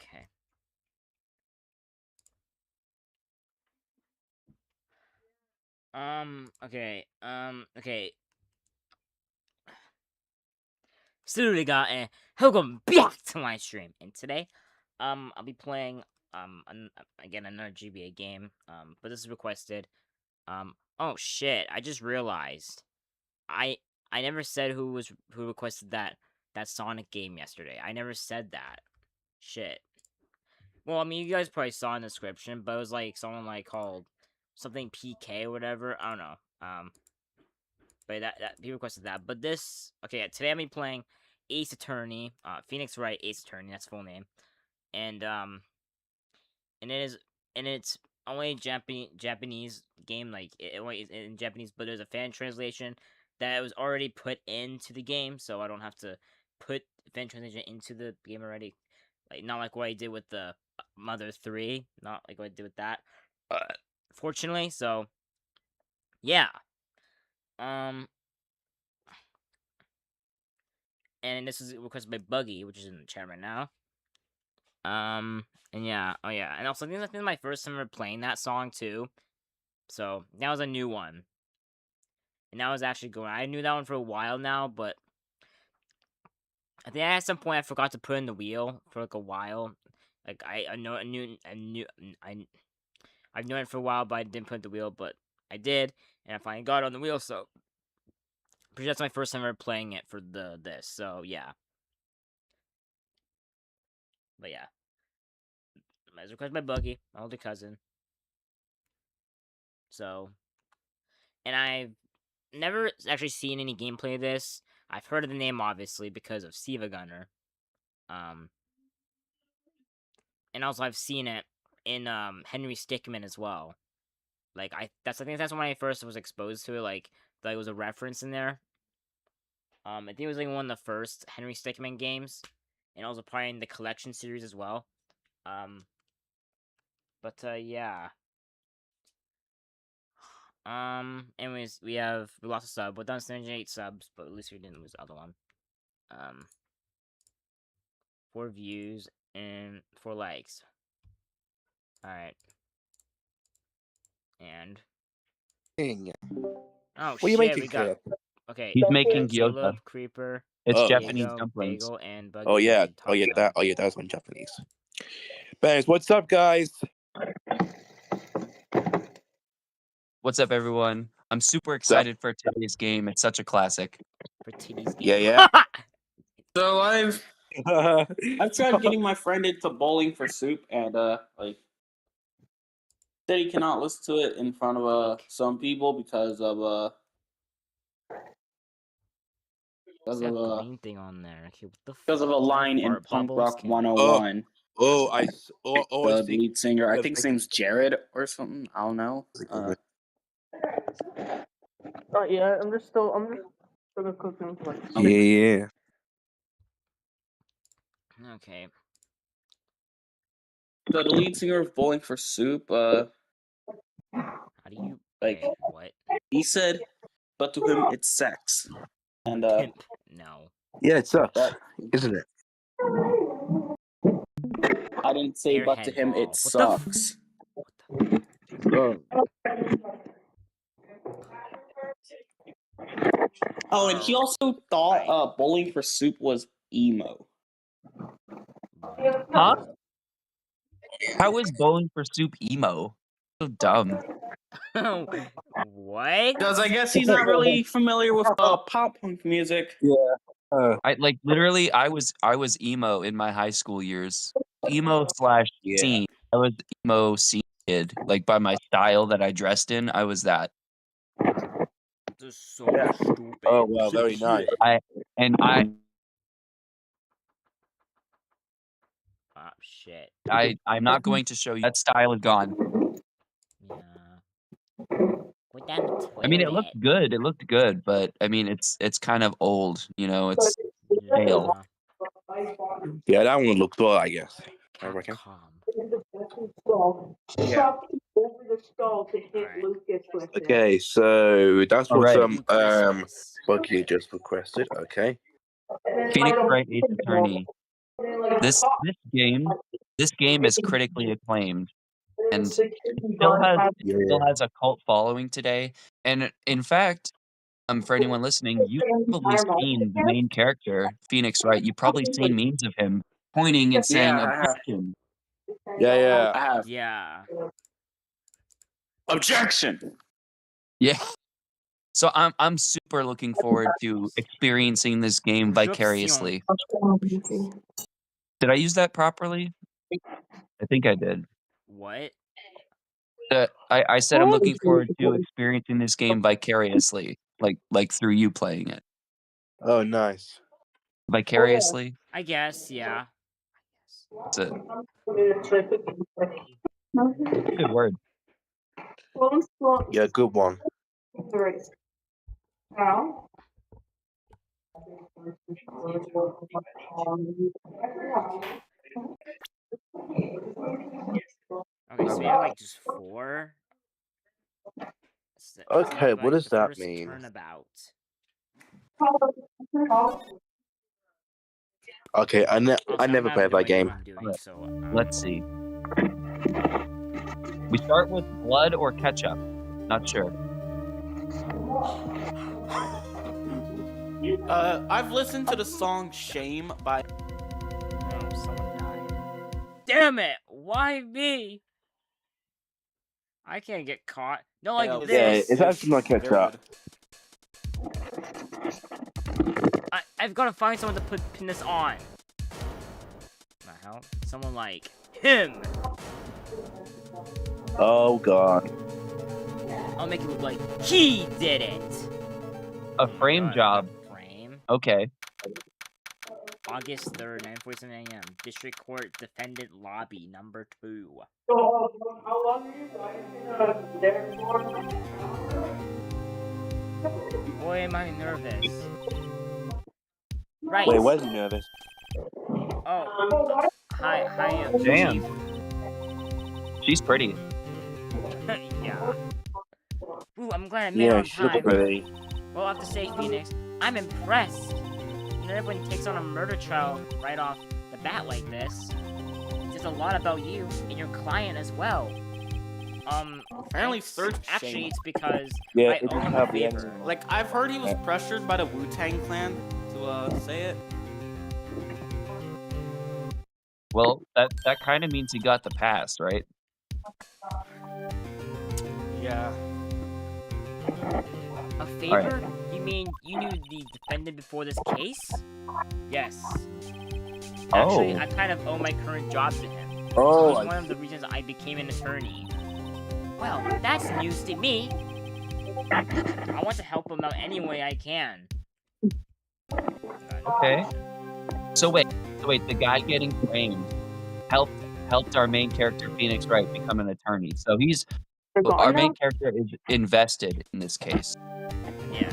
Okay. Okay. Salut, gars, and welcome back to my stream. And today, I'll be playing, again, another GBA game. But this is requested. Oh shit, I just realized. I never said who requested that Sonic game yesterday. I never said that. Shit. Well, I mean, you guys probably saw in the description, but it was like someone like called something PK or whatever. I don't know. But that he requested that. But this, okay, today I'm playing Ace Attorney, Phoenix Wright Ace Attorney. That's full name, and it's only Japanese game, like it only is in Japanese, but there's a fan translation that was already put into the game, so I don't have to put fan translation into the game already. Like not like what I did with the Mother 3, not like what I did with that. Fortunately, so yeah. And this is requested by Buggy, which is in the chat right now. And yeah, oh yeah, and also I think this is my first time ever playing that song too. So that was a new one, and that was actually going. I knew that one for a while now, but I think at some point I forgot to put in the wheel for like a while. Like I've known it for a while, but I didn't put in the wheel. But I did, and I finally got it on the wheel. So pretty sure that's my first time ever playing it for this. So yeah, but yeah, as requested by Buggy, my older cousin. So, and I've never actually seen any gameplay of this. I've heard of the name obviously because of SiivaGunner. And also I've seen it in Henry Stickmin as well. Like I think that's when I first was exposed to it. Like there was a reference in there. I think it was like one of the first Henry Stickmin games, and also probably in the collection series as well. But yeah. Anyways, we lost a sub. We're down to 78 subs, but at least we didn't lose the other one. 4 views and 4 likes. Alright. And oh what are you shit, making we got here? okay. He's making Caleb, gyoza. Creeper, It's Oh. Japanese Diego, dumplings. Bagel, and Buggy. Oh yeah, Taco. that was one Japanese. Bears, what's up, guys? What's up, everyone? I'm super excited for today's game. It's such a classic. For titties game. Yeah. So I've tried getting my friend into Bowling for Soup, and like said he cannot listen to it in front of some people because of What's that green thing on there? Okay, what the because of a line in fart Punk bubbles? Rock Can- 101. The lead singer, I think his name's Jared or something. I don't know. Yeah, I'm just gonna cook them. Yeah. Okay. So the lead singer of Bowling for Soup, How do you like what? he said, but to him it's sex. And Pimp. No. Yeah, it sucks, isn't it? I didn't say, but to Airhead him ball. it What the sucks. Oh, and he also thought Bowling for Soup was emo. Huh? How is Bowling for Soup emo? So dumb. What? Because I guess he's not really familiar with pop punk music. Yeah. I literally I was emo in my high school years. Emo / scene. I was emo scene kid. Like by my style that I dressed in, I was that. This is so stupid. Oh well, very nice. Oh shit. I'm not going to show you. That style is gone. Yeah. Put down the toilet. I mean, it looked good. It looked good, but I mean, it's kind of old. You know, it's stale. Yeah, that one looked well, I guess. I reckon. Yeah. Over the skull to hit Lucas with it. Okay, so that's what Alright. Buggy just requested. Okay. Phoenix Wright Ace Attorney. This game is critically acclaimed, and still has a cult following today. And in fact, for anyone listening, you've probably seen the main character, Phoenix Wright. You've probably seen memes of him pointing and saying Yeah, I have. objection. Yeah. I have. Yeah. Objection. Yeah. So I'm super looking forward to experiencing this game vicariously. Did I use that properly? I think I did. What? I said I'm looking forward to experiencing this game vicariously, like through you playing it. Oh, nice. Vicariously? I guess, yeah. That's it. Good word. Yeah, good one. Okay, so we have like just 4. Okay, what does the that first mean? Turnabout. Okay, I Also, I'm never not played that doing game. what I'm doing, Alright, so, Let's see. We start with blood or ketchup. Not sure. I've listened to the song "Shame" by. Oh, someone died. Damn it! Why me? I can't get caught. No, like Yeah, this. it's actually not very ketchup. good. I've got to find someone to pin this on. The hell? Someone like him. Oh god. I'll make it look like he did it. A frame job. Frame. Okay. August 3rd, 9:47 a.m. District Court Defendant Lobby, number 2. So, how long are you guys there for? Boy, am I nervous. Right. Wait, why is he nervous? Oh. Hi, Damn. She's pretty. yeah. Ooh, I'm glad I made it Yeah, on she looks time. pretty. Well, I have to say, Phoenix, I'm impressed. You know, everyone takes on a murder trial right off the bat like this. It says a lot about you and your client as well. Apparently, thanks. search Actually, Shame. it's because Yeah, I it owe doesn't him a have the favor. end. Like, I've heard he was pressured by the Wu-Tang Clan to say it. Well, that kind of means he got the pass, right? Yeah. A favor? You mean you knew the defendant before this case? Yes. Actually, Oh. I kind of owe my current job to him. Oh, He's one of the reasons I became an attorney. Well, that's news to me. I want to help him out any way I can. Okay. So wait, the guy getting framed helped our main character Phoenix Wright become an attorney. So our main character is invested in this case. Yeah.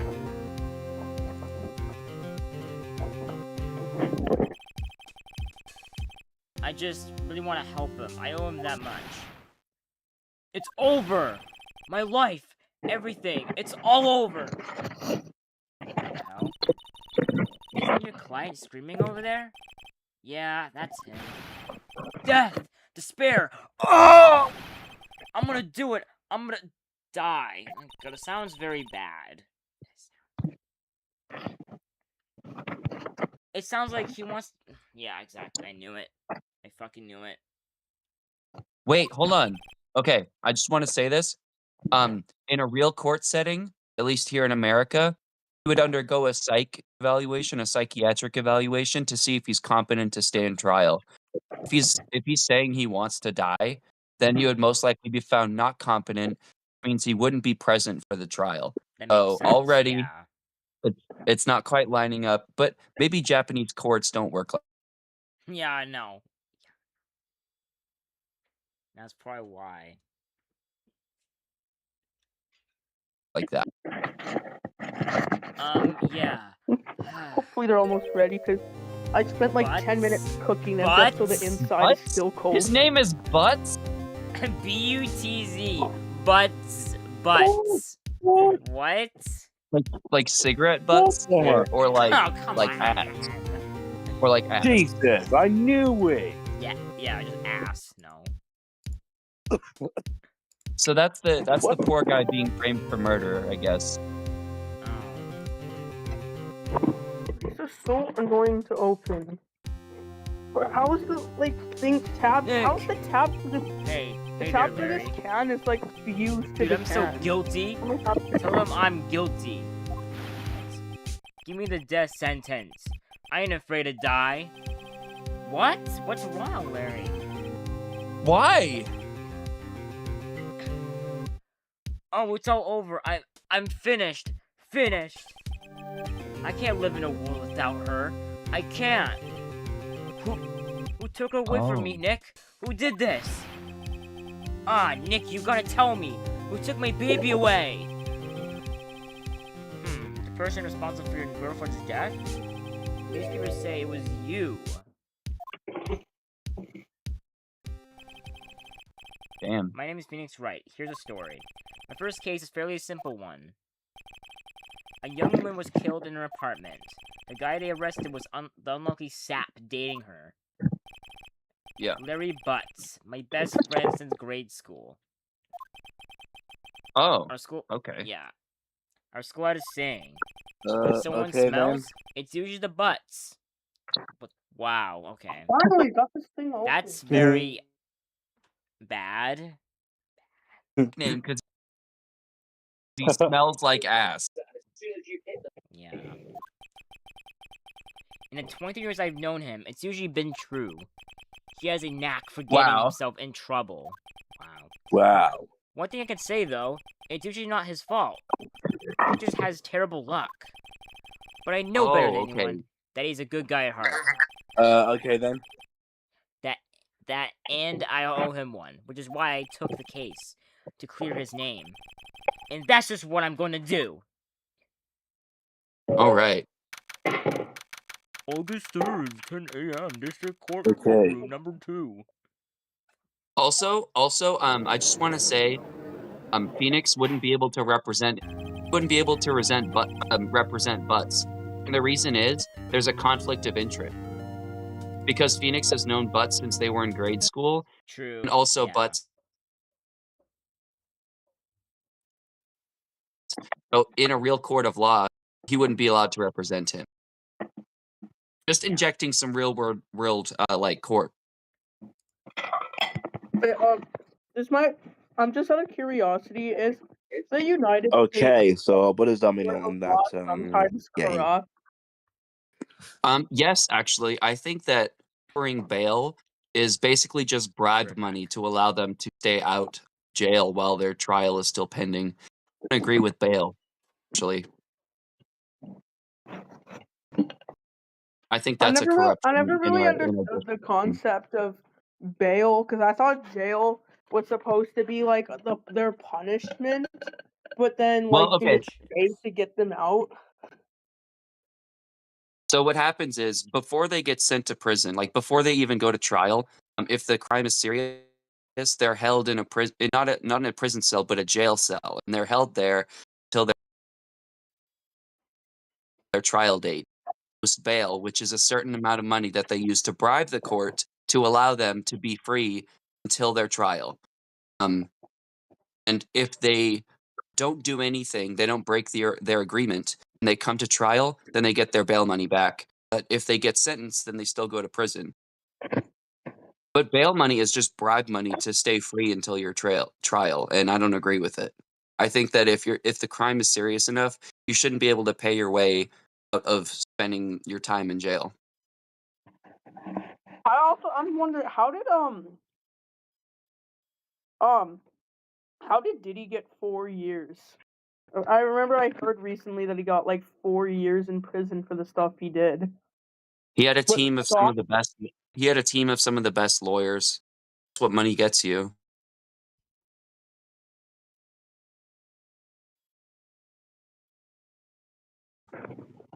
I just really want to help him. I owe him that much. It's over! My life! Everything! It's all over! What the hell? Is that your client screaming over there? Yeah, that's him. Death! Despair! Oh! I'm gonna do it! I'm gonna die. Oh God, it sounds very bad. It sounds like he wants... Yeah, exactly. I knew it. I fucking knew it. Wait, hold on. Okay, I just want to say this. In a real court setting, at least here in America, he would undergo a psychiatric evaluation to see if he's competent to stand trial. If he's saying he wants to die, then he would most likely be found not competent, which means he wouldn't be present for the trial. That makes sense, already yeah. it's not quite lining up, but maybe Japanese courts don't work Yeah, I know. That's probably why. like that. Yeah. Hopefully they're almost ready, because I spent like 10 minutes cooking them just so the inside is still cold. His name is Butts? B-U-T-Z. Butts. Butts. What? Like cigarette butts? Or like Oh, come like on. ass? Or like ass. Jesus, I knew it. Yeah, just ass. No. So that's the poor guy being framed for murder, I guess. This is so annoying to open. But how is the thing tab? Nick. How's the tab for this? Hey The there, tab for this Larry. can is like fused to Dude, the I'm so can. guilty. Tell them I'm guilty. Give me the death sentence. I ain't afraid to die. What? What's wrong, Larry? Why? Oh, it's all over. I'm finished. Finished. I can't live in a world without her. I can't. Who took her away from me, Nick? Who did this? Ah, Nick, you gotta tell me. Who took my baby away? The person responsible for your girlfriend's death? Newspapers say it was you. Damn. My name is Phoenix Wright. Here's a story. My first case is fairly a simple one. A young woman was killed in her apartment. The guy they arrested was the unlucky sap dating her. Yeah. Larry Butts, my best friend since grade school. Oh. Our school. Okay. Yeah. Our school had a saying. When someone Okay, smells, then. it's usually the butts. But wow. Okay. Finally got this thing open. That's very bad. Name because he smells like ass. Yeah. In the 20 years I've known him, it's usually been true. He has a knack for getting himself in trouble. Wow. Wow. One thing I can say, though, it's usually not his fault. He just has terrible luck. But I know better than anyone that he's a good guy at heart. Okay, then. And I owe him one, which is why I took the case, to clear his name. And that's just what I'm gonna do. Alright. August 3rd, 10 a.m., District Court Okay. Courtroom number 2. Also, I just want to say, Phoenix wouldn't be able to represent Butts. And the reason is, there's a conflict of interest. Because Phoenix has known Butts since they were in grade school. True. And also yeah. Butts. So in a real court of law, he wouldn't be allowed to represent him. Just injecting some real world like court. I'm just out of curiosity. Is the United States Okay, so what does that mean on that sometimes game? corrupt? Yes, actually, I think that offering bail is basically just bribe money to allow them to stay out of jail while their trial is still pending. I agree with bail, actually. I think that's a corruption. I never really understood the concept of bail, because I thought jail was supposed to be like their punishment, but then Well, you get paid to get them out. So what happens is, before they get sent to prison, like before they even go to trial, if the crime is serious, they're held in a prison, not in a prison cell, but a jail cell, and they're held there until their trial date. Bail, which is a certain amount of money that they use to bribe the court to allow them to be free until their trial. And if they don't do anything, they don't break their agreement, and they come to trial, then they get their bail money back. But if they get sentenced, then they still go to prison. But bail money is just bribe money to stay free until your trial, and I don't agree with it. I think that if the crime is serious enough, you shouldn't be able to pay your way out of spending your time in jail. I'm wondering, how did Diddy get 4 years? I remember I heard recently that he got like 4 years in prison for the stuff he did. He had a team of some of the best. He had a team of some of the best lawyers. That's what money gets you.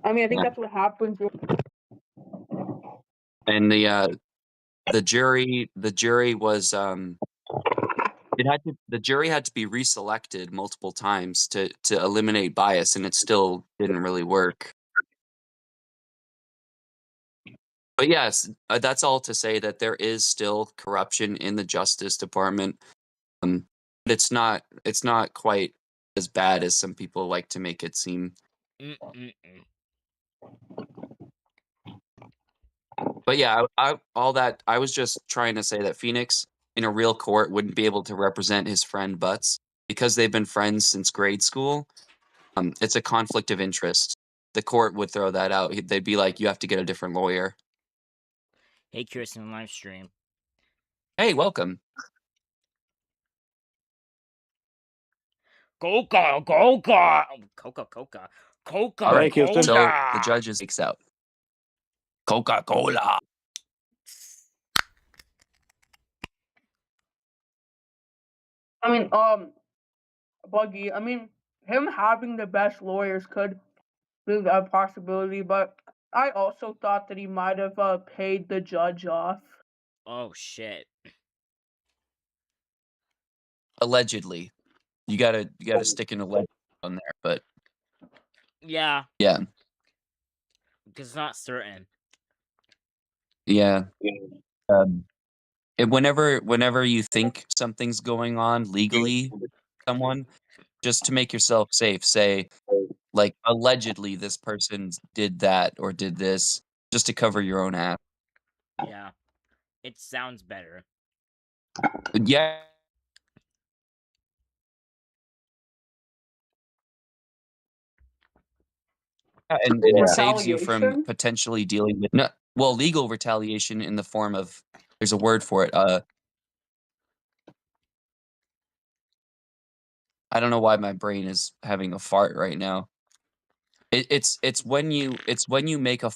I mean, I think that's what happens. And the jury was the jury had to be reselected multiple times to eliminate bias, and it still didn't really work. But yes, that's all to say that there is still corruption in the Justice Department. But it's not quite as bad as some people like to make it seem. But yeah, I was just trying to say that Phoenix in a real court wouldn't be able to represent his friend Butts because they've been friends since grade school. It's a conflict of interest. The court would throw that out. They'd be like, you have to get a different lawyer. Hey, Kirsten, live stream. Hey, welcome. Coca. All right, Kirsten. so the judge takes out Coca-Cola. I mean, Buggy. I mean, him having the best lawyers could be a possibility, but I also thought that he might have paid the judge off. Oh shit. Allegedly. You gotta stick an alleged on there, but Yeah. yeah. Because it's not certain. Yeah. Whenever you think something's going on legally, someone, just to make yourself safe, say, like, allegedly this person did that or did this, just to cover your own ass. Yeah. It sounds better. Yeah. And it saves you from Retaliation? potentially dealing with legal retaliation in the form of, there's a word for it. I don't know why my brain is having a fart right now. It's when you make a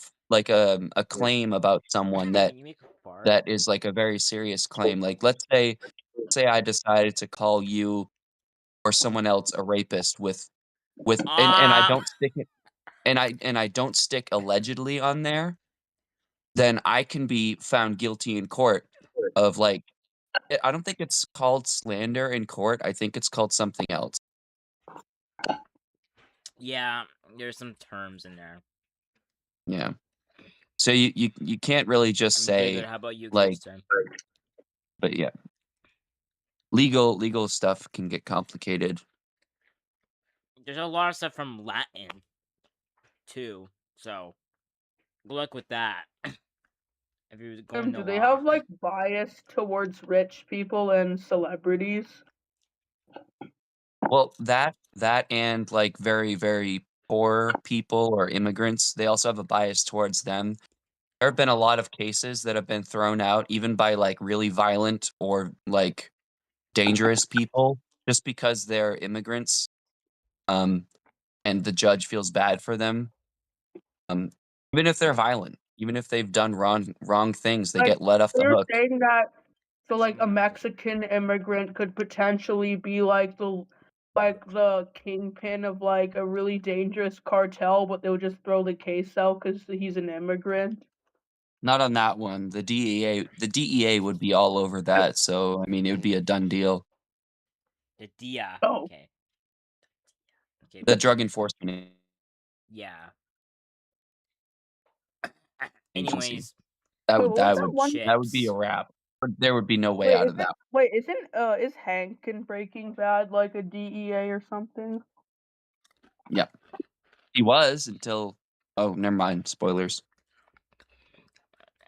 claim about someone that When you make a fart. that is like a very serious claim. Like let's say I decided to call you or someone else a rapist and I don't stick it and I don't stick allegedly on there, then I can be found guilty in court of like, I don't think it's called slander in court. I think it's called something else. Yeah, there's some terms in there. Yeah. So you can't really just say David, how about you, like, Kirsten? but yeah. Legal stuff can get complicated. There's a lot of stuff from Latin too, so good luck with that. If you're going to Do they law. have like bias towards rich people and celebrities? Well, that and like very, very poor people or immigrants, they also have a bias towards them. There have been a lot of cases that have been thrown out, even by like really violent or like dangerous people, just because they're immigrants. And the judge feels bad for them. Even if they're violent, even if they've done wrong things, they Like, get let off the you're hook. saying that so like a Mexican immigrant could potentially be like the kingpin of like a really dangerous cartel, but they'll just throw the case out because he's an immigrant. Not on that one. The DEA would be all over that. So I mean, it would be a done deal. The DIA. Oh. Okay. Okay. The Drug Enforcement Yeah. Agency. Anyways, That Wait, would what was that one? be a wrap. There would be no way out of that. Is Hank in Breaking Bad like a DEA or something? Yeah, he was until. Oh, never mind. Spoilers.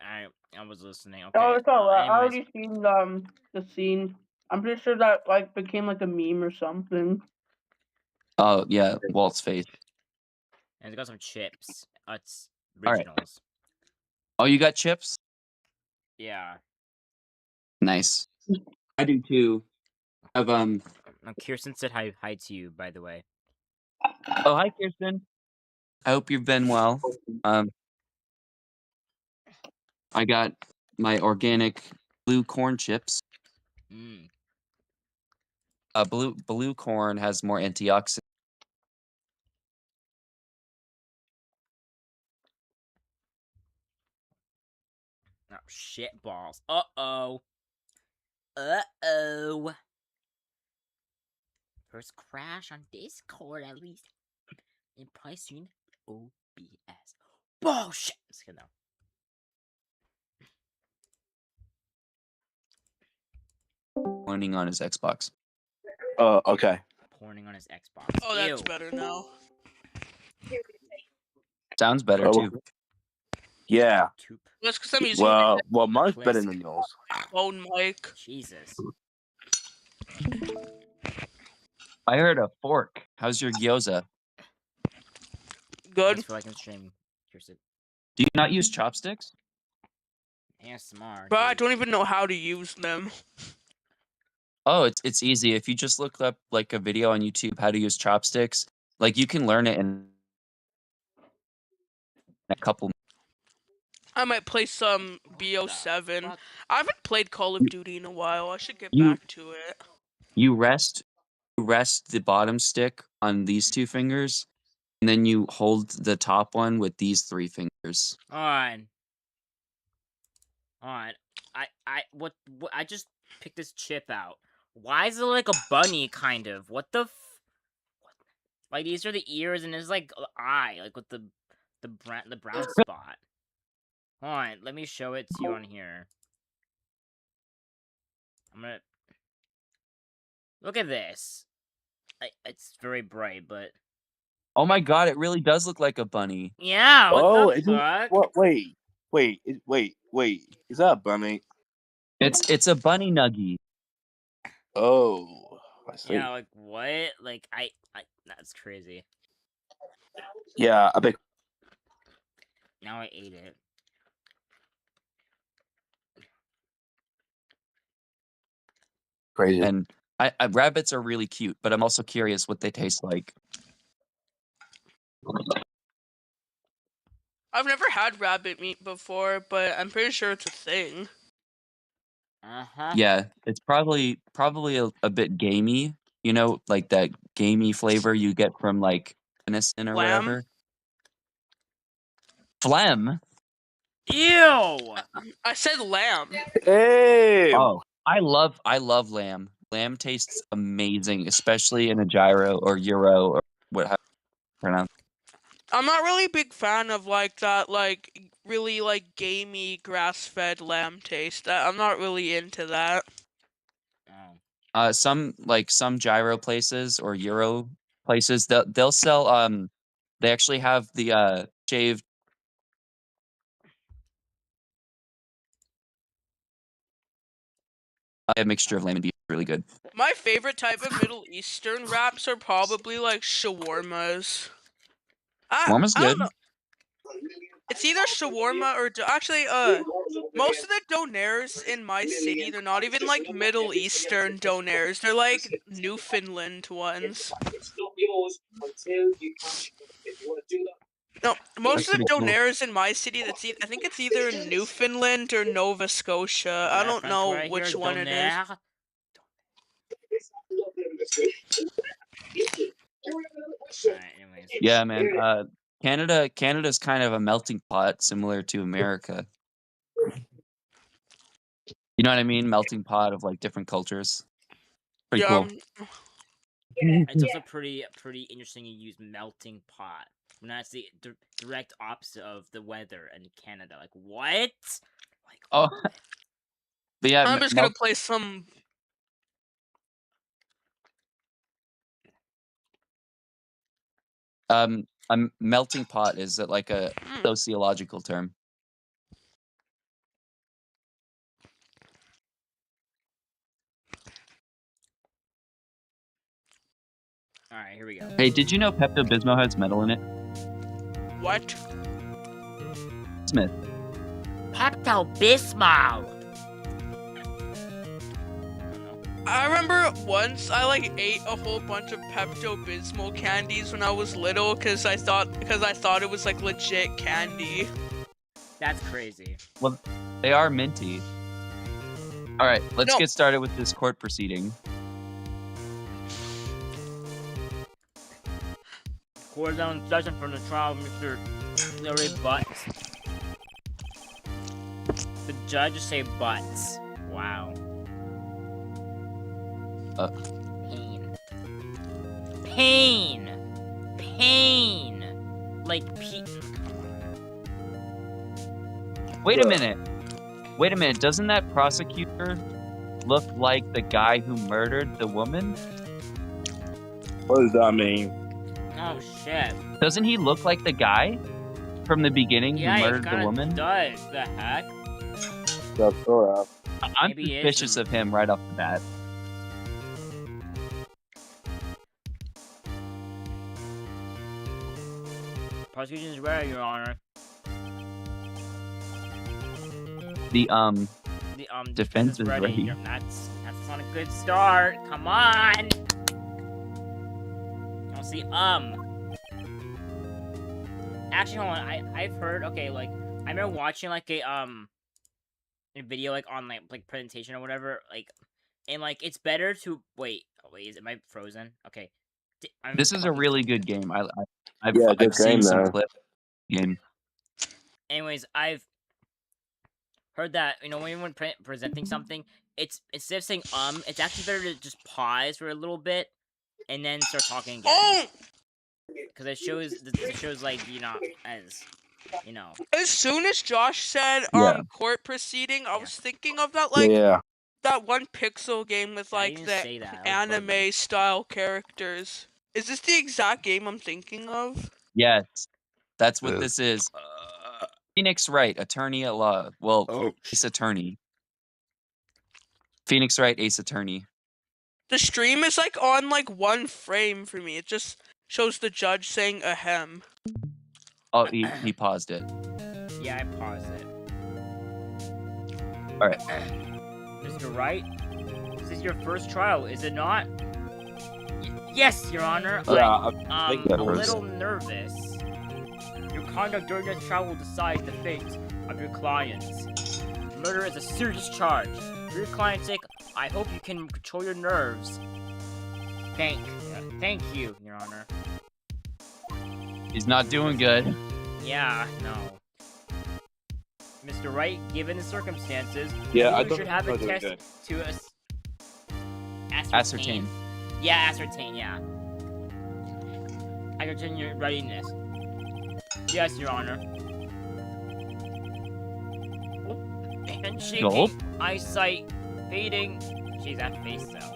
I was listening. Okay. Oh, it's alright. I Anyways, already seen the scene. I'm pretty sure that like became like a meme or something. Oh yeah, Walt's face. and it's got some chips. It's All right. originals. Oh, you got chips? Yeah. Nice. I do too. I've Kirsten said hi to you, by the way. Oh, hi, Kirsten. I hope you've been well. I got my organic blue corn chips. Mm. Blue corn has more antioxidants. Oh, shit balls. Uh-oh. Uh-oh. First crash on Discord, at least. In pricing OBS. Bullshit. Just kidding, though. pointing on his Xbox. Okay. Porning on his Xbox. Oh, that's Ew. better now. Sounds better too. Yeah. Toop. That's because I'm using my Well, mine's better Please. than yours. phone mic. Jesus. I heard a fork. How's your gyoza? Good. Thanks for liking the stream, Kirsten. Do you not use chopsticks? ASMR. But I dude. don't even know how to use them. Oh, it's easy. If you just look up like a video on YouTube how to use chopsticks, like you can learn it in a couple. I might play some BO7. Fuck. I haven't played Call of Duty in a while. I should get You- back to it. You rest the bottom stick on these 2 fingers, and then you hold the top one with these 3 fingers. On. What I just picked this chip out. Why is it like a bunny kind of? What the what? Like these are the ears and there's like an eye, like with the brown spot. Hold on, let me show it to you on here. I'm gonna look at this. It's very bright, but Oh my god, it really does look like a bunny. yeah, what Oh, the isn't fuck? what? Wait. Is that a bunny? It's a bunny nuggie. Oh, I see. Yeah, like what? Like I that's crazy. Yeah, I bet. Now I ate it. Crazy. And rabbits are really cute, but I'm also curious what they taste like. I've never had rabbit meat before, but I'm pretty sure it's a thing. Uh-huh. Yeah, it's probably a bit gamey, you know, like that gamey flavor you get from like venison or Lamb? whatever. Phlegm? Ew! I said lamb. Hey. Oh, I love lamb. Lamb tastes amazing, especially in a gyro or gyro or what how pronounce. I'm not really a big fan of like that, like really like gamey grass-fed lamb taste. I'm not really into that. Oh. Some gyro places or Euro places they'll sell they actually have the shaved a mixture of lamb and beef, really good. My favorite type of Middle Eastern wraps are probably like shawarmas. Shawarma's I don't good. know. It's either shawarma or actually most of the donairs in my city, they're not even like Middle Eastern donairs. They're like Newfoundland ones. No, most That's of the pretty cool. donairs in my city, I think it's either Newfoundland or Nova Scotia. I don't know which one it is. Alright, anyways. Yeah, man. Canada's kind of a melting pot similar to America. You know what I mean? Melting pot of like different cultures. Pretty Yeah, cool. It's also pretty interesting you use melting pot. When that's the direct opposite of the weather in Canada. Like what? Like Oh, but yeah, I'm just gonna play some. a melting pot is like a sociological term. Alright, here we go. Hey, did you know Pepto-Bismol has metal in it? What? Smith. Pepto-Bismol! I remember once I like ate a whole bunch of Pepto-Bismol candies when I was little because I thought it was like legit candy. That's crazy. Well, they are minty. All right, let's No. get started with this court proceeding. Court down judgment from the trial of Mr. Larry Butts. The judge say Butts. Wow. Pain. Pain! Pain! Like Wait a minute. Doesn't that prosecutor look like the guy who murdered the woman? What does that mean? Oh shit. Doesn't he look like the guy from the beginning Yeah, who he murdered the kinda woman? does. The heck? That's sort of. I'm Maybe he is suspicious the- of him right off the bat. Prosecution is ready, Your Honor. The The defense is ready. Yeah, that's not a good start. Come on. I'll see. Actually, hold on. I've heard. Okay, like I remember watching like a video like on like presentation or whatever. Like, and like it's better to wait. Oh, wait, am I frozen? Okay. This is a really good game. I've Yeah, good seen game, some though. clips. Game. Anyways, I've heard that when presenting something, it's instead of saying it's actually better to just pause for a little bit and then start talking again. Oh! Because it shows like as As soon as Josh said Yeah. court proceeding, I was thinking of that Yeah. that one pixel game with I like didn't the say that. That was Buggy. anime style characters. Is this the exact game I'm thinking of? Yes, that's what this is. Phoenix Wright, attorney at law. Well, ace attorney. Phoenix Wright, ace attorney. The stream is like on like one frame for me. It just shows the judge saying ahem. Oh, he paused it. Yeah, I paused it. All right. Mr. Wright, this is your first trial, is it not? Yes, Your Honor. Yeah, I'm that a was- little nervous. Your conduct during this trial will decide the fate of your clients. Murder is a serious charge. For your client's sake, I hope you can control your nerves. Thank you, Your Honor. He's not doing good. Yeah, no. Mr. Wright, given the circumstances, Yeah, I I think we don't should have a think I test did. to Ascertain. Yeah, ascertain, yeah. Ascertain your readiness. Yes, Your Honor. And shaking, Gulp. eyesight fading. Jeez, that face though.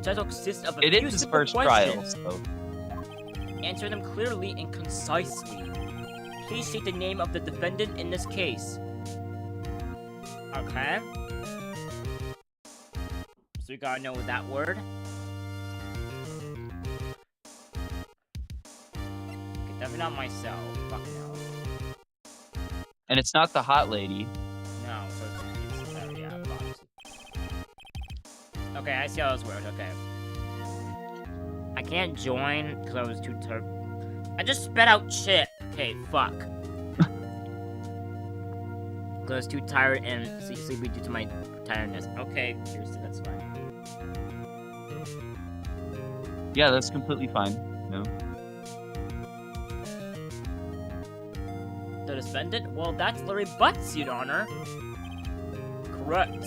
Title consists of a It few is his simple first trial, questions. so Answer them clearly and concisely. Please state the name of the defendant in this case. Okay. So you gotta know that word. Okay, definitely not myself. Fuck no. and it's not the hot lady. No, so it's yeah, box. Okay, I see how this works. Okay. I can't join because I was too I just spat out shit. Okay, fuck. Because I was too tired and sleepy due to my tiredness. Okay, seriously, that's fine. Yeah, that's completely fine. No. The defendant? Well, that's Larry Butts, Your Honor. Correct.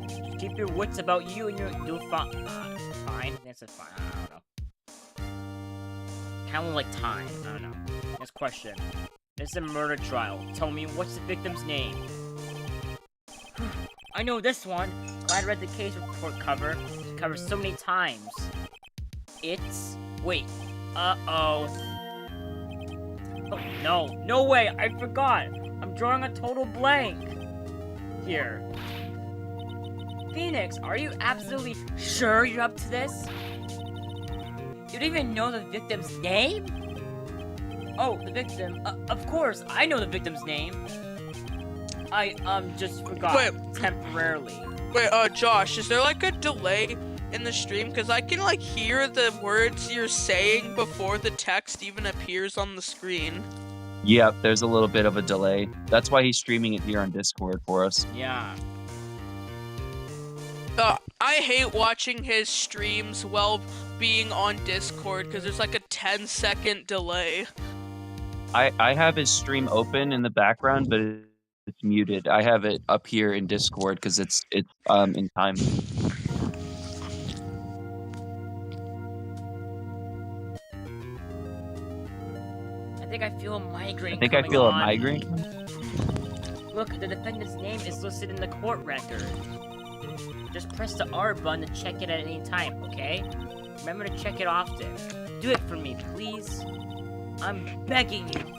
Just keep your wits about you and you'll fine. That's a fine. I don't know. Kind of like time. I don't know. Next question. This is a murder trial. Tell me, what's the victim's name? I know this one. Glad I read the case report cover. It covers so many times. It's... Wait. Uh-oh. Oh, no. No way. I forgot. I'm drawing a total blank. Here. Phoenix, are you absolutely sure you're up to this? You don't even know the victim's name? Oh, the victim. Of course, I know the victim's name. I, just forgot. Wait. Temporarily. Wait, Josh, is there like a delay in the stream? Because I can like hear the words you're saying before the text even appears on the screen. Yep, there's a little bit of a delay. That's why he's streaming it here on Discord for us. Yeah. I hate watching his streams while being on Discord because there's like a 10-second delay. I have his stream open in the background, but it's muted. I have it up here in Discord because it's in time. I think I feel a migraine. I think I coming feel a on. migraine. Look, the defendant's name is listed in the court record. Just press the R button to check it at any time, okay? Remember to check it often. Do it for me, please. I'm begging you.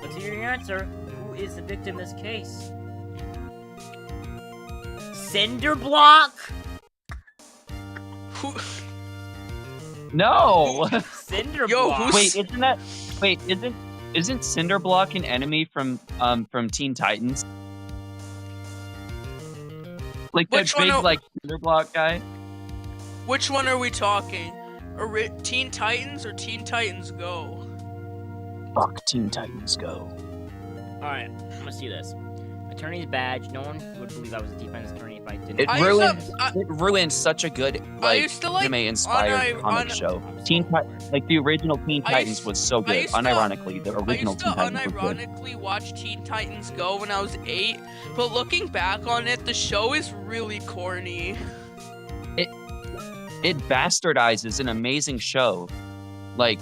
Let's hear your answer. Who is the victim in this case? Cinderblock? Who? No. Cinderblock. Yo, who's- Isn't Cinderblock an enemy from Teen Titans? Like that Which one big are- like Cinderblock guy? Which one are we talking? Teen Titans or Teen Titans Go? Fuck Teen Titans Go. Alright, let's see this. Attorney's badge. No one would believe I was a defense attorney if I didn't. It I used ruined such a good used to like anime-inspired comic show. Like the original Teen Titans was so good. used to- Unironically, the original I used Teen to Titans was good. unironically watch Teen Titans Go when I was 8, but looking back on it, the show is really corny. It bastardizes an amazing show. Like,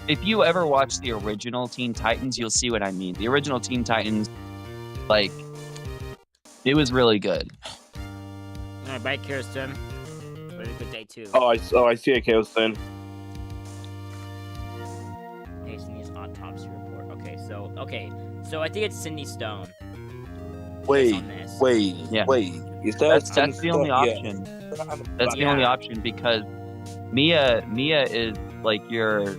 if you ever watch the original Teen Titans, you'll see what I mean. The original Teen Titans, like, it was really good. Alright, bye, Kirsten. Very good day too. Oh, I see it, Kirsten. Pasting this autopsy report. Okay, so I think it's Cindy Stone. Wait, on this. wait, Yeah. wait. Is that That's the only option. That's the only option because Mia is like your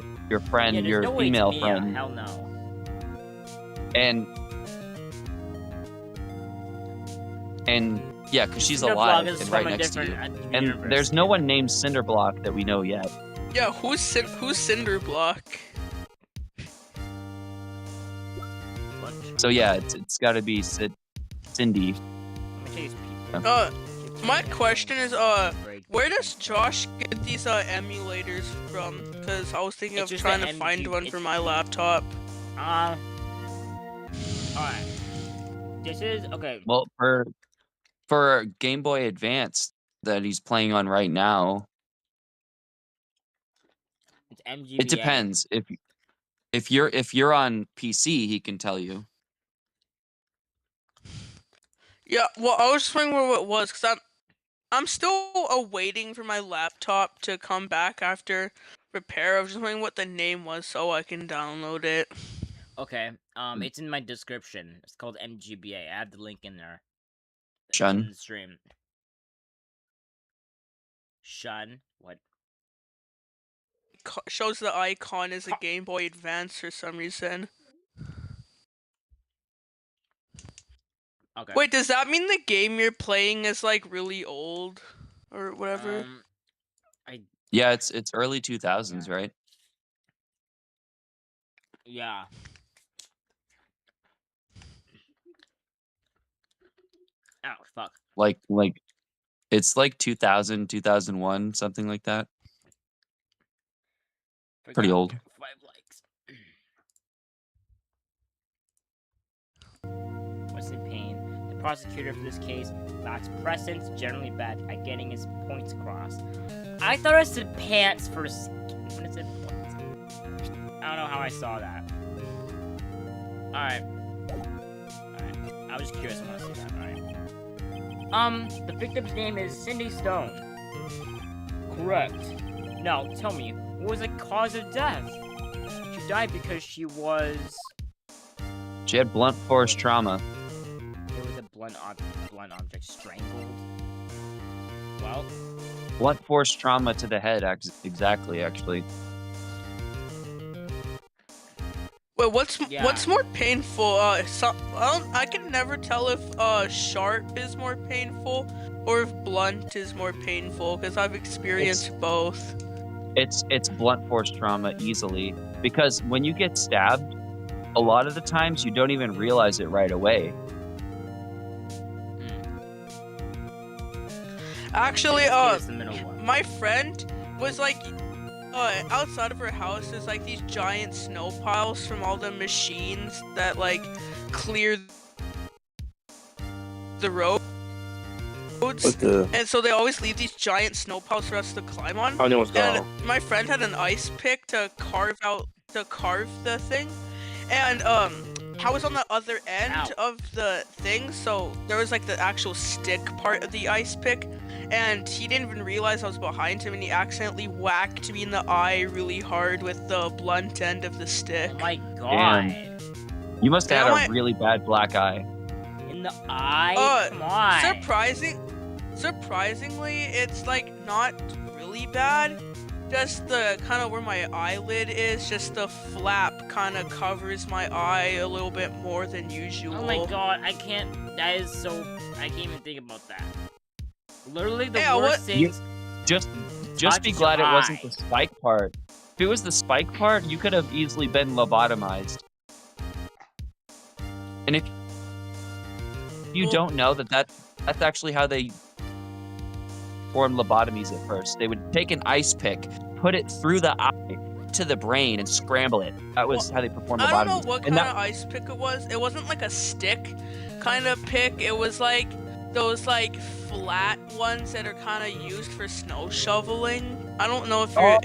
friend, Yeah, there's your no way it's female Mia. friend, Hell no. and yeah, because she's Cinderblock alive is and from right a next to you. different And universe. there's no one named Cinderblock that we know yet. Yeah, who's Cinderblock? So yeah, it's got to be Cindy. Let me chase people. My question is, where does Josh get these emulators from? Because I was thinking It's of just trying the to find MG one for my laptop. Alright. This is okay. Well, for Game Boy Advance that he's playing on right now, It's MGBA. it depends. If you're on PC, he can tell you. Yeah, well, I was just wondering what it was, because I'm still awaiting for my laptop to come back after repair. I was just wondering what the name was so I can download it. Okay. It's in my description. It's called MGBA. I have the link in there. It's Shun? in the stream. Shun? What? Shows the icon as a Game Boy Advance for some reason. Okay. Wait, does that mean the game you're playing is like really old or whatever? Yeah, it's early 2000s, right? Yeah. Ow, fuck. Like it's like 2000, 2001, something like that. Pretty Forgot. old. 5 likes. What's in pain? The prosecutor for this case lacks precedence, generally bad at getting his points across. I thought it said pants for when it said points. I don't know how I saw that. Alright. I was just curious. I want to see that. Alright. The victim's name is Cindy Stone. Correct. Now, tell me, what was the cause of death? She died because she had blunt force trauma. There was a blunt object strangled. Well, Blunt force trauma to the head, exactly, actually. Wait, what's Yeah. more painful? I can never tell if sharp is more painful or if blunt is more painful because I've experienced both. It's blunt force trauma easily because when you get stabbed, a lot of the times you don't even realize it right away. Actually, it's the middle one. my friend was like, outside of her house, there's like these giant snow piles from all the machines that like clear the roads. And so they always leave these giant snow piles for us to climb on. I know what's going And on. my friend had an ice pick to carve the thing. And I was on the other end Ow. of the thing, so there was like the actual stick part of the ice pick, and he didn't even realize I was behind him, and he accidentally whacked me in the eye really hard with the blunt end of the stick. Oh my god. You must have Now had a really bad black eye. In the eye? Come on. Surprisingly, it's like not really bad. Just the kind of where my eyelid is, just the flap kind of covers my eye a little bit more than usual. Oh my god, I can't. That is so. I can't even think about that. Literally, the worst things. Just touch be glad it your wasn't eye. the spike part. If it was the spike part, you could have easily been lobotomized. And if you don't know that's actually how they perform lobotomies at first. They would take an ice pick, put it through the eye to the brain, and scramble it. That was how they performed lobotomies. I don't know what kind of ice pick it was. It wasn't like a stick kind of pick. It was like those like flat ones that are kind of used for snow shoveling. I don't know if you're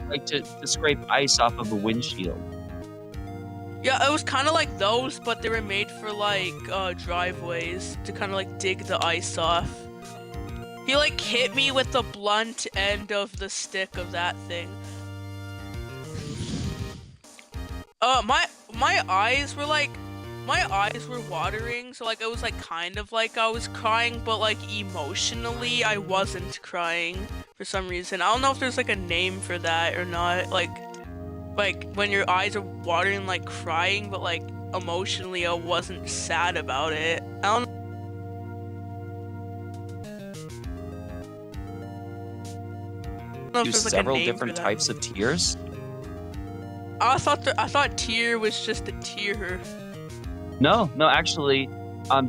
like to scrape ice off of a windshield. Yeah, it was kind of like those, but they were made for like driveways to kind of like dig the ice off. He like hit me with the blunt end of the stick of that thing. My eyes were watering, so like it was like kind of like I was crying, but like emotionally I wasn't crying for some reason. I don't know if there's like a name for that or not. Like when your eyes are watering, like crying, but like emotionally I wasn't sad about it. I don't know if Use there's like several a name different for that. types of tears. I thought tear was just a tear. No, actually,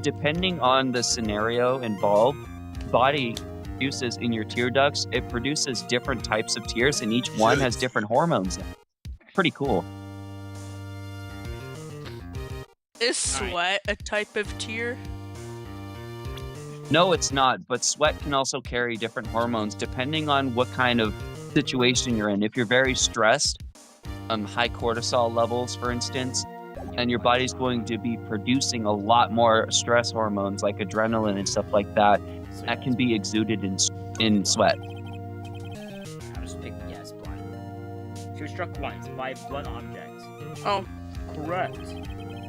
depending on the scenario involved, body produces in your tear ducts, it produces different types of tears, and each one has different hormones in it. Pretty cool. Is sweat a type of tear? No, it's not, but sweat can also carry different hormones depending on what kind of situation you're in. If you're very stressed, high cortisol levels, for instance, and your body's going to be producing a lot more stress hormones like adrenaline and stuff like that, that can be exuded in sweat. I'll just pick yes, blunt. If you're struck once by a blunt object. Oh. Correct.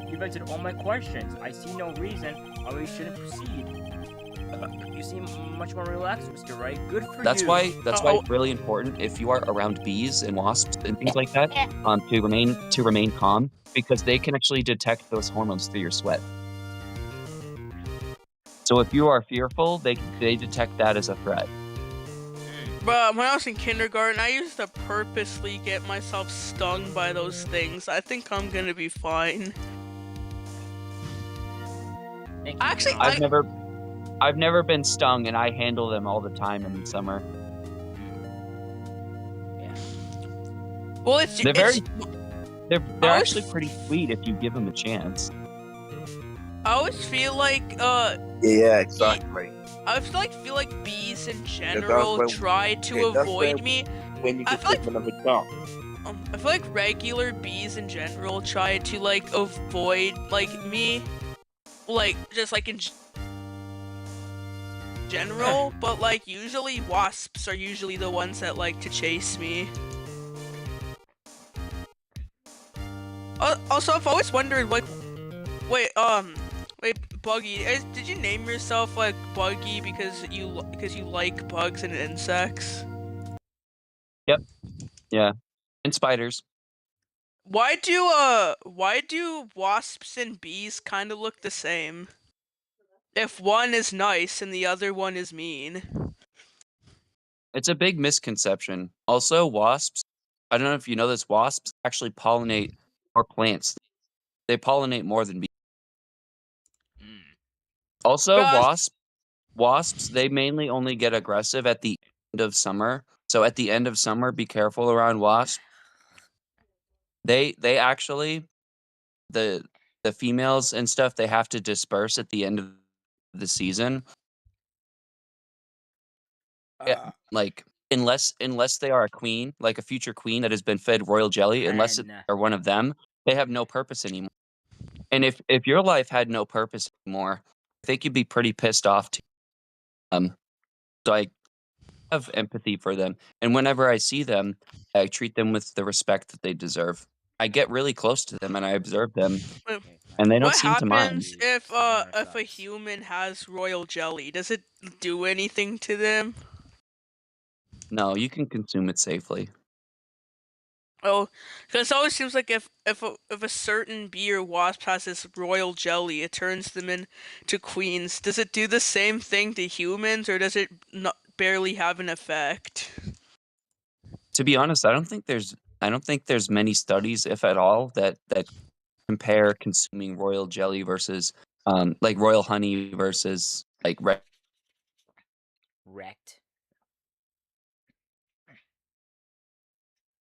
You've answered all my questions. I see no reason why we shouldn't proceed. You seem much more relaxed, Mr. Wright. Good for That's you. why it's really important if you are around bees and wasps and things like that, to remain calm, because they can actually detect those hormones through your sweat. So if you are fearful, they detect that as a threat. But when I was in kindergarten, I used to purposely get myself stung by those things. I think I'm gonna be fine. Actually, I've never been stung, and I handle them all the time in the summer. Yeah. Well, they're actually pretty sweet if you give them a chance. I always feel like Yeah, exactly. I feel like bees in general try to avoid me. When you I get feel like- them a chance. I feel like regular bees in general try to like avoid like me, like just like in general, but like usually wasps are usually the ones that like to chase me. Also, I've always wondered like, wait, Buggy, did you name yourself like Buggy because you like bugs and insects? Yep. Yeah. And spiders. Why do wasps and bees kind of look the same? If one is nice and the other one is mean. It's a big misconception. Also, wasps, I don't know if you know this, wasps actually pollinate more plants. They pollinate more than bees. Also, wasps, they mainly only get aggressive at the end of summer. So at the end of summer, be careful around wasps. They actually, the females and stuff, they have to disperse at the end of the season. Yeah, like unless they are a queen, like a future queen that has been fed royal jelly, unless they're one of them, they have no purpose anymore. And if your life had no purpose anymore, I think you'd be pretty pissed off too. So I have empathy for them, and whenever I see them, I treat them with the respect that they deserve. I get really close to them and I observe them, Wait, and they don't what seem to mind. happens if a human has royal jelly? Does it do anything to them? No, you can consume it safely. Oh, because it always seems like if a certain bee or wasp has this royal jelly, it turns them into queens. Does it do the same thing to humans, or does it not barely have an effect? To be honest, I don't think there's many studies, if at all, that compare consuming royal jelly versus like royal honey versus like Wrecked.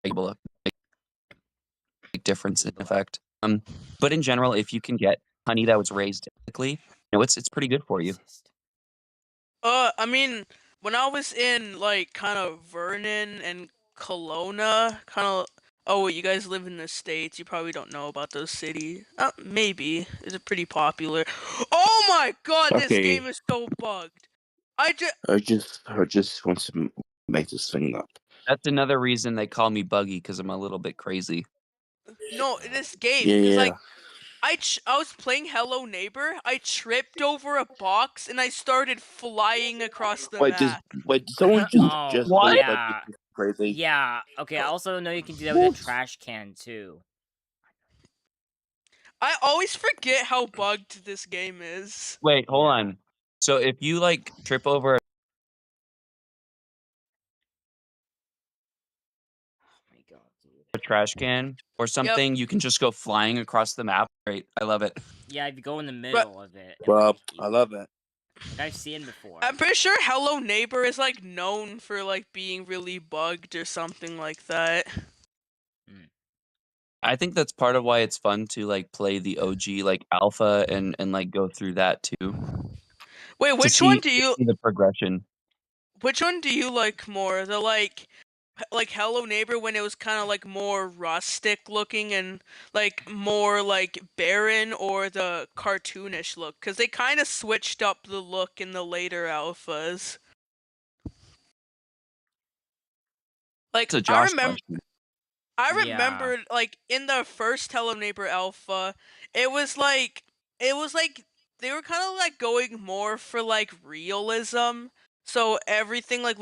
regular difference in effect. But in general, if you can get honey that was raised ethically, it's pretty good for you. I mean, when I was in like kind of Vernon and Kelowna, kind of. Oh, wait, you guys live in the States. You probably don't know about those cities. Maybe. Is it pretty popular? Oh my god, this Okay. game is so bugged. I just wants to make this thing up. That's another reason they call me Buggy, because I'm a little bit crazy. No, this game. Yeah, Because, yeah. like, I was playing Hello Neighbor, I tripped over a box, and I started flying across the map. Did someone just Oh, just what? say Yeah. Buggy is crazy? Yeah. Okay. I also know you can do that with a trash can too. I always forget how bugged this game is. Wait, hold Yeah. on. So if you like trip over Oh my god, dude. a trash can or something, you can just go flying across the map. Great, I love it. Yeah, if you go in the middle of it. And, Well, like, I love it. like, I've seen before. I'm pretty sure Hello Neighbor is like known for like being really bugged or something like that. I think that's part of why it's fun to like play the OG like alpha and like go through that too. Wait, To which one see do you the progression. like more? The like Hello Neighbor when it was kind of like more rustic looking and like more like barren, or the cartoonish look? Because they kind of switched up the look in the later alphas. Like It's a I Josh remember. question. I Yeah. remember, like, in the first Hello Neighbor Alpha, it was like they were kind of like going more for like realism, so everything like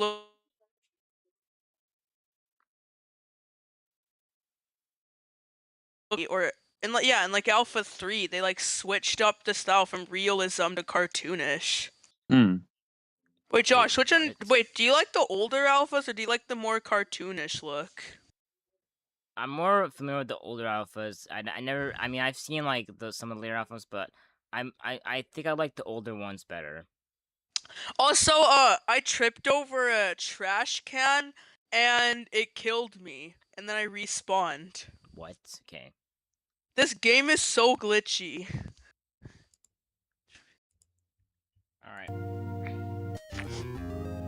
or and like in like Alpha 3, they like switched up the style from realism to cartoonish. Wait, Josh, which one? what? Wait, do you like the older alphas or do you like the more cartoonish look? I'm more familiar with the older alphas. I mean, I've seen like some of the later alphas, but I think I like the older ones better. Also, I tripped over a trash can and it killed me, and then I respawned. What? Okay. This game is so glitchy. All right.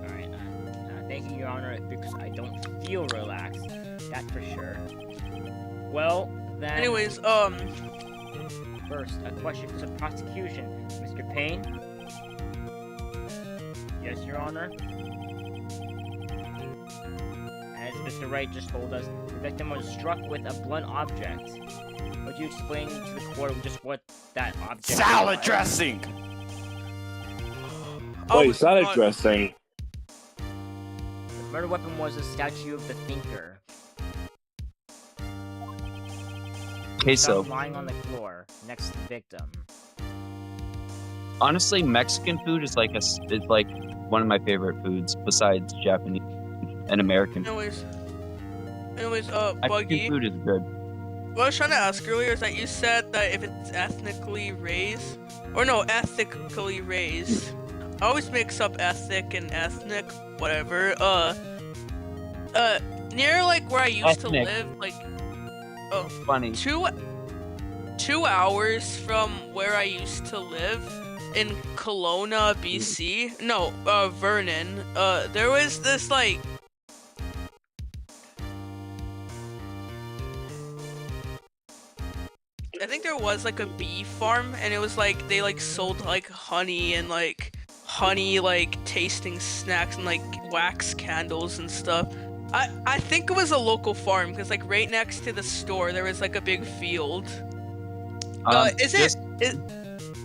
All right. Thank you, Your Honor, because I don't feel relaxed. That's for sure. Well, then. Anyways, First, a question for the prosecution, Mr. Payne. Yes, Your Honor. As Mr. Wright just told us, the victim was struck with a blunt object. Would you explain to the court just what that object Salad was? dressing! Wait, salad dressing. The murder weapon was a statue of the Thinker. Queso. Found lying on the floor next to the victim. Honestly, Mexican food is like one of my favorite foods besides Japanese and American. anyways, Mexican Buggy. food is good. What I was trying to ask earlier is that you said that if it's ethically raised, I always mix up ethic and ethnic, whatever. Near like where I used to Ethnic. live, like, Funny. 2 hours from where I used to live in Kelowna, BC. No, Vernon. There was this like. I think there was like a bee farm, and it was like they like sold like honey and like honey like tasting snacks and like wax candles and stuff. I think it was a local farm because like right next to the store there was like a big field.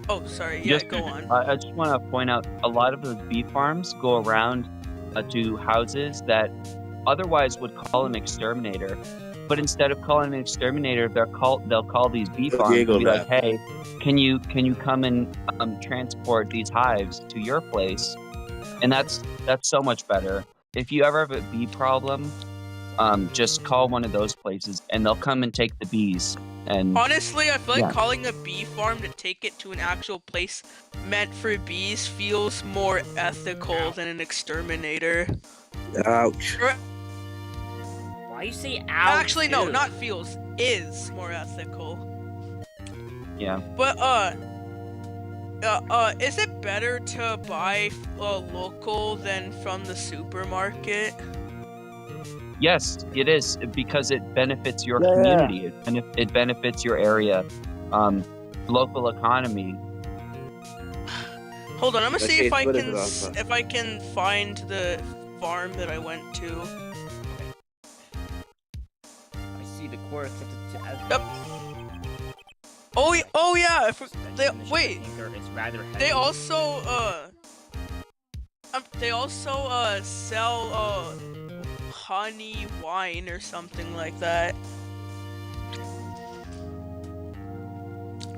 Oh, sorry. Yeah, go on. I just want to point out a lot of those bee farms go around to houses that otherwise would call an exterminator, but instead of calling an exterminator, they'll call these bee farms and be like, "Hey, can you come and transport these hives to your place?" And that's so much better. If you ever have a bee problem, just call one of those places and they'll come and take the bees. And honestly, I feel like calling a bee farm to take it to an actual place meant for bees feels more ethical than an exterminator. Ouch. Why you say ouch? Actually, no, not feels. Is more ethical. Yeah. But is it better to buy local than from the supermarket? Yes, it is, because it benefits your community. It benefits your area, local economy. Hold on, I'm gonna see if I can find the farm that I went to. I see the core accepted to Yep. Oh yeah. They also sell honey wine or something like that.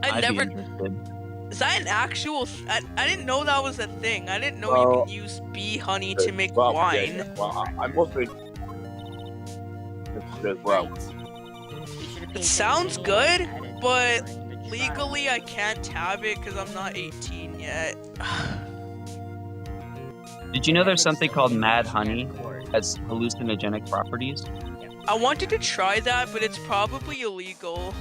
I'd be interested. Is that an actual? I didn't know that was a thing. I didn't know you could use bee honey to make wine. Yeah. Well, I'm mostly. Well, It sounds good, but legally I can't have it because I'm not 18 yet. Did you know there's something called mad honey has hallucinogenic properties? I wanted to try that, but it's probably illegal.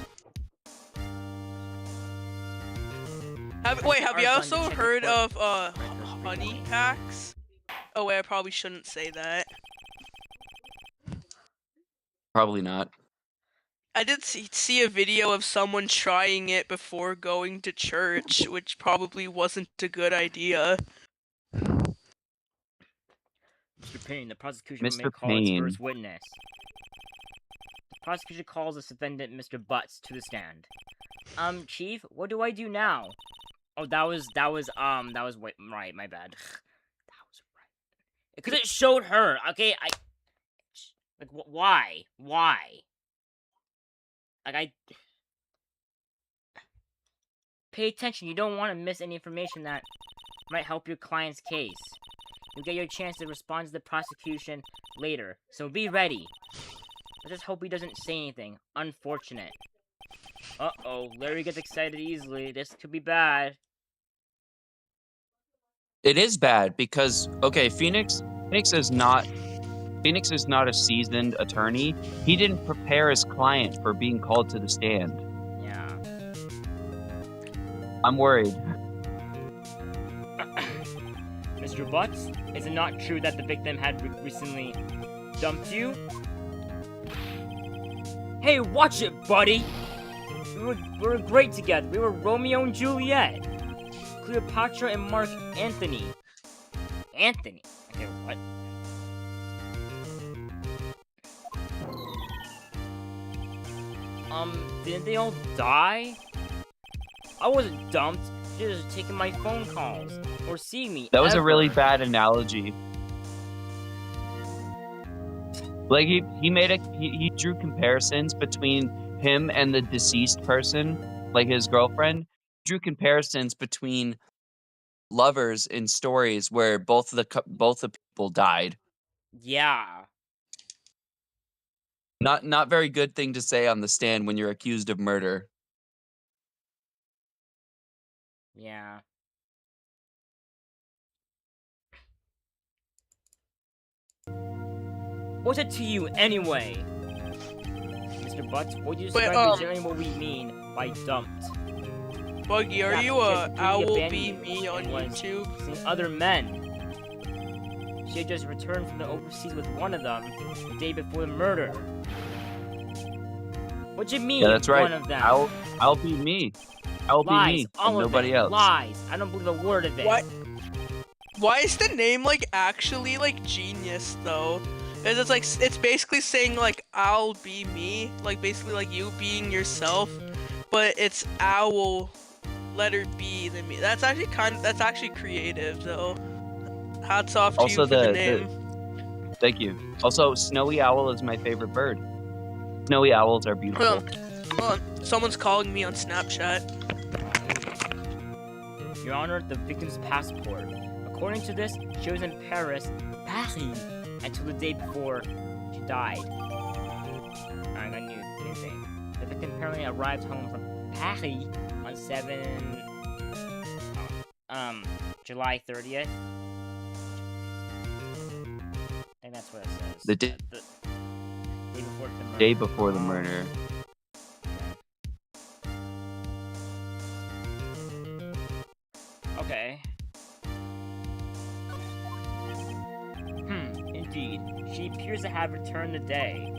Have you also heard of honey packs? Oh wait, I probably shouldn't say that. Probably not. I did see a video of someone trying it before going to church, which probably wasn't a good idea. Mr. Payne, the prosecution may Mr. call its Payne. first witness. The prosecution calls the defendant, Mr. Butts, to the stand. Chief, what do I do now? Oh, that was right, my bad. That was right. Because it showed her, okay, like, why? Like, pay attention, you don't want to miss any information that might help your client's case. You'll get your chance to respond to the prosecution later, so be ready. I just hope he doesn't say anything. Unfortunate. Uh-oh, Larry gets excited easily. This could be bad. It is bad because, okay, Phoenix is not a seasoned attorney. He didn't prepare his client for being called to the stand. Yeah. I'm worried. Mr. Butts, is it not true that the victim had recently dumped you? Hey, watch it, buddy! We were great together. We were Romeo and Juliet. Cleopatra and Mark Anthony. Anthony? Okay, what? Didn't they all die? I wasn't dumped. She was just taking my phone calls. Or seeing me. That was a really bad analogy. Like, he drew comparisons between him and the deceased person, like his girlfriend. Drew comparisons between lovers in stories where both the people died. Yeah. Not very good thing to say on the stand when you're accused of murder. Yeah. What's it to you anyway? Mr. Butts, what do you describe exactly what we mean by dumped? Buggy, are you a owl be me on YouTube? Seeing other men. She had just returned from the overseas with one of them the day before the murder. What do you mean? Yeah, that's right. One of them. I'll be me. I'll Lies. be me All and of nobody it. else. Lies. I don't believe a word of it. What? Why is the name like actually like genius though? Because it's like it's basically saying like I'll be me, like basically like you being yourself, but it's owl, letter B than me. That's actually creative though. Hats off to Also, you for the name. Thank you. Also, snowy owl is my favorite bird. Snowy owls are beautiful. Hold on. Someone's calling me on Snapchat. Your Honor, the victim's passport. According to this, she was in Paris, until the day before she died. I got new thing. The victim apparently arrived home from Paris on July 30th. I think that's what it says. The day before the murder. Okay. Indeed. She appears to have returned the day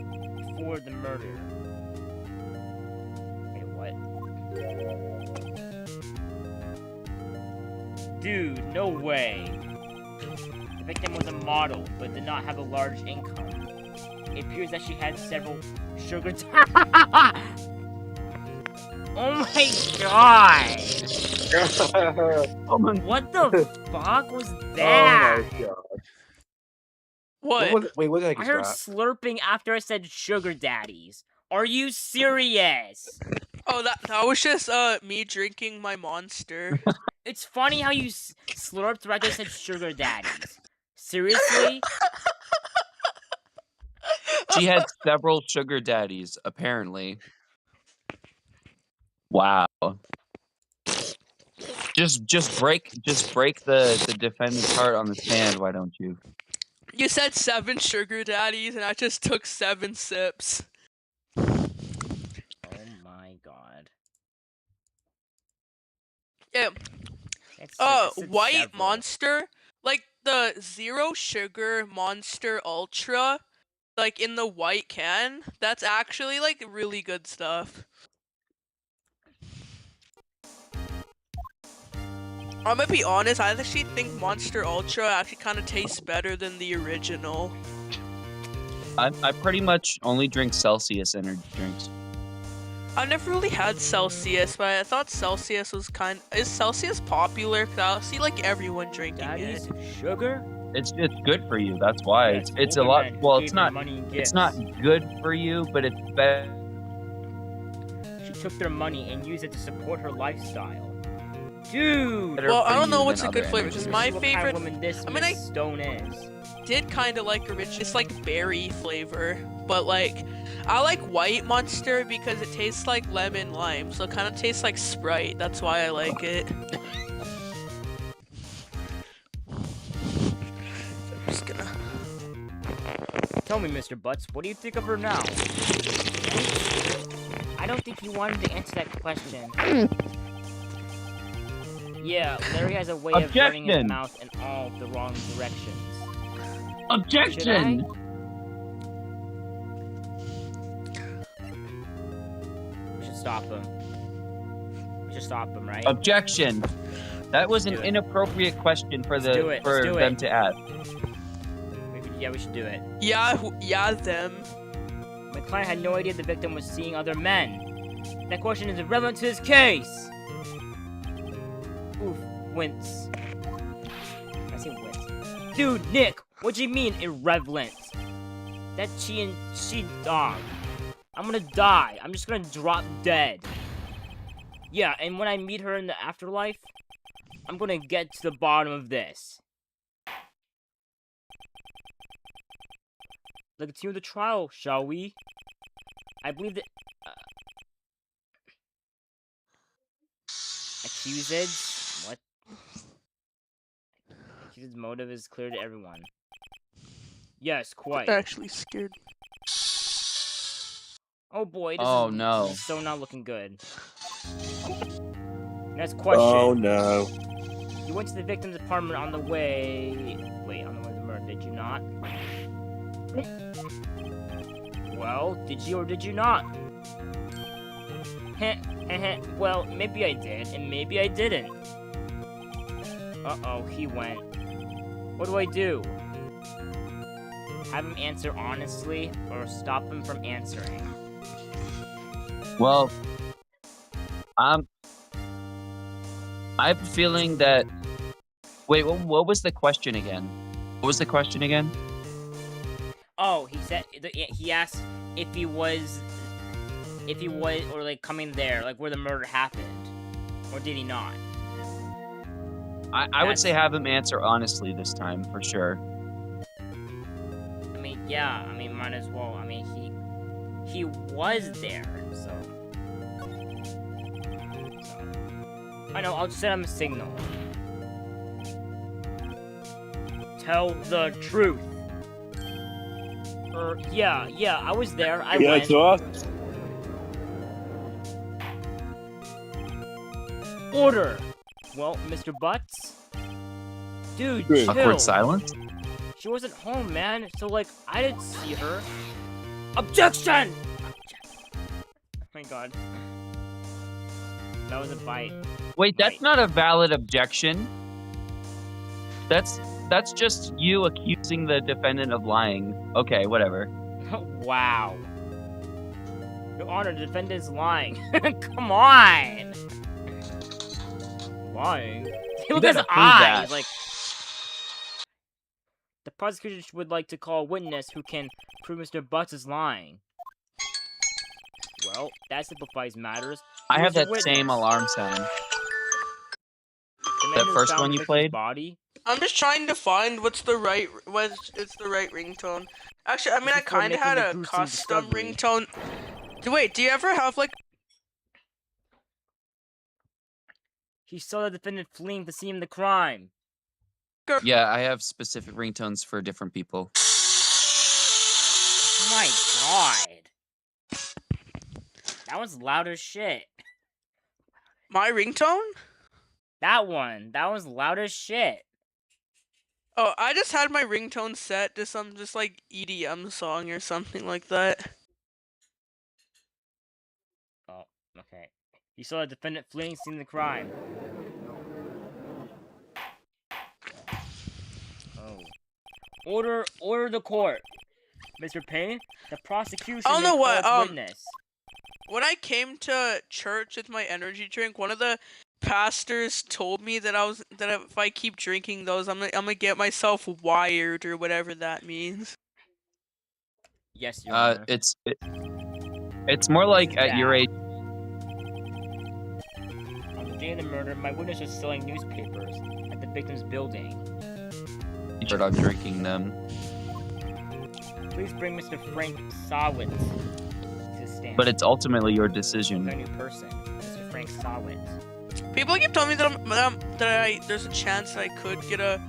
before the murder. Wait, what? Dude, no way. The victim was a model, but did not have a large income. It appears that she had several sugar Oh my god! What the fuck was that? Oh my god. What? Wait, what did I I heard stop? slurping after I said sugar daddies. Are you serious? Oh, that was just me drinking my Monster. It's funny how you slurped right after I said sugar daddies. Seriously? She had several sugar daddies, apparently. Wow. Just break the defendant's heart on the stand, why don't you? You said 7 sugar daddies, and I just took 7 sips. Oh my god. Yeah. White several. Monster, like the 0 sugar Monster Ultra, like in the white can, that's actually like really good stuff. I'm gonna be honest, I actually think Monster Ultra actually kind of tastes better than the original. I pretty much only drink Celsius energy drinks. I've never really had Celsius, but I thought Celsius was is Celsius popular? Cause I see like everyone drinking Daddies it. sugar? It's good for you. That's why Yeah, it's a older lot. men Well, gave it's her not. money and It's gifts. not good for you, but it's better. She took their money and used it to support her lifestyle. Dude! Well, I for don't know you what's than a good other flavor, energy because drinks. my What favorite kind of woman this I mean, Miss Stone is. did kind of like it's like berry flavor, but like I like white Monster because it tastes like lemon lime, so it kind of tastes like Sprite. That's why I like it. I'm just gonna. Tell me, Mr. Butts, what do you think of her now? I don't think you wanted to answer that question. Yeah, Larry has a way of running his Objection! mouth in all the wrong directions. Objection! We should stop him. We should stop him, right? Objection! That was an Do it. inappropriate question for Let's do it, let's do them it. to ask. Yeah, we should do it. Yeah, them. My client had no idea the victim was seeing other men. That question is irrelevant to this case. Oof, wince. I say wince. Dude, Nick, what do you mean irrelevant? That she dog. I'm gonna die. I'm just gonna drop dead. Yeah, and when I meet her in the afterlife, I'm gonna get to the bottom of this. Let's continue the trial, shall we? I believe that accused. What? Accused's motive is clear to everyone. Yes, quite. Actually scared. Oh boy, this is so not looking good. Next question. Oh no. You went to the victim's apartment on the way. Wait, on the way to the murder, did you not? Well, did you or did you not? Well, maybe I did, and maybe I didn't. Uh-oh, he went. What do I do? Have him answer honestly, or stop him from answering? Well, I have a feeling that. Wait, what was the question again? What was the question again? Oh, he said he asked if he was, or like coming there, like where the murder happened, or did he not? I would say have him answer honestly this time for sure. I mean, yeah. I mean, might as well. I mean, he was there, so. I know. I'll just send him a signal. Tell the truth. Yeah, I was there. I Yeah, went. it's us. Order. Well, Mr. Butts. Dude, Good. chill. Awkward silence. She wasn't home, man. So like, I didn't see her. Objection! Oh my god. That was a bite. Wait, that's not a valid objection. That's just you accusing the defendant of lying. Okay, whatever. Wow. Your Honor, the defendant's lying. Come on! Lying? Look at his gotta prove eyes! that. Like, the prosecution would like to call a witness who can prove Mr. Butts is lying. Well, that simplifies matters. I Who have is your that same witness? alarm sound. The man That who first found one the you victim's played? Body? I'm just trying to find what's the right ringtone. Actually, I mean, I Before kind of making had the a gruesome custom discovery. ringtone. Wait, do you ever have like? He saw the defendant fleeing the scene of the crime. Yeah, I have specific ringtones for different people. My god. That one's loud as shit. My ringtone? That one was loud as shit. Oh, I just had my ringtone set to some just like EDM song or something like that. Oh, okay. He saw the defendant fleeing the scene of the crime. Oh. Order the court. Mr. Payne, the prosecution I don't may know call what, its witness. When I came to church with my energy drink, one of the pastors told me that if I keep drinking those, I'm gonna get myself wired or whatever that means. Yes, Your Honor. It's more like at your age. On the day of the murder, my witness was selling newspapers at the victim's building. I'm drinking them. Please bring Mr. Frank Sawit to the stand. But it's ultimately your The decision. new person, Mr. Frank Sawit. People keep telling me that there's a chance that I could get a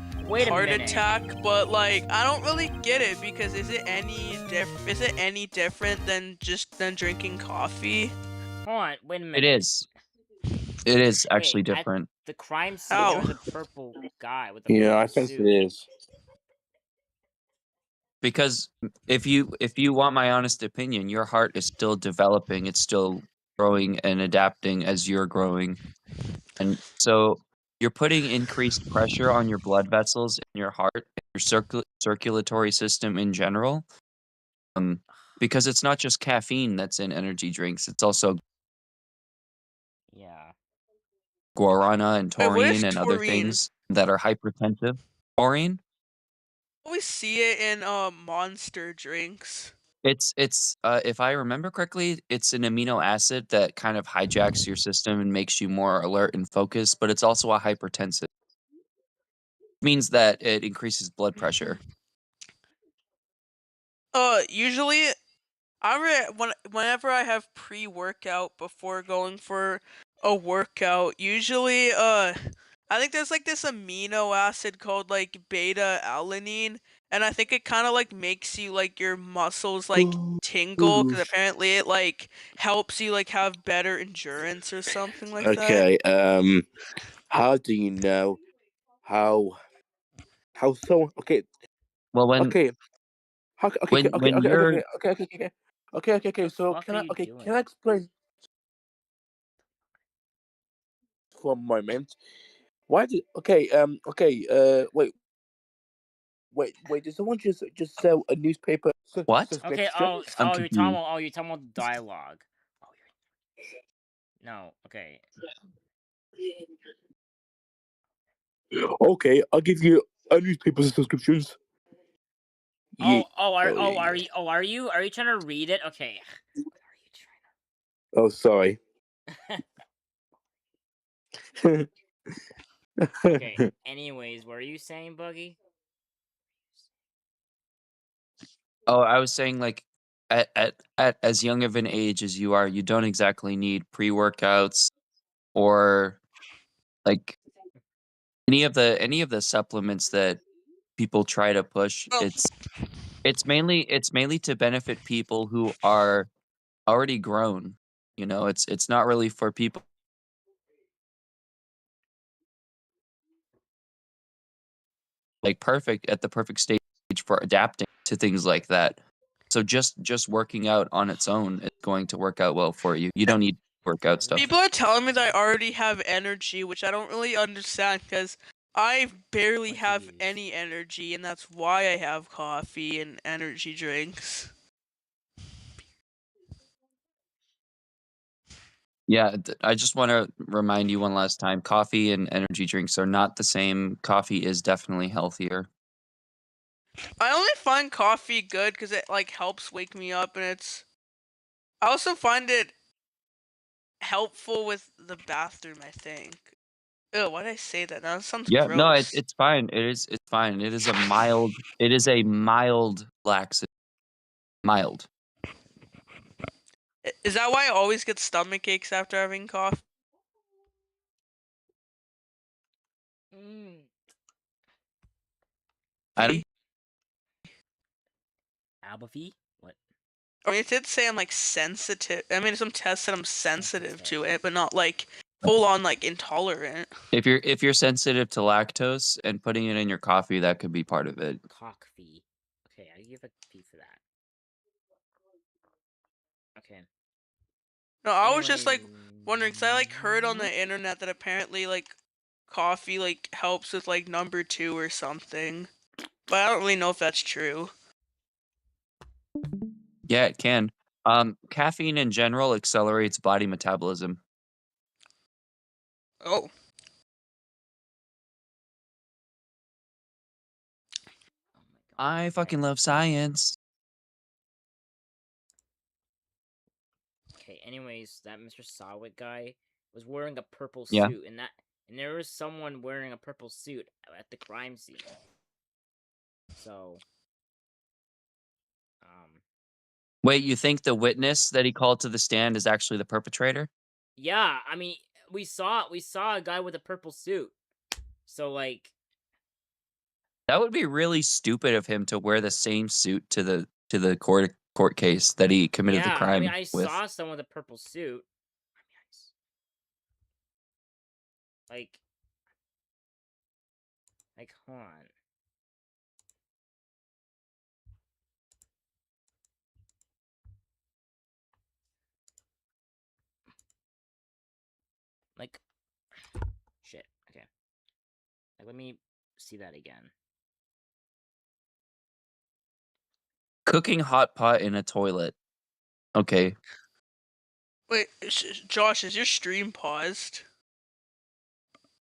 heart attack, but like I don't really get it because is it any different than drinking coffee? Hold on, wait a minute. It is. It is actually Wait, different. The crime scene, Ow. there was a purple guy with a Yeah, purple I think suit. it is. Because if you want my honest opinion, your heart is still developing. It's still growing and adapting as you're growing. And so you're putting increased pressure on your blood vessels in your heart, your circulatory system in general. Because it's not just caffeine that's in energy drinks. It's also guarana and Wait, what is taurine and other taurine? things that are hypertensive. Taurine? I always see it in Monster drinks. It's if I remember correctly, it's an amino acid that kind of hijacks your system and makes you more alert and focused, but it's also a hypertensive. It means that it increases blood pressure. Usually whenever I have pre-workout before going for a workout, usually I think there's like this amino acid called like beta alanine, and I think it kind of like makes you like your muscles like tingle because apparently it like helps you like have better endurance or something like that. Okay, how do you know how someone okay Well, when okay how okay when you're okay so fuck can are I you doing? can I explain for a moment. Why did okay? Wait. Did someone just sell a newspaper? What? Okay. Subscription? I'm You're talking confused. about. You're talking about the dialogue. Oh, no. Okay. Okay, I'll give you a newspaper subscriptions. Yeah. Are you trying to read it? Okay. What are you trying Oh, sorry. to? Okay. Anyways, what are you saying, Buggy? Oh, I was saying like at as young of an age as you are, you don't exactly need pre-workouts or like any of the supplements that people try to push. Oh. It's mainly to benefit people who are already grown. You know, it's not really for people like perfect at the perfect stage for adapting to things like that. So just working out on its own is going to work out well for you. You don't need workout stuff. People are telling me that I already have energy, which I don't really understand because I barely What have use? any energy, and that's why I have coffee and energy drinks. Yeah, I just want to remind you one last time, coffee and energy drinks are not the same. Coffee is definitely healthier. I only find coffee good because it like helps wake me up, and it's. I also find it helpful with the bathroom. I think. Ew, why did I say that? That sounds Yeah, no, gross. it's fine. It's fine. It is a mild laxative. Mild. Is that why I always get stomach aches after having coffee? I don't, Alpha What? I mean, it did say I'm like sensitive. I mean, some tests said I'm sensitive to it, but not like full on like intolerant. if you're sensitive to lactose and putting it in your coffee, that could be part of it. Coffee. Okay, I give a fee for that. Okay. No, I was just like Anyway, wondering because I like heard on the internet that apparently like coffee like helps with like number 2 or something, but I don't really know if that's true. Yeah, it can. Caffeine in general accelerates body metabolism. Oh, Oh my god. I fucking love science. Okay, anyways, that Mr. Sawit guy was wearing a purple Yeah. suit, and there was someone wearing a purple suit at the crime scene. So, Wait, you think the witness that he called to the stand is actually the perpetrator? yeah, I mean, we saw a guy with a purple suit. So like, That would be really stupid of him to wear the same suit to the court case that he committed the yeah, crime I mean, I with. saw someone with a purple suit. Like, hold on. Like, shit. Okay. Like, let me see that again. Cooking hot pot in a toilet. Okay. wait, Josh, is your stream paused?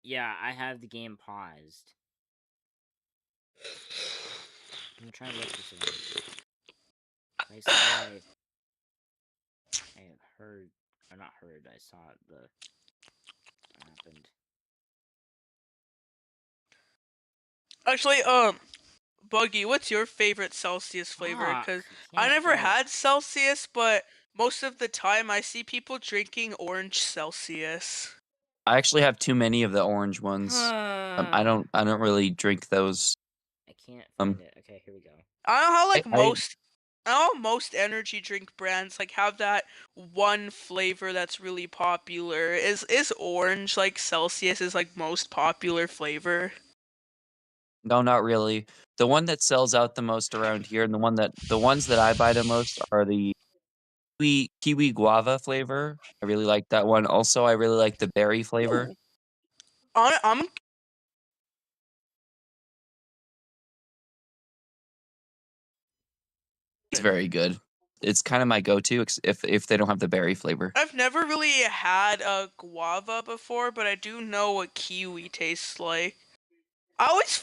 Yeah, I have the game paused. I'm trying to look for something. I swear I have heard, or not heard, I saw what happened. Actually, Buggy, what's your favorite Celsius flavor? Because I never had Celsius, but most of the time I see people drinking orange Celsius. I actually have too many of the orange ones. I don't really drink those. I can't find it. Okay, here we go. I don't know how like I I know most energy drink brands like have that one flavor that's really popular. Is orange like Celsius is like most popular flavor? No, not really. The one that sells out the most around here, and the ones that I buy the most are the kiwi guava flavor. I really like that one. Also, I really like the berry flavor. I'm It's very good. It's kind of my go-to if they don't have the berry flavor. I've never really had a guava before, but I do know what kiwi tastes like. I always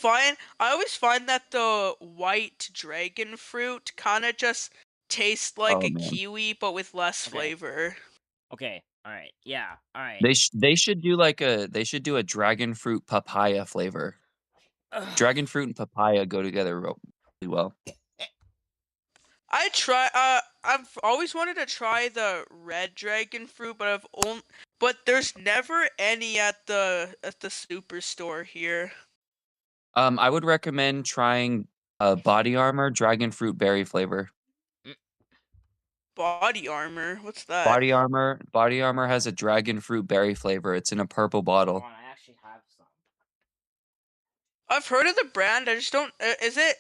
find that the white dragon fruit kind of just tastes like Oh, a man. kiwi, but with less Okay. flavor. Okay. All right. Yeah. All right. They should do a dragon fruit papaya flavor. Dragon fruit and papaya go together really well. I've always wanted to try the red dragon fruit, but there's never any at the superstore here. I would recommend trying Body Armor dragon fruit berry flavor. Body armor, what's that? Body Armor has a dragon fruit berry flavor. It's in a purple bottle. Hold on, I actually have some. I've heard of the brand. I just don't. Is it?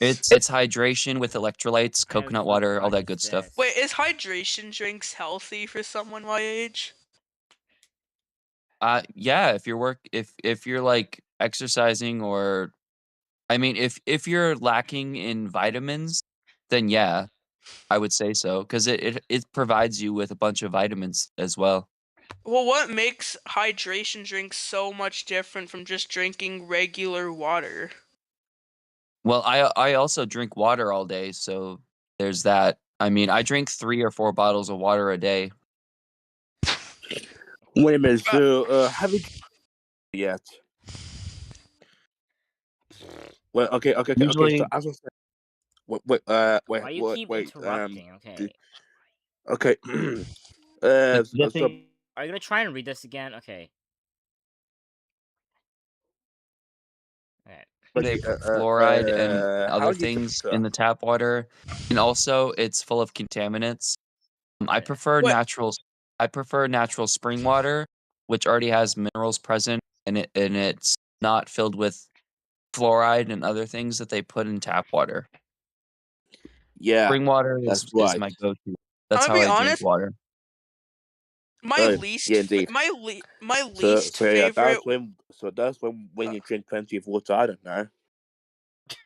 It's hydration with electrolytes, coconut water, all that good stuff. Wait, is hydration drinks healthy for someone my age? Yeah, if you're like exercising or I mean if you're lacking in vitamins, then yeah, I would say so cuz it provides you with a bunch of vitamins as well. Well, what makes hydration drinks so much different from just drinking regular water? Well, I also drink water all day, so there's that. I mean, I drink 3 or 4 bottles of water a day. Wait a minute. So, haven't yet? Well, okay. Usually, So as I said, wait. Why you keep interrupting? Okay. Okay. the So, thing Are you gonna try and read this again? Okay. Alright. they put fluoride and how other do you things so- in the tap water, and also it's full of contaminants. I prefer What? natural spring water, which already has minerals present, and it's not filled with fluoride and other things that they put in tap water. Yeah, Spring water that's is right. my go-to. That's I'm how gonna be I drink honest. water. My Oh, least, yeah, indeed. my So, least so yeah, favorite. that's when you drink plenty of water. I don't know.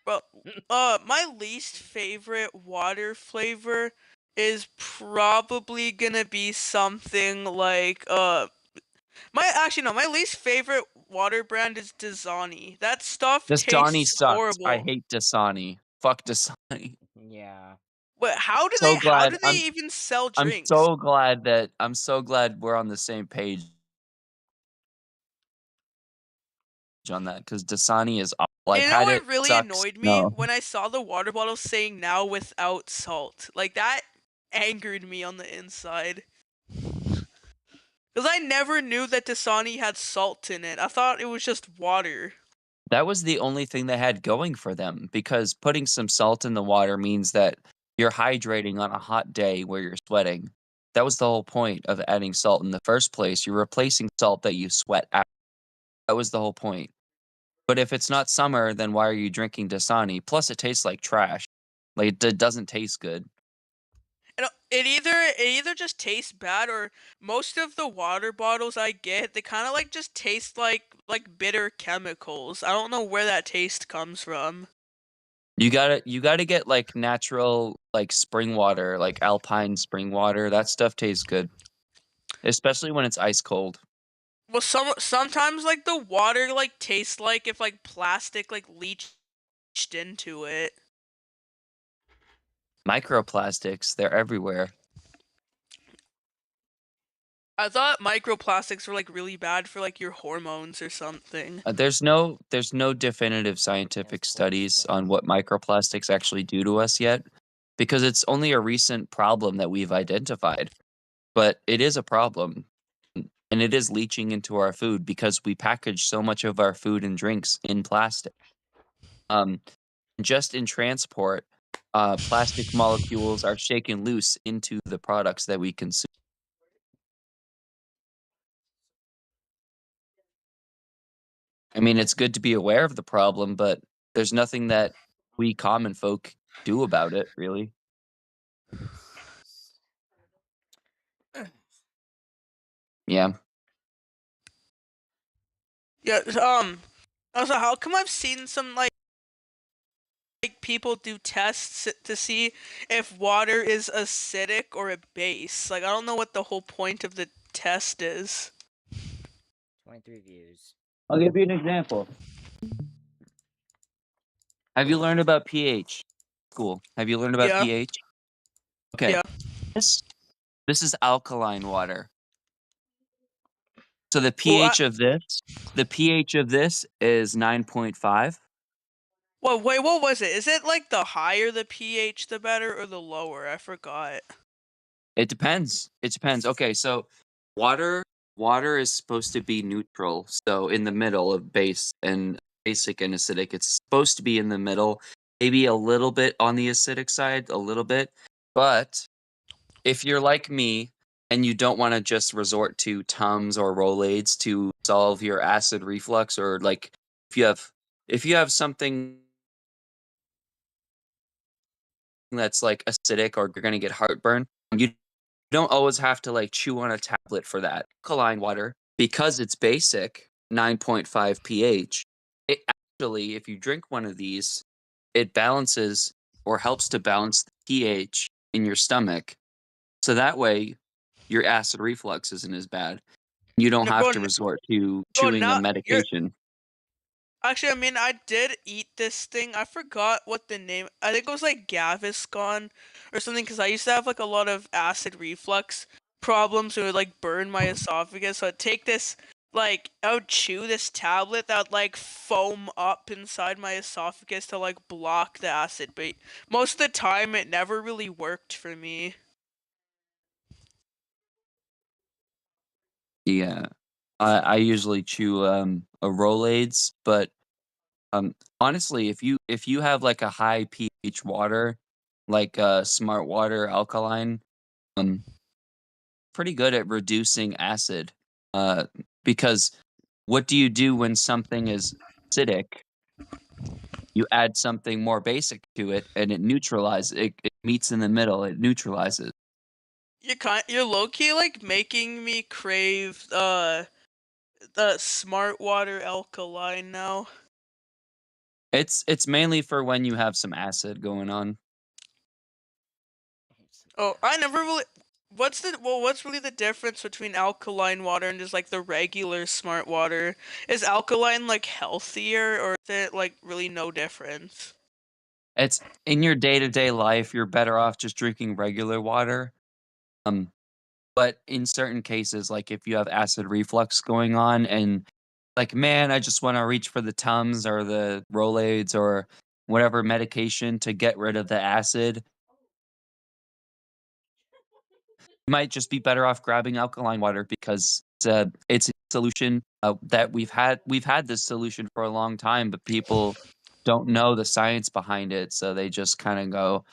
Well, my least favorite water flavor is probably gonna be something like my least favorite water brand is Dasani. That stuff Dasani tastes sucks. horrible. I hate Dasani. Fuck Dasani. Yeah. But how do So they glad even sell I'm drinks? so glad we're on the same page on that because Dasani is awful. I've You know had what it. really Sucks. annoyed me? No. When I saw the water bottle saying now without salt. Like that angered me on the inside. Because I never knew that Dasani had salt in it. I thought it was just water. That was the only thing they had going for them because putting some salt in the water means that you're hydrating on a hot day where you're sweating. That was the whole point of adding salt in the first place. You're replacing salt that you sweat out. That was the whole point. But if it's not summer, then why are you drinking Dasani? Plus, it tastes like trash. Like, it doesn't taste good. And it either just tastes bad, or most of the water bottles I get, they kind of like just taste like bitter chemicals. I don't know where that taste comes from. You gotta get like natural like spring water, like alpine spring water. That stuff tastes good, especially when it's ice cold. Well, sometimes like the water like tastes like if like plastic like leached into it. Microplastics, they're everywhere. I thought microplastics were like really bad for like your hormones or something. There's no definitive scientific studies on what microplastics actually do to us yet, because it's only a recent problem that we've identified. But it is a problem, and it is leaching into our food because we package so much of our food and drinks in plastic. Just in transport, plastic molecules are shaken loose into the products that we consume. I mean, it's good to be aware of the problem, but there's nothing that we common folk do about it, really. Yeah. Yeah. Also, how come I've seen some like people do tests to see if water is acidic or a base? Like, I don't know what the whole point of the test is. 23 views. I'll give you an example. Have you learned about pH? Cool. Have you learned about Yeah. pH? Okay. Yeah. This is alkaline water. So the Well, pH of this is 9.5. well, wait, what was it? Is it like the higher the pH, the better, or the lower? I forgot. It depends. It depends. Okay, so water is supposed to be neutral. So in the middle of base and basic and acidic, it's supposed to be in the middle, maybe a little bit on the acidic side, a little bit. But if you're like me and you don't want to just resort to Tums or Rolaids to solve your acid reflux, or like if you have something that's like acidic or you're gonna get heartburn, you don't always have to like chew on a tablet for that. Alkaline water, because it's basic, 9.5 pH, it actually, if you drink one of these, it balances or helps to balance the pH in your stomach. So that way your acid reflux isn't as bad. You don't No, have bro, to resort to bro, chewing a now you're medication. actually. I mean, I did eat this thing. I forgot what the name. I think it was like Gaviscon or something. Because I used to have like a lot of acid reflux problems. It would like burn my esophagus. So I'd take this. Like, I would chew this tablet that would like foam up inside my esophagus to like block the acid. But most of the time, it never really worked for me. Yeah. I usually chew a Rolaids, but honestly, if you have like a high pH water, like smart water alkaline, um pretty good at reducing acid. Because what do you do when something is acidic? You add something more basic to it and it neutralizes it meets in the middle, it neutralizes. You're low key like making me crave the smart water alkaline now. It's mainly for when you have some acid going on. Oh, I never really. What's really the difference between alkaline water and just like the regular smart water? Is alkaline like healthier, or is it like really no difference? It's in your day-to-day life, you're better off just drinking regular water. Um, but in certain cases, like if you have acid reflux going on and like, man, I just want to reach for the Tums or the Rolaids or whatever medication to get rid of the acid, you might just be better off grabbing alkaline water because it's a solution that we've had this solution for a long time, but people don't know the science behind it, so they just kind of go,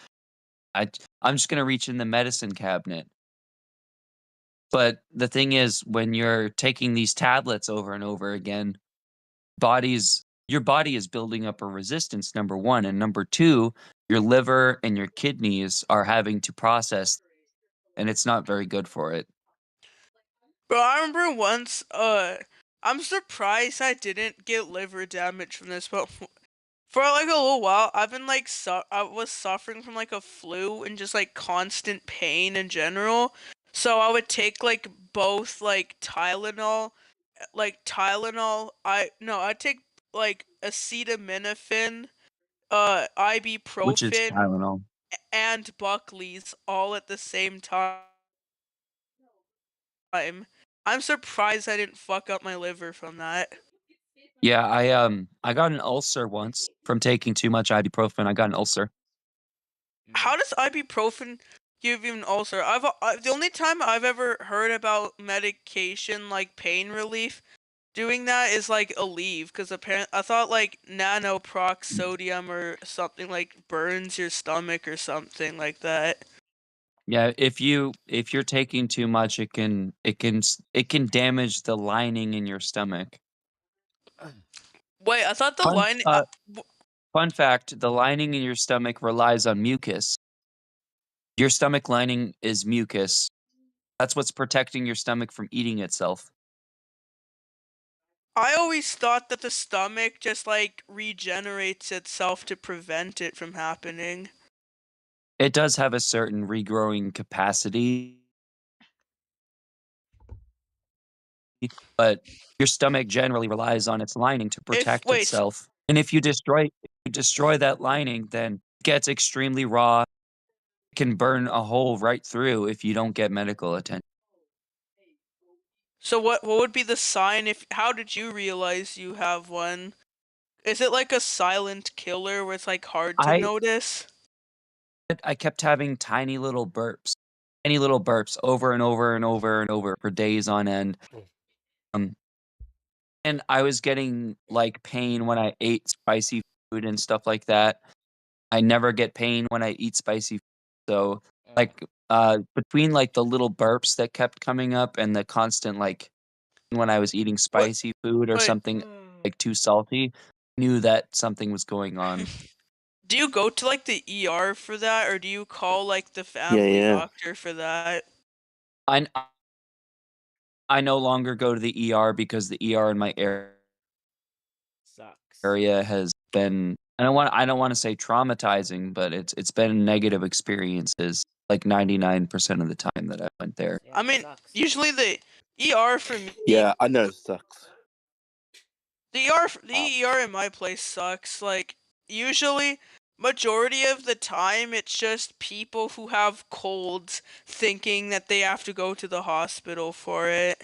I I'm just gonna reach in the medicine cabinet. But the thing is, when you're taking these tablets over and over again, your body is building up a resistance, number one, and number two, your liver and your kidneys are having to process, and it's not very good for it. Bro, I remember once. I'm surprised I didn't get liver damage from this, but for like a little while, I've been like I was suffering from like a flu and just like constant pain in general. So I would take like both like Tylenol. I'd take like acetaminophen, Which is ibuprofen, Tylenol. and Buckley's all at the same time. I'm surprised I didn't fuck up my liver from that. Yeah, I got an ulcer once from taking too much ibuprofen. I got an ulcer. How does ibuprofen give you an ulcer? The only time I've ever heard about medication like pain relief doing that is like Aleve, because apparently I thought like nanoprox sodium or something like burns your stomach or something like that. Yeah, if you're taking too much, it can damage the lining in your stomach. Wait, I thought the Fun line. fun fact, the lining in your stomach relies on mucus. Your stomach lining is mucus. That's what's protecting your stomach from eating itself. I always thought that the stomach just like regenerates itself to prevent it from happening. It does have a certain regrowing capacity, but your stomach generally relies on its lining to protect Wait, itself. And if you destroy that lining, then it gets extremely raw. It can burn a hole right through if you don't get medical attention. so what would be the sign if how did you realize you have one? Is it like a silent killer where it's like hard to notice? I kept having tiny little burps over and over and over and over for days on end. And I was getting like pain when I ate spicy food and stuff like that. I never get pain when I eat spicy food. So like between like the little burps that kept coming up and the constant like when I was eating spicy food or something like too salty, I knew that something was going on. Do you go to like the ER for that, or do you call like the family doctor for that? I no longer go to the ER because the ER in my area has been I don't want to say traumatizing, but it's been negative experiences like 99% of the time that I went there. I mean, usually the ER for me. Yeah, I know it sucks. The ER in my place sucks. Like usually, majority of the time, it's just people who have colds thinking that they have to go to the hospital for it.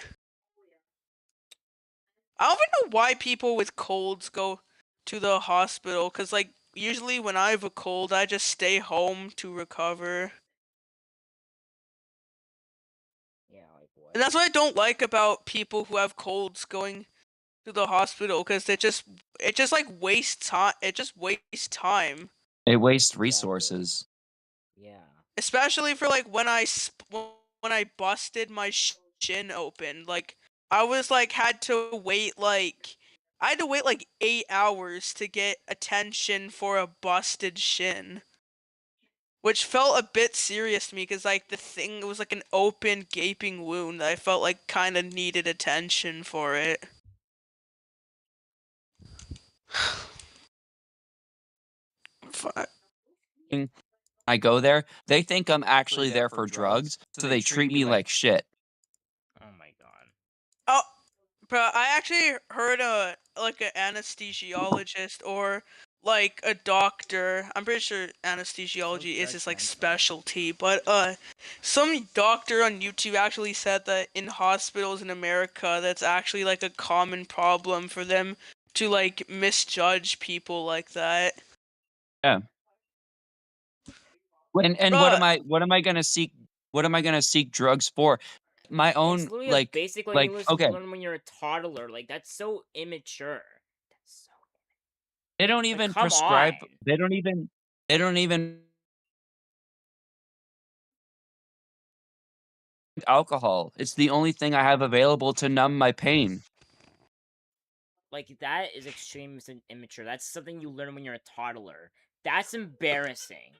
I don't even know why people with colds go to the hospital, because like usually when I have a cold, I just stay home to recover. Yeah, like what? And that's what I don't like about people who have colds going to the hospital, because it just like wastes time. It just wastes time. It wastes resources. Yeah. Especially for like when I busted my shin open. Like I was like I had to wait like 8 hours to get attention for a busted shin. Which felt a bit serious to me because like the thing was like an open gaping wound that I felt like kind of needed attention for it. Fuck. I go there, they think I'm actually there for drugs, so they treat me like shit. Oh my god. Oh, but I actually heard like an anesthesiologist or like a doctor. I'm pretty sure anesthesiology is his like specialty, but some doctor on YouTube actually said that in hospitals in America, that's actually like a common problem for them to like misjudge people like that. Yeah. And what am I gonna seek drugs for? My own It's literally like basic like you okay. learn when you're a toddler. Like that's so immature. That's so. They don't even come prescribe. on. They don't even alcohol. It's the only thing I have available to numb my pain. Like that is extreme immature. That's something you learn when you're a toddler. That's embarrassing.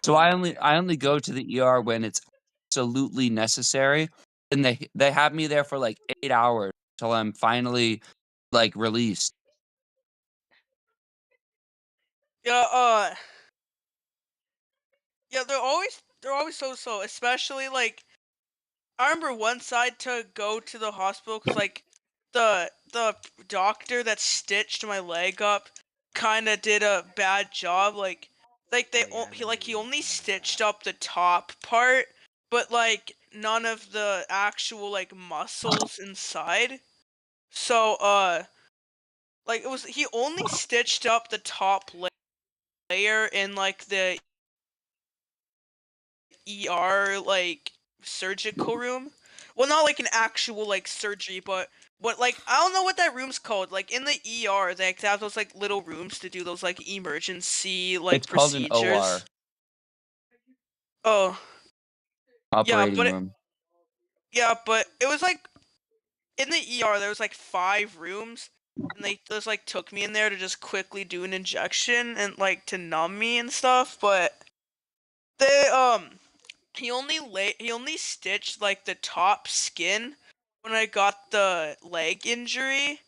So I only go to the ER when it's absolutely necessary, and they have me there for like 8 hours till I'm finally like released. Yeah, yeah, they're always so, especially like I remember once I had to go to the hospital because like the doctor that stitched my leg up kind of did a bad job. Like he only stitched up the top part, but like none of the actual like muscles inside. So like he only stitched up the top layer in like the ER like surgical room. Well, not like an actual like surgery, but what like I don't know what that room's called. Like in the ER, they have those like little rooms to do those like emergency like It's called an procedures. OR. Oh. Operating room. Yeah, but it was like in the ER there was like 5 rooms, and they just like took me in there to just quickly do an injection and like to numb me and stuff, but they he only stitched like the top skin when I got the leg injury.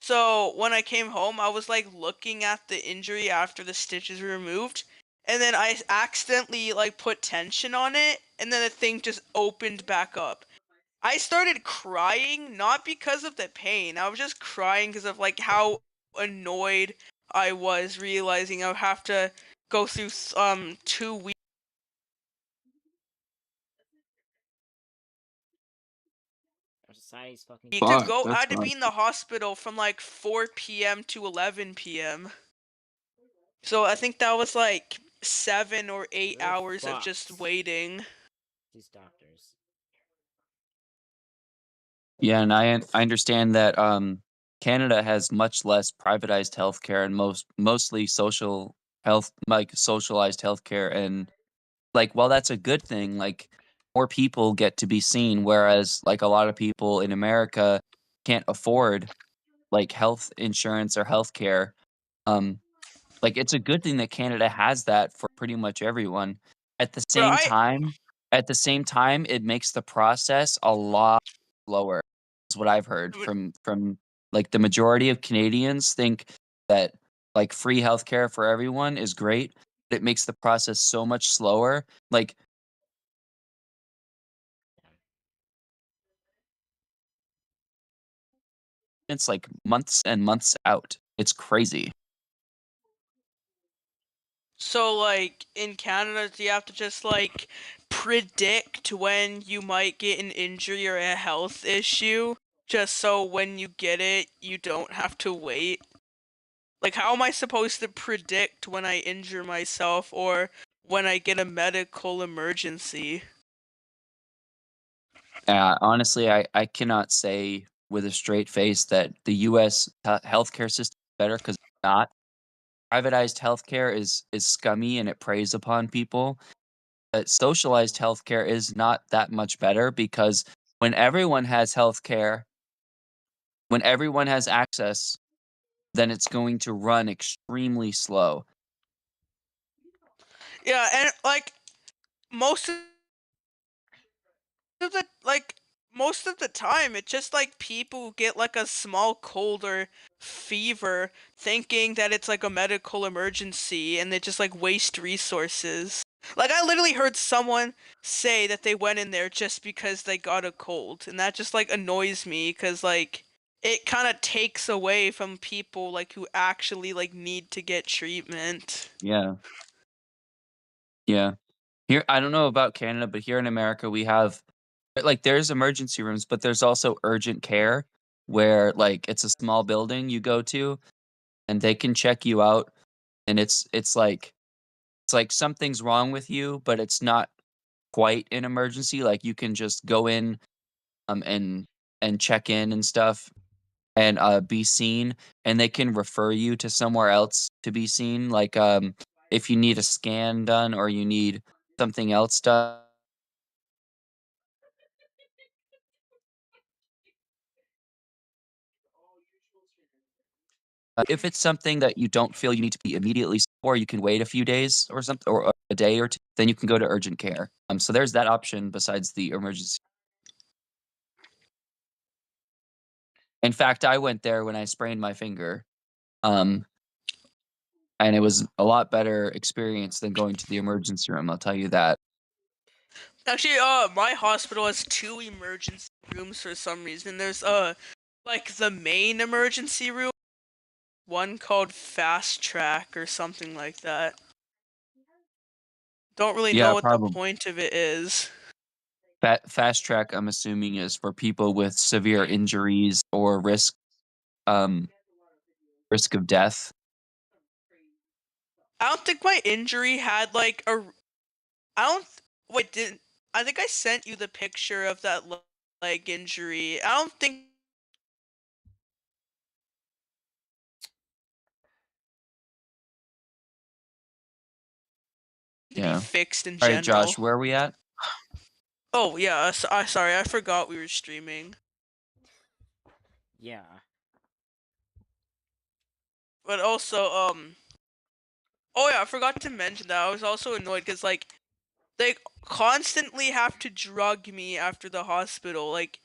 So when I came home, I was like looking at the injury after the stitches were removed, and then I accidentally like put tension on it, and then the thing just opened back up. I started crying, not because of the pain. I was just crying because of like how annoyed I was realizing I would have to go through 2 weeks. Our society's fucking. To Fuck, go, I that's had to be not. in the hospital from like 4 p.m. to 11 p.m. So I think that was like 7 or 8 We're hours of just fucked. waiting. These doctors. Yeah, and I understand that Canada has much less privatized healthcare and mostly social health, like socialized healthcare, and like while that's a good thing, like more people get to be seen, whereas like a lot of people in America can't afford like health insurance or healthcare. Um, like it's a good thing that Canada has that for pretty much everyone. At the But same time, it makes the process a lot slower. Is what I've heard from like the majority of Canadians think that like free healthcare for everyone is great, but it makes the process so much slower. Like it's like months and months out. It's crazy. so like in Canada, do you have to just like predict when you might get an injury or a health issue, just so when you get it, you don't have to wait? Like, how am I supposed to predict when I injure myself or when I get a medical emergency? Honestly, I cannot say with a straight face that the U.S. Healthcare system is better because it's not. Privatized healthcare is scummy and it preys upon people. But socialized healthcare is not that much better because when everyone has healthcare, when everyone has access, then it's going to run extremely slow. Yeah, and like most of the like most of the time it's just like people get like a small cold or fever thinking that it's like a medical emergency and they just like waste resources. Like I literally heard someone say that they went in there just because they got a cold, and that just like annoys me cuz like it kind of takes away from people like who actually like need to get treatment. Yeah, yeah. Here, I don't know about Canada, but here in America, we have like there's emergency rooms, but there's also urgent care where like it's a small building you go to and they can check you out and it's like something's wrong with you, but it's not quite an emergency. Like you can just go in and check in and stuff and be seen and they can refer you to somewhere else to be seen. Like if you need a scan done or you need something else done. If it's something that you don't feel you need to be immediately or you can wait a few days or something or a day or two, then you can go to urgent care. So there's that option besides the emergency. In fact, I went there when I sprained my finger. Um, and it was a lot better experience than going to the emergency room, I'll tell you that. Actually, my hospital has 2 emergency rooms for some reason. There's like the main emergency room, one called Fast Track or something like that. Don't really know Yeah, what the probably. point of it is. Fast track, I'm assuming, is for people with severe injuries or um, risk of death. I don't think my injury had like a. I don't. Wait, didn't. I think I sent you the picture of that leg injury. I don't think to be Yeah. fixed in All right, general. Josh, where are we at? Oh yeah, sorry, I forgot we were streaming. Yeah. But also, oh yeah, I forgot to mention that I was also annoyed because like they constantly have to drug me after the hospital. Like,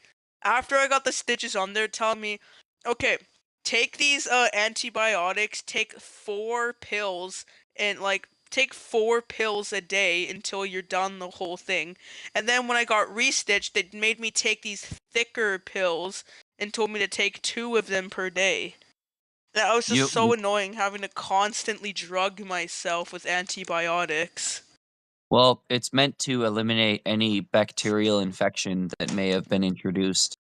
after I got the stitches on, they're telling me, okay, take these antibiotics, take 4 pills, and like take 4 pills a day until you're done the whole thing. And then when I got restitched, they made me take these thicker pills and told me to take 2 of them per day. That was just so annoying having to constantly drug myself with antibiotics. Well, it's meant to eliminate any bacterial infection that may have been introduced.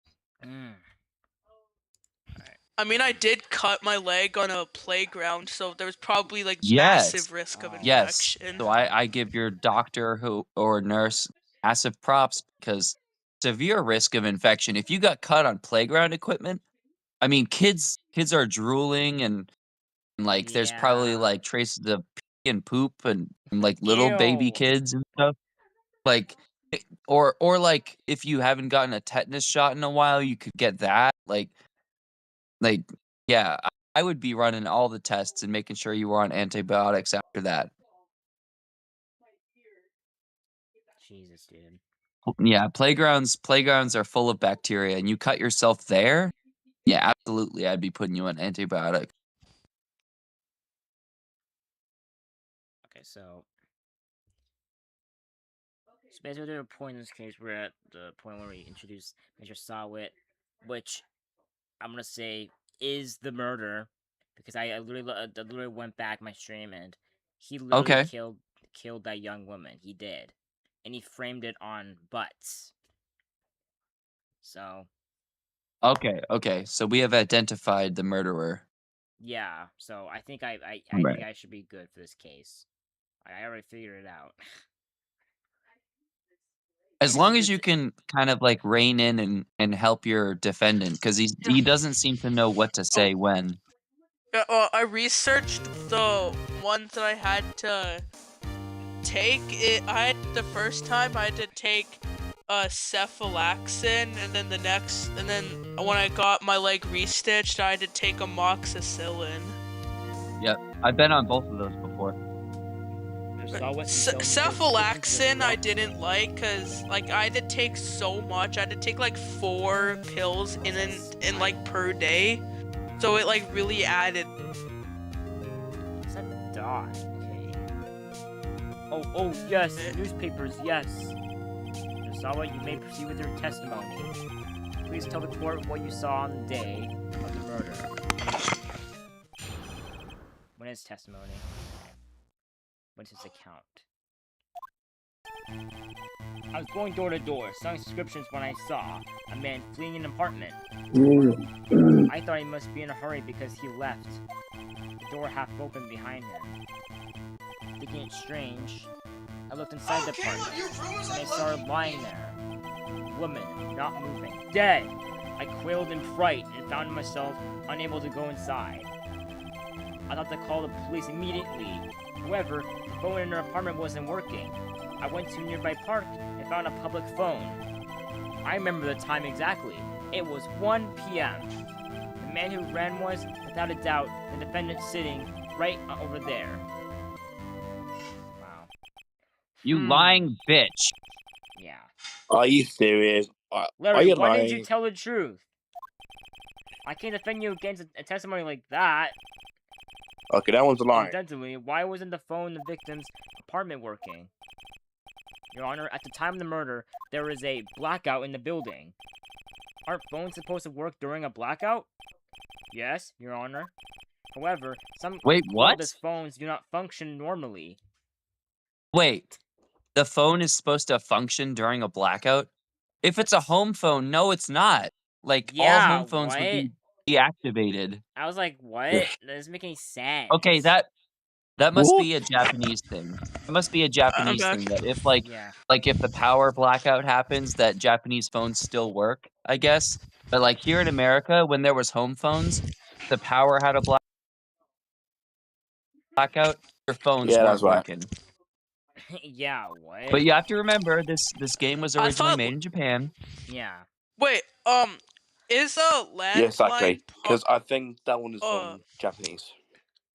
I mean, I did cut my leg on a playground, so there was probably like Yes. massive risk of Yes. infection. So I give your doctor or nurse massive props because severe risk of infection. If you got cut on playground equipment, I mean, kids are drooling and like there's probably Yeah. like traces of pee and poop and like little baby Ew. kids and stuff. Like, or like if you haven't gotten a tetanus shot in a while, you could get that. Like, yeah, I would be running all the tests and making sure you were on antibiotics after that. Jesus, dude. Yeah, playgrounds are full of bacteria, and you cut yourself there. Yeah, absolutely, I'd be putting you on antibiotics. Okay, so basically, at a point in this case, we're at the point where we introduce Mr. Salut, which I'm gonna say is the murder, because I literally went back my stream and he literally killed that young woman. He did, and he framed it on butts. So. Okay. So we have identified the murderer. Yeah. So I think I Right. think I should be good for this case. I already figured it out. As long as you can kind of like rein in and help your defendant, because he doesn't seem to know what to say when. I researched the ones that I had to take. The first time I had to take cephalaxin, and then when I got my leg restitched, I had to take amoxicillin. Yep, I've been on both of those before. Cephalaxin I didn't like because like I had to take so much. I had to take like 4 pills in like per day, so it like really added. It's a dot. Okay. Oh yes, newspapers. Yes. Mr. Salut, you may proceed with your testimony. Please tell the court what you saw on the day of the murder. When is testimony? What's his account? I was going door to door, selling subscriptions when I saw a man fleeing an apartment. I thought he must be in a hurry because he left the door half open behind him. Thinking it strange, I looked inside the apartment and I saw her lying there. Woman, not moving, dead! I quailed in fright and found myself unable to go inside. I thought to call the police immediately. However, the phone in her apartment wasn't working. I went to a nearby park and found a public phone. I remember the time exactly. It was 1 p.m. The man who ran was, without a doubt, the defendant sitting right over there. Wow. You lying bitch. Yeah. Are you serious? Larry, why didn't you tell the truth? I can't defend you against a testimony like that. Okay, that one's a lie. Incidentally, why wasn't the phone in the victim's apartment working? Your Honor, at the time of the murder, there was a blackout in the building. Aren't phones supposed to work during a blackout? Yes, Your Honor. However, some cordless phones do not function normally. Wait, the phone is supposed to function during a blackout? If it's a home phone, no, it's not. Like, all home phones would be deactivated. I was like, what? That doesn't make any sense. Okay, that must be a Japanese thing. It must be a Japanese thing that if if the power blackout happens, that Japanese phones still work, I guess. But like here in America, when there was home phones, the power had a blackout, your phones weren't working. Yeah, what? But you have to remember, this game was originally made in Japan. Yeah. Wait, is a landline? Yes, exactly. Because I think that one is from Japanese.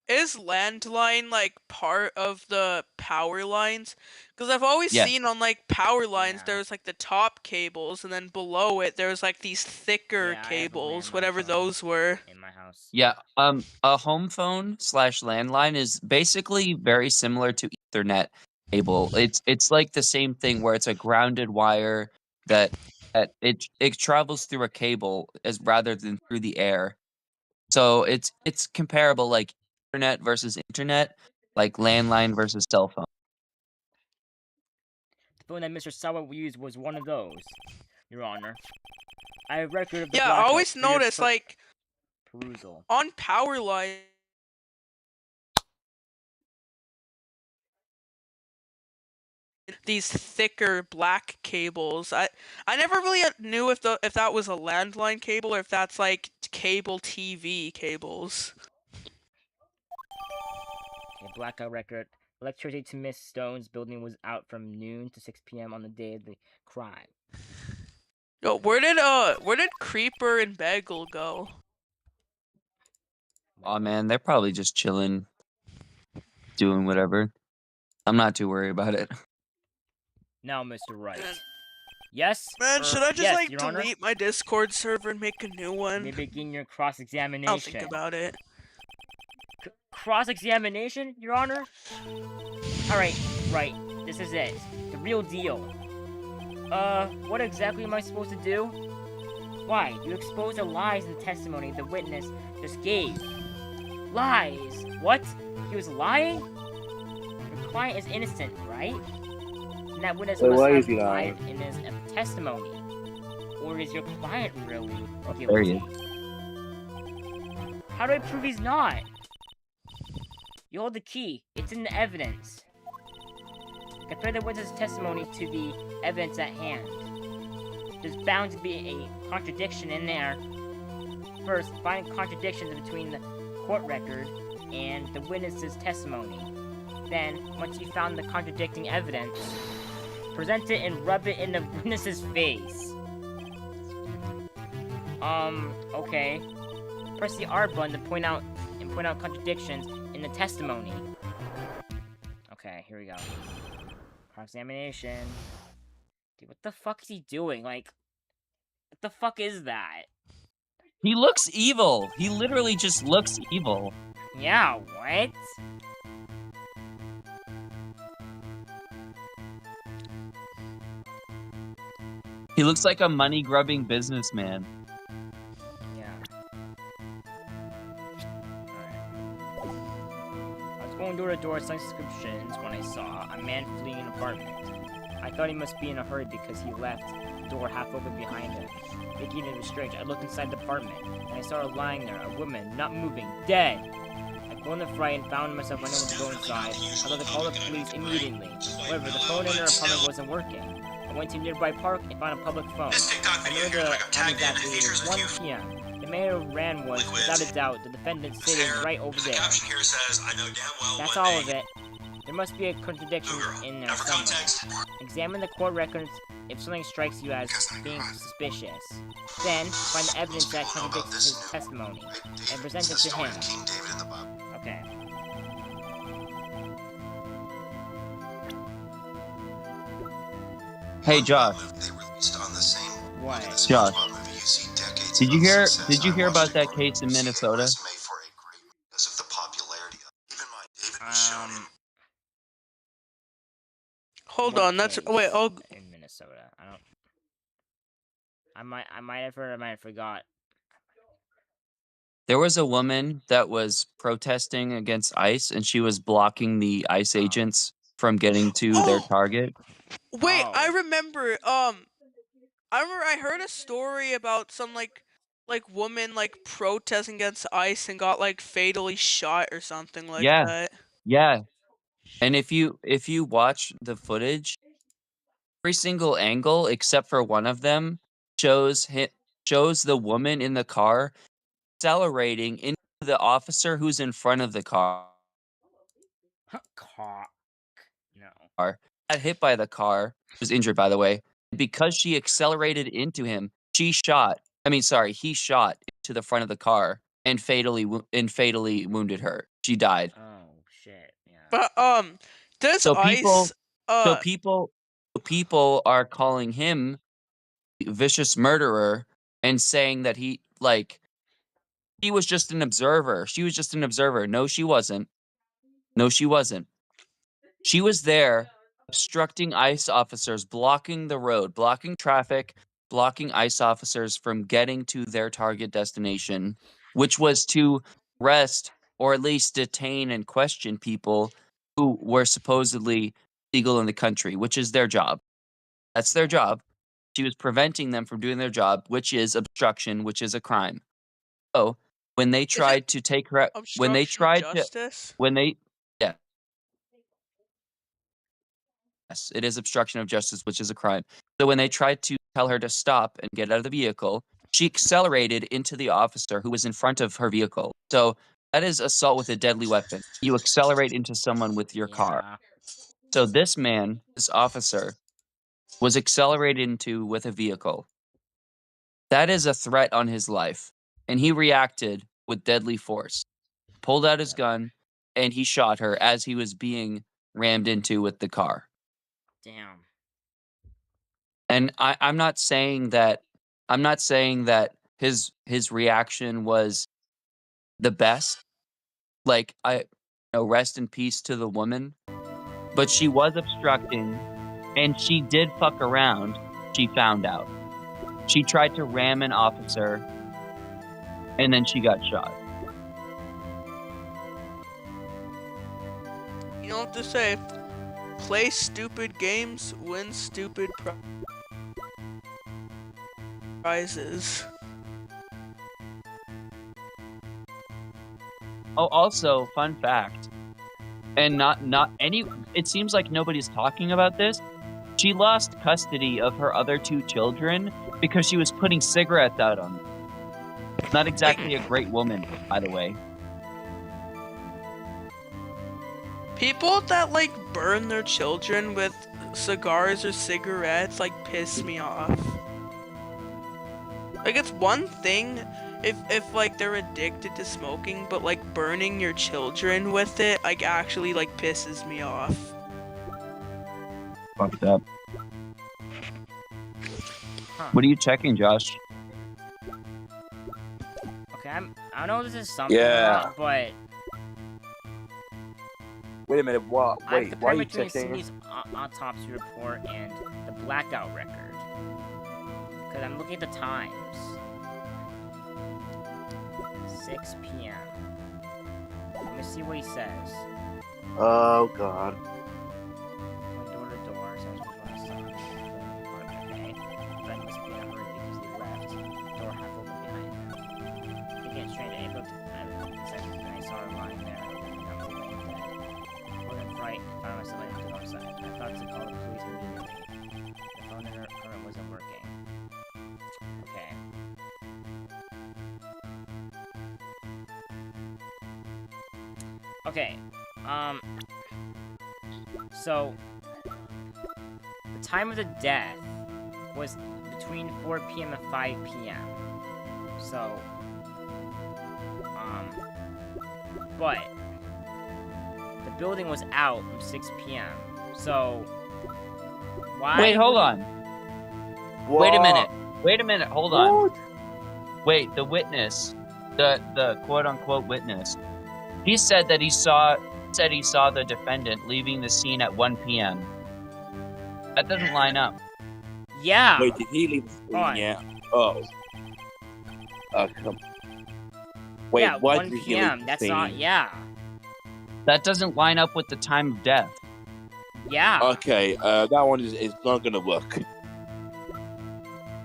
is landline like part of the power lines? Because I've always Yes. seen on like power lines Yeah. there's like the top cables, and then below it there's like these thicker Yeah, I have a cables, landline whatever phone those were. in my house. Yeah, a home phone / landline is basically very similar to Ethernet cable. It's like the same thing where it's a grounded wire that it travels through a cable as rather than through the air. So it's comparable, like internet versus internet, like landline versus cell phone. The phone that Mr. Sawa used was one of those, Your Honor. I have record of the Yeah, I blackout always for your noticed like perusal. on power line. These thicker black cables. I never really knew if that was a landline cable or if that's like cable TV cables. Okay, blackout record. Electricity to Miss Stone's building was out from noon to 6 p.m. on the day of the crime. Yo, where did Creeper and Bagel go? Oh man, they're probably just chilling, doing whatever. I'm not too worried about it. Now, Mr. Wright. Yes? Man, should I just yes, like Your Honor? delete my Discord server and make a new You one? may begin your I'll cross-examination. think about it. Cross-examination, Your Honor? Alright, right. This is it. The real deal. What exactly am I supposed to do? Why? You exposed the lies in the testimony the witness just gave. Lies? What? He was lying? Your client is innocent, right? And that witness So must why have is he lied lying? in his testimony. Or is your client really There he guilty? How do I prove he's not? You hold the key. It's in the evidence. Compare the witness' testimony to the evidence at hand. There's bound to be a contradiction in there. First, find contradictions between the court record and the witness's testimony. Then, once you found the contradicting evidence, present it and rub it in the witness's face. Okay. Press the R button to point out contradictions in the testimony. Okay, here we go. Cross-examination. Dude, what the fuck is he doing? Like, what the fuck is that? He looks evil. He literally just looks evil. Yeah, what? He looks like a money-grubbing businessman. Yeah. Alright. I was going door to door selling subscriptions when I saw a man fleeing an apartment. I thought he must be in a hurry because he left the door half open behind him. Thinking it was strange, I looked inside the apartment, and I saw her lying there, a woman, not moving, dead. I closed the fright and found myself unable to go inside. I thought to call the police immediately. However, the phone in her apartment wasn't working. I went to a nearby park and found a public phone. I know the time exactly. It was 1 p.m. The man who ran was, without a doubt, the defendant sitting right over there. That's all of it. There must be a contradiction in there somewhere. Examine the court records if something strikes you as being suspicious. Then, find the evidence that contradicts his testimony, and present it to him. Okay. Hey, Josh. What? Josh. Did you hear about that case in Minnesota? Hold What on, that's case wait. Oh, in Minnesota. I might have heard. I might have forgot. There was a woman that was protesting against ICE, and she was blocking the ICE agents from getting to their target. wait, I Oh. remember. I heard a story about some like woman like protesting against ICE and got like fatally shot or something like Yeah. that. Yeah. And if you watch the footage, every single angle except for one of them shows the woman in the car accelerating into the officer who's in front of the car. Cock. No. Got hit by the car. Was injured, by the way. Because she accelerated into him, he shot into the front of the car. and fatally wounded her. She died. Oh shit. Yeah. But does So Ice people are calling him vicious murderer and saying that he was just an observer. She was just an observer. No, she wasn't. No, she wasn't. She was there obstructing ICE officers, blocking the road, blocking traffic, blocking ICE officers from getting to their target destination, which was to arrest or at least detain and question people who were supposedly legal in the country, which is their job. That's their job. She was preventing them from doing their job, which is obstruction, which is a crime. So when they tried to take her out, when they obstruction of tried to, justice? when they, yeah, yes, it is obstruction of justice, which is a crime. So when they tried to tell her to stop and get out of the vehicle, she accelerated into the officer who was in front of her vehicle. So that is assault with a deadly weapon. You accelerate into someone with your car. Yeah. So this man, this officer, was accelerated into with a vehicle. That is a threat on his life. And he reacted with deadly force, pulled out his gun, and he shot her as he was being rammed into with the car. Damn. And I'm not saying that his reaction was the best. Like rest in peace to the woman. But she was obstructing, and she did fuck around. She found out. She tried to ram an officer, and then she got shot. You know what to say. Play stupid games, win stupid prizes. Oh, also, fun fact, and not any. It seems like nobody's talking about this. She lost custody of her other 2 children because she was putting cigarettes out on them. Not exactly a great woman, by the way. People that like burn their children with cigars or cigarettes like piss me off. Like it's one thing if like they're addicted to smoking, but like burning your children with it like actually like pisses me off. Fucked up. Huh. What are you checking, Josh? Okay, I don't know if this is something or Yeah. not, but Wait a minute. What? I'm Wait. Why are comparing you between checking? Cindy's autopsy report and the blackout record. Because I'm looking at the times. 6 p.m. Let me see what he says. Oh God. Going door to door, so I was before I saw him. Okay. That must be a hurry because he left. Door half open behind him. Again, straight to April. I saw her lying there. I'm laying dead. Wasn't fright. I found myself laying to the outside. I thought to call the police immediately. The phone in her wasn't working. Okay. Okay. So the time of the death was between 4 p.m. and 5 p.m. So, but the building was out from 6 p.m. So, why? Wait, hold on. Wait a minute. Wait a minute. Hold on. What? Wait, the witness, the quote unquote witness, he said that he saw the defendant leaving the scene at 1 p.m. That doesn't line up. Yeah. Wait, did he leave the scene? Fine. Yeah. Oh. Come. Wait, yeah, why 1 did he p.m. leave the That's scene? not. Yeah. That doesn't line up with the time of death. Yeah. Okay, that one is not gonna work.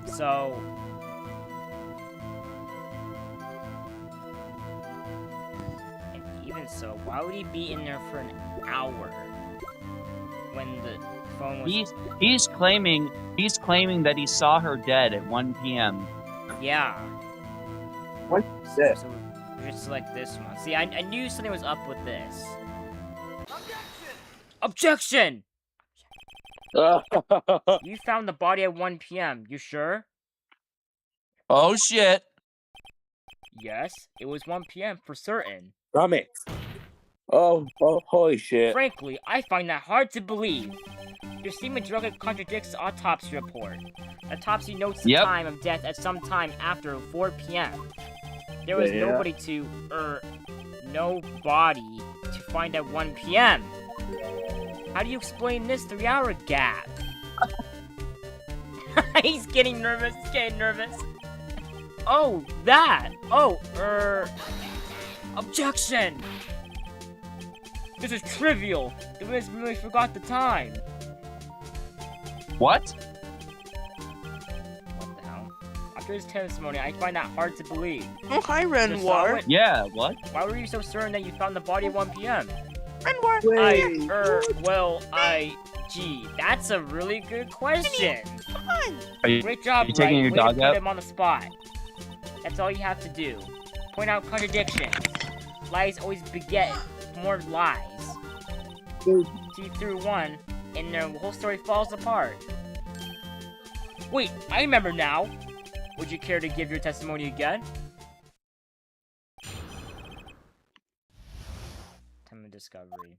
So. And even so, why would he be in there for an hour when the phone was? He's claiming that he saw her dead at 1 p.m. Yeah. What? So we should select this one. See, I knew something was up with this. Objection! You found the body at 1 p.m. You sure? Oh shit! Yes, it was 1 p.m. for certain. Damn it. Oh, holy shit. Frankly, I find that hard to believe. Your statement directly contradicts the autopsy report. The autopsy notes the Yep. time of death at some time after 4 p.m. There was Yeah. nobody to find at 1 p.m. How do you explain this 3-hour gap? He's getting nervous. Oh, that. Oh, objection. This is trivial. The witness really forgot the time. What? What the hell? After his testimony, I find that hard to believe. Oh, hi, Mr. Renoir. Sawit, Yeah, what? why were you so certain that you found the body at 1 p.m.? Renoir. Gee, that's a really good question. Come on. Are you, Great job, you taking Wright. your Way to dog put out? him on the spot. That's all you have to do. Point out contradictions. Lies always beget more lies. See through one, and the whole story falls apart. Wait, I remember now. Would you care to give your testimony again? Time of discovery.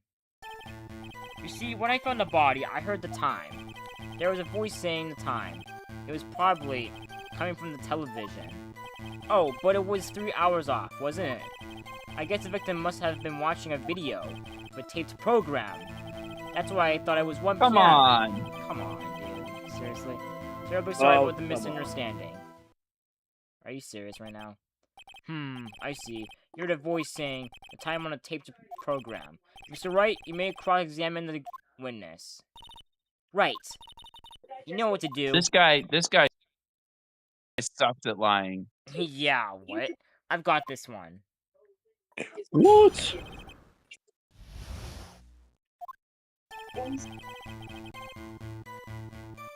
You see, when I found the body, I heard the time. There was a voice saying the time. It was probably coming from the television. Oh, but it was 3 hours off, wasn't it? I guess the victim must have been watching a video of a taped program. That's why I thought it was 1 p.m. Come on. Come on, dude. Seriously? Terribly sorry Oh, about the come on. misunderstanding. Are you serious right now? I see. You heard a voice saying the time on a taped program. Mr. Wright, you may cross-examine the witness. Right. You know what to do. This guy sucks at lying. Yeah, what? I've got this one. What?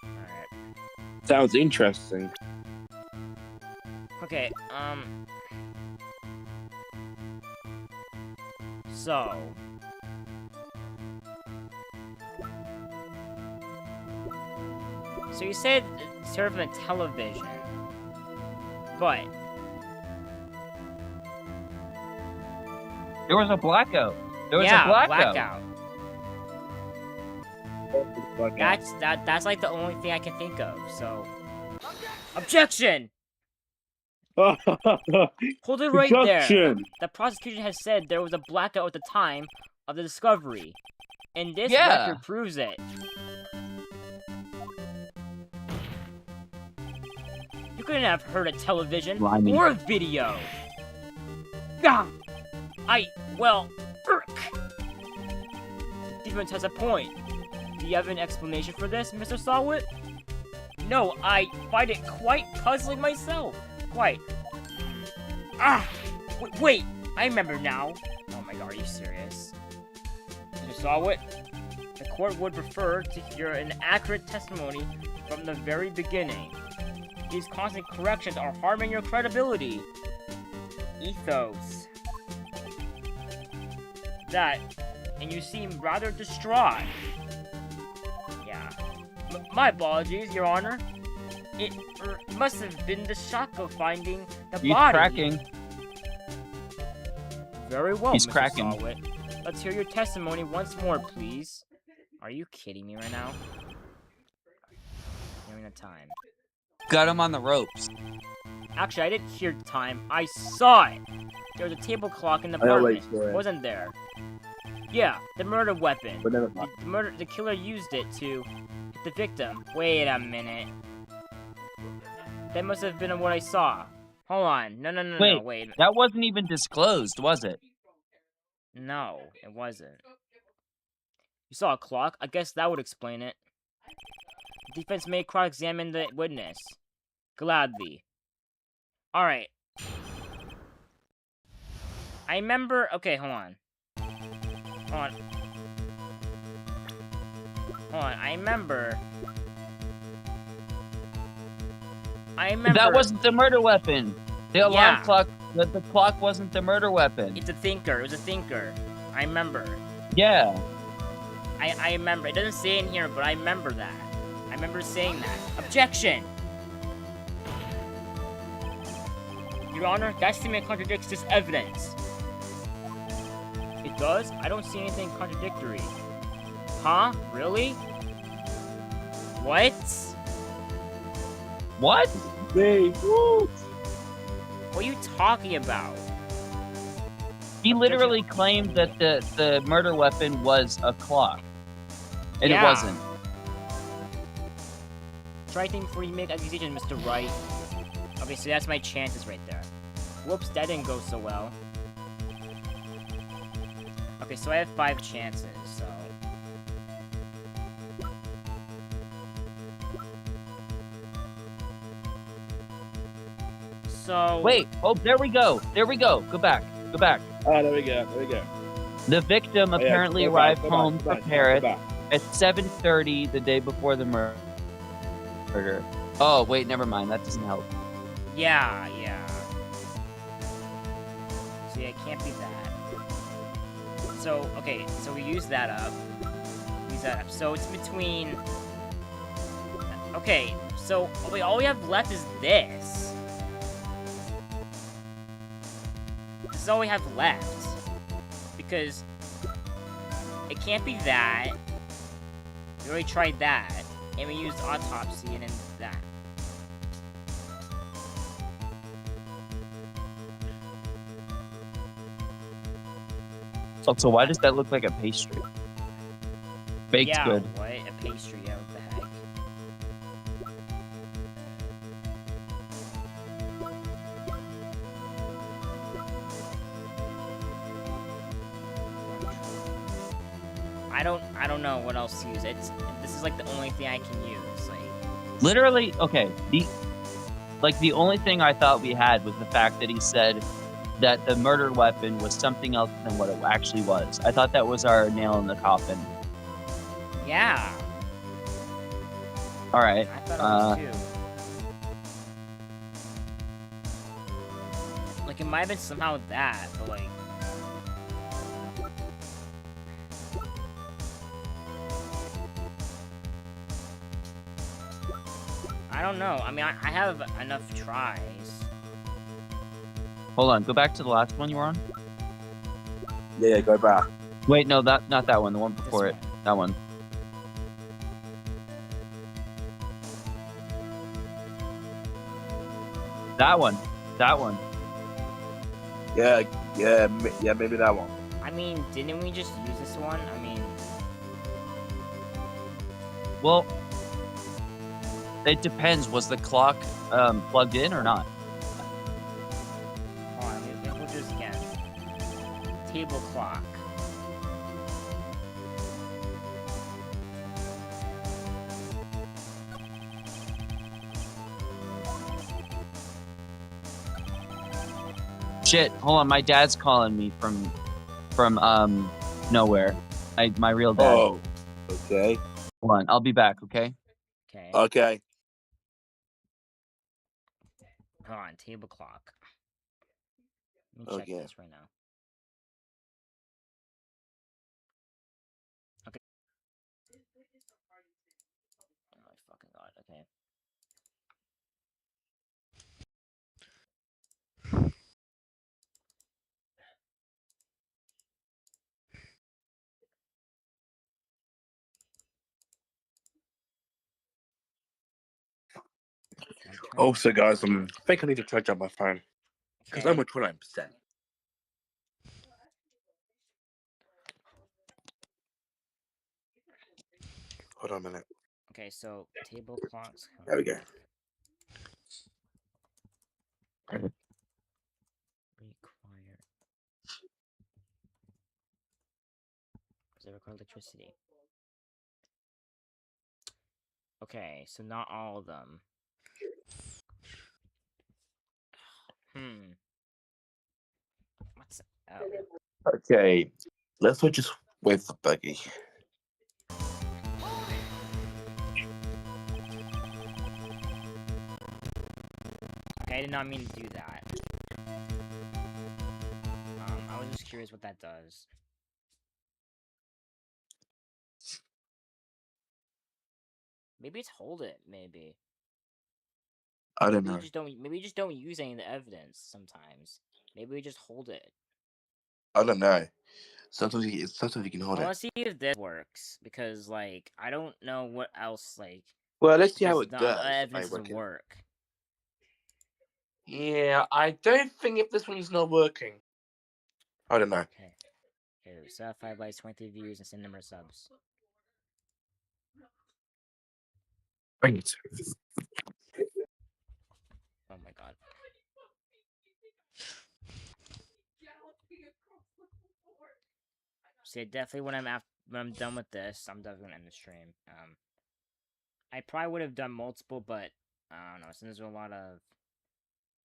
Alright. Sounds interesting. Okay, So... So you said it's heard from the television. But... There was a blackout. There was yeah, a blackout. That's like the only thing I can think of, so... Objection! Hold it right there. Objection! The prosecution has said there was a blackout at the time of the discovery. And this Yeah. record proves it. You couldn't have heard a television Blimey. or a video. Gah! Well, Defense has a point. Do you have an explanation for this, Mr. Sawit? No, I find it quite puzzling myself. Quite. Wait, I remember now. Oh my god, are you serious? Mr. Sawit, the court would prefer to hear an accurate testimony from the very beginning. These constant corrections are harming your credibility. Ethos. That, and you seem rather distraught. Yeah. My apologies, Your Honor. It must have been the shock of finding the He's body. cracking. Very well, He's Mr. cracking. Sawit. Let's hear your testimony once more, please. Are you kidding me right now? Hearing the time. Got him on the ropes. Actually, I didn't hear the time. I saw it. There was a table clock in the I always apartment, saw it. wasn't there? Yeah, the murder weapon. But never mind. The killer used it to hit the victim. Wait a minute. That must have been what I saw. Hold on. No, Wait. wait. That wasn't even disclosed, was it? No, it wasn't. You saw a clock? I guess that would explain it. The defense may cross-examine the witness. Gladly. Alright. I remember... Okay, hold on. I remember... That wasn't the murder weapon. The alarm Yeah. clock, the clock wasn't the murder weapon. It's a thinker. It was a thinker. I remember. Yeah. I remember. It doesn't say in here, but I remember that. I remember saying that. Objection! Your Honor, that statement contradicts this evidence. It does? I don't see anything contradictory. Huh? Really? What? What? What are you talking about? He literally claimed that the murder weapon was a clock. And it wasn't. Try thinking before you make accusations, Mr. Wright. Okay, so that's my chances right there. Whoops, that didn't go so well. Okay, so I have 5 chances, so... So... Wait, oh, there we go. There we go. Go back. Go back. Oh, there we go. There we go. The victim apparently arrived home from Paris at 7:30 the day before the murder. Oh, wait, never mind. That doesn't help. Yeah. So yeah, it can't be that. So, okay, so we use that up. So it's between... Okay, so wait, all we have left is this. This is all we have left. Because it can't be that. We already tried that. And we used autopsy and then that. Also, why does that look like a pastry? Baked good. What? A pastry, yeah, what the heck? I don't know what else to use. This is like the only thing I can use. Like Literally, okay. The only thing I thought we had was the fact that he said that the murder weapon was something else than what it actually was. I thought that was our nail in the coffin. yeah. All right. I thought it was too. Like it might have been somehow that, but like I don't know. I mean, I have enough tries. Hold on. Go back to the last one you were on. Yeah, go back. Wait, no, not that one. The one before it. That one. That one. That one. Yeah, maybe that one. I mean, didn't we just use this one? I mean, Well, it depends. Was the clock plugged in or not? hold on, we'll do this again. Table clock. Shit. Hold on. My dad's calling me from nowhere. My real dad. Oh, okay. Hold on. I'll be back. Okay. Okay. Okay. Hold on, table clock. Let me check Okay. this right now. Okay. Oh my fucking god, okay. Also, guys, I think I need to charge up my phone because I'm at 29%. Hold on a minute. Okay, so table clocks. There we go. Require. Does it require electricity? Okay, so not all of them. What's Okay, let's just wait for Buggy. Okay, I did not mean to do that. I was just curious what that does. Maybe it's hold it, maybe. I don't Maybe know. we just don't. Maybe we just don't use any of the evidence sometimes. Maybe we just hold it. I don't know. Sometimes you can hold I it. want to see if this works because, like, I don't know what else, like. Well, let's see how Because it the does. evidence I doesn't reckon. work. Yeah, I don't think if this one's not working. I don't know. Okay. Okay, so 5 likes, 23 views, and send number of subs. Bring it. Oh my god. See, definitely when I'm done with this, I'm definitely gonna end the stream. I probably would have done multiple, but I don't know. Since there's a lot of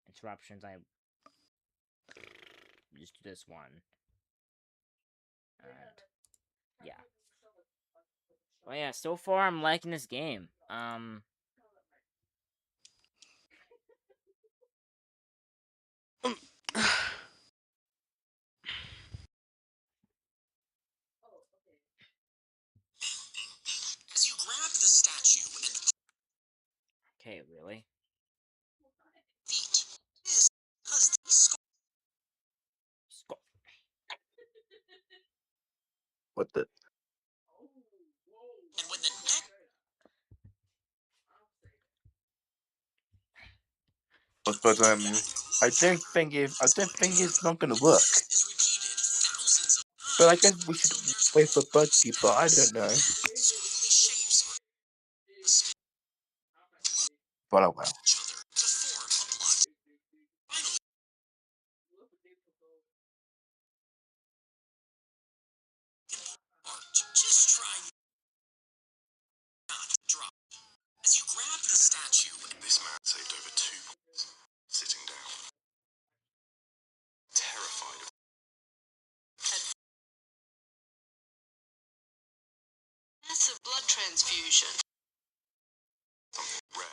interruptions, I just do this one. And yeah. Well, yeah. So far, I'm liking this game. As you grab the statue and Okay, really? feet, is because the skull Skull. What the? and when the neck But I don't think it's not gonna work. is repeated thousands of But I times, guess we should wait for Buggy. But I don't know. smoothly shapes the spin But oh well. each other to form a block. Finally, arch. Just try not to drop. As you grab the statue, this man saved over 2 points, sitting down, terrified of massive blood transfusion. Something rare. It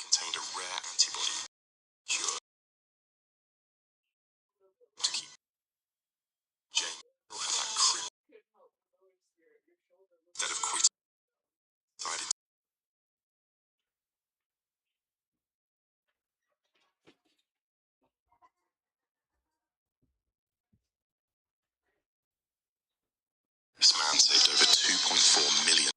contained a rare antibody. Cure. To keep Jane still had that crib. Instead of quitting, decided this man saved over 2.4 million.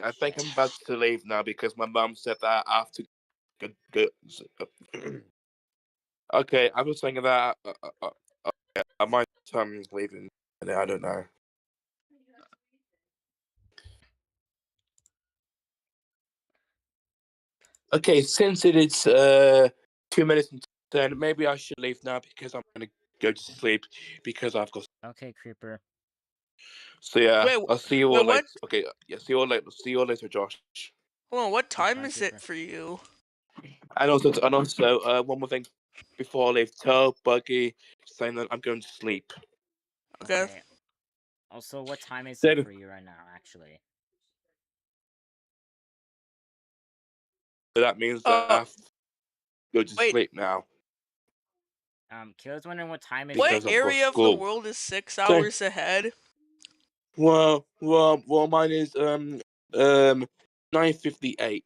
I think I'm about to leave now because my mum said that I have to go. Okay, I was thinking that I might leaving. I don't know. Okay, since it is 2 minutes and 10, maybe I should leave now because I'm gonna go to sleep because I've got. Okay, creeper. So yeah, Wait, I'll see you all wait, later. what? Okay, yeah, see you all later. See you all later, Josh. Hold on, what time Bye, is creeper. it for you? And also, one more thing before I leave. Tell Buggy saying that I'm going to sleep. Okay. Okay. Also, what time is Then- it for you right now, actually? So that means that I have to go to Wait. sleep now. Kayla's wondering what time is Because it? What I've got area of the school. world is 6 hours ahead? Well, mine is 9:58.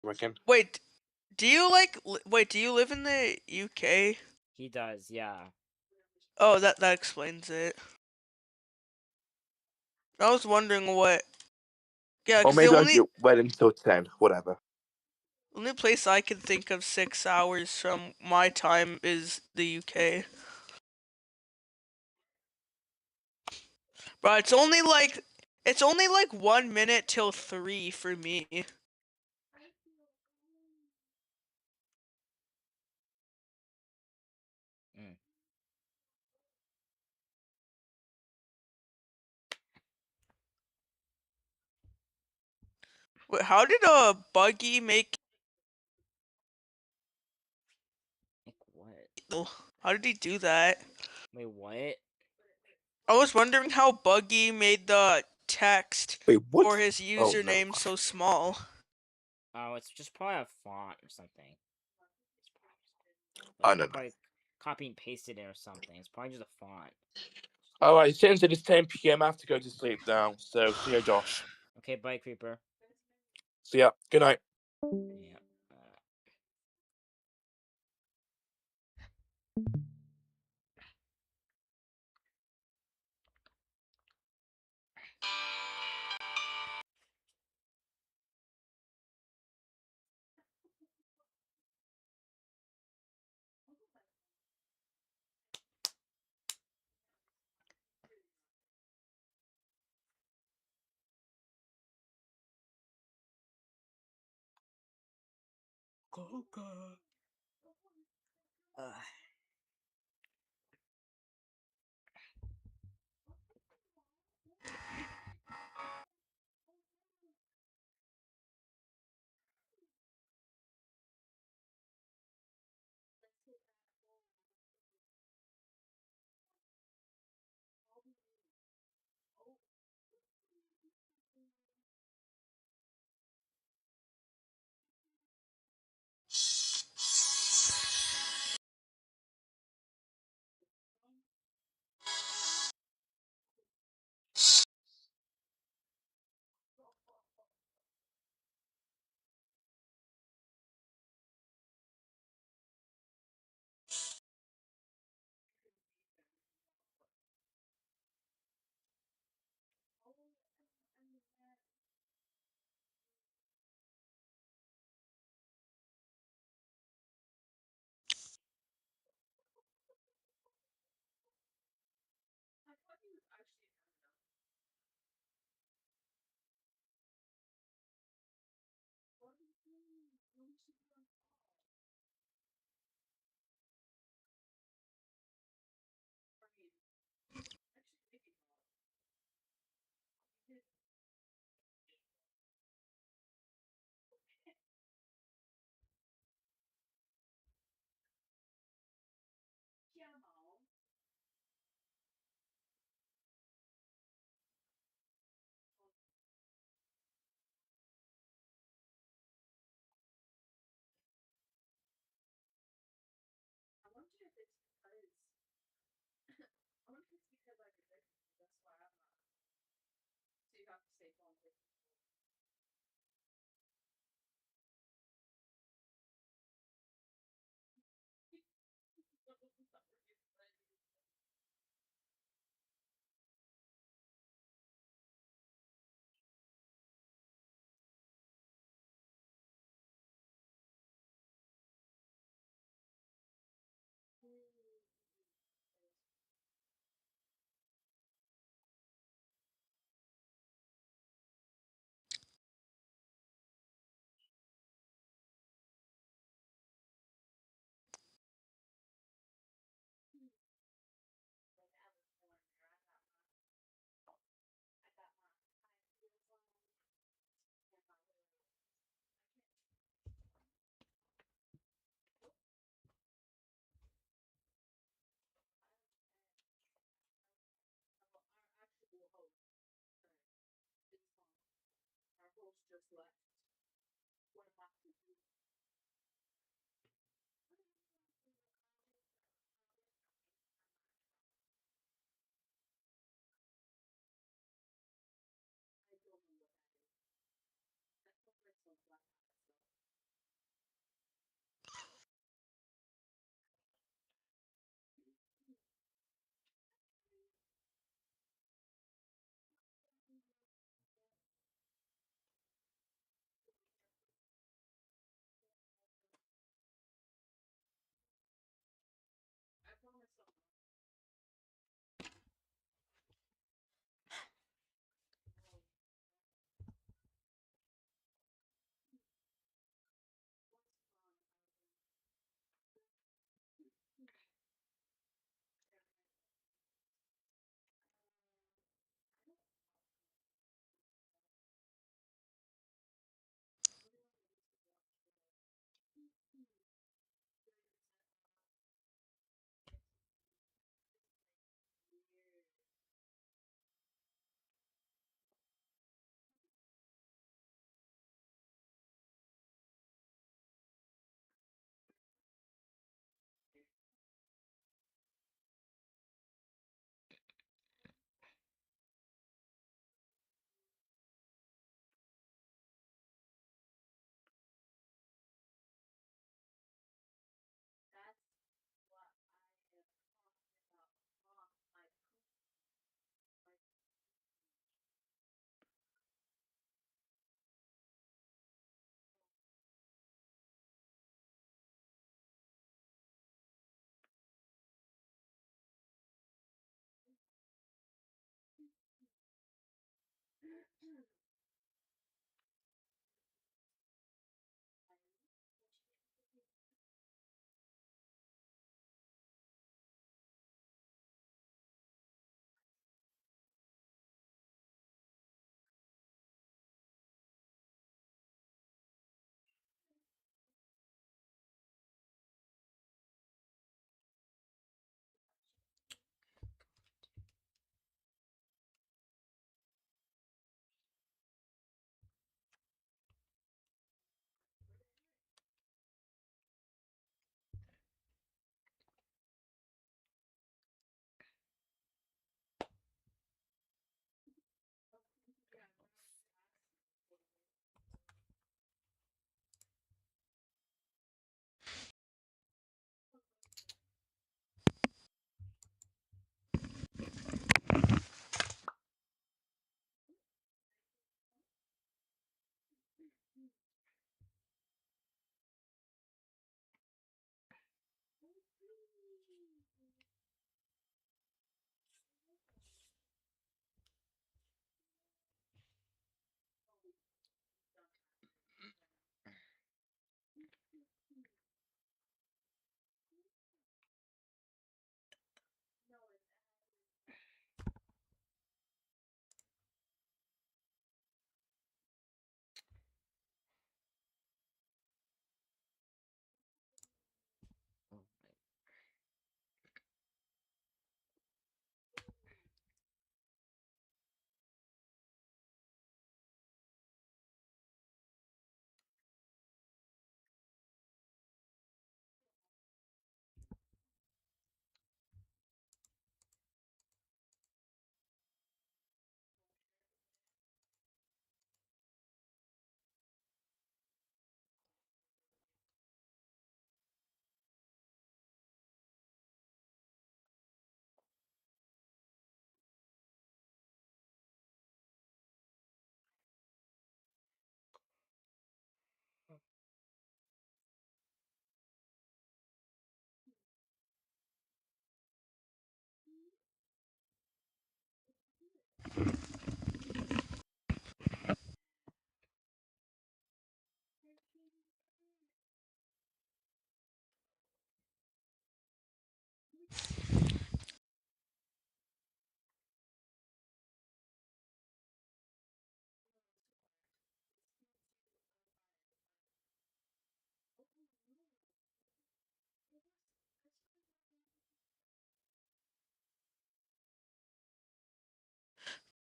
Reckon. Wait, do you do you live in the UK? He does, yeah. Oh, that explains it. I was wondering what. Yeah, Or because maybe I should wait until 10. Whatever. only place I can think of 6 hours from my time is the UK. But it's only like 1 minute till 3 for me. Mm. Wait, how did Buggy make? Like what? How did he do that? Wait, what? I was wondering how Buggy made the text Wait, what? for his Oh, no. username so small. Oh, it's just probably a font or something. I Like, don't know. probably copy and pasted it or something. It's probably just a font. Alright, since it is 10 p.m., I have to go to sleep now. So, see you, Josh. Okay, bye, Creeper. So yeah, good night. Yeah. Coca.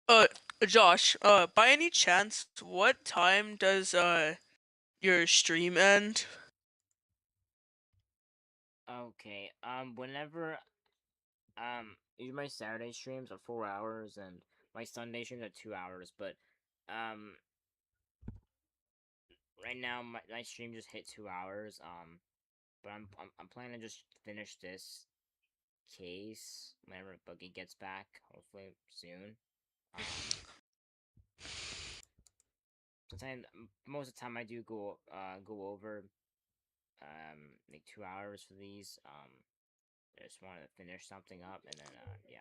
Uh, Josh, by any chance, what time does your stream end? Okay. Whenever usually my Saturday streams are 4 hours and my Sunday streams are 2 hours, but um right now my stream just hit 2 hours. But I'm planning to just finish this case whenever Buggy gets back, hopefully soon. Sometimes most of the time I do go over like 2 hours for these. I just wanted to finish something up and then yeah.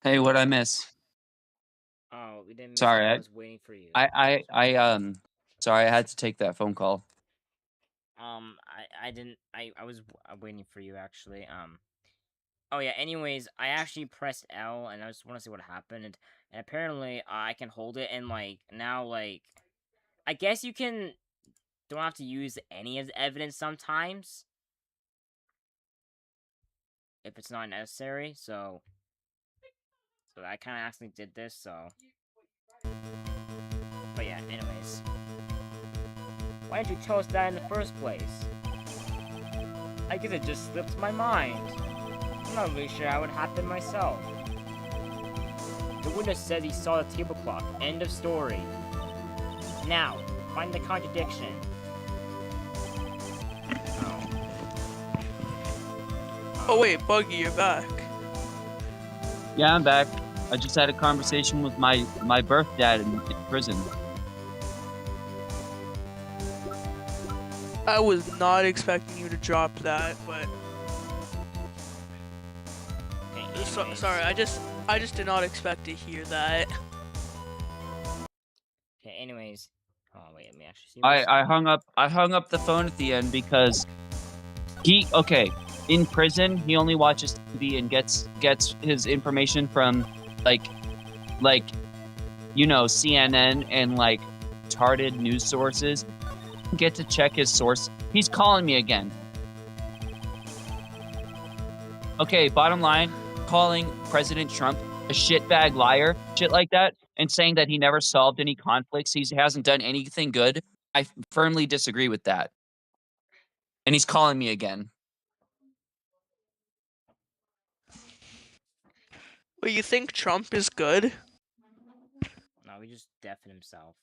Hey, what'd I miss? Oh, we didn't miss Sorry, it. I was waiting for you. sorry, I had to take that phone call. I didn't. I was waiting for you actually. Oh yeah. Anyways, I actually pressed L and I just want to see what happened, and apparently I can hold it and like now like I guess you can don't have to use any of the evidence sometimes if it's not necessary. So I kind of actually did this. So, but yeah. Anyways, why didn't you tell us that in the first place? I guess it just slipped my mind. I'm not really sure how it happened myself. The witness says he saw the table clock. End of story. Now, find the contradiction. Oh wait, Buggy, you're back. Yeah, I'm back. I just had a conversation with my birth dad in prison. I was not expecting you to drop that, but Okay, sorry, I just did not expect to hear that. Okay, anyways. Oh wait, let me actually see. I hung up the phone at the end because in prison he only watches TV and gets his information from like CNN and like retarded news sources. Get to check his source. He's calling me again. Okay, bottom line, calling President Trump a shitbag liar, shit like that, and saying that he never solved any conflicts, he hasn't done anything good. I firmly disagree with that. And he's calling me again. Well, you think Trump is good? No, he just deafened himself.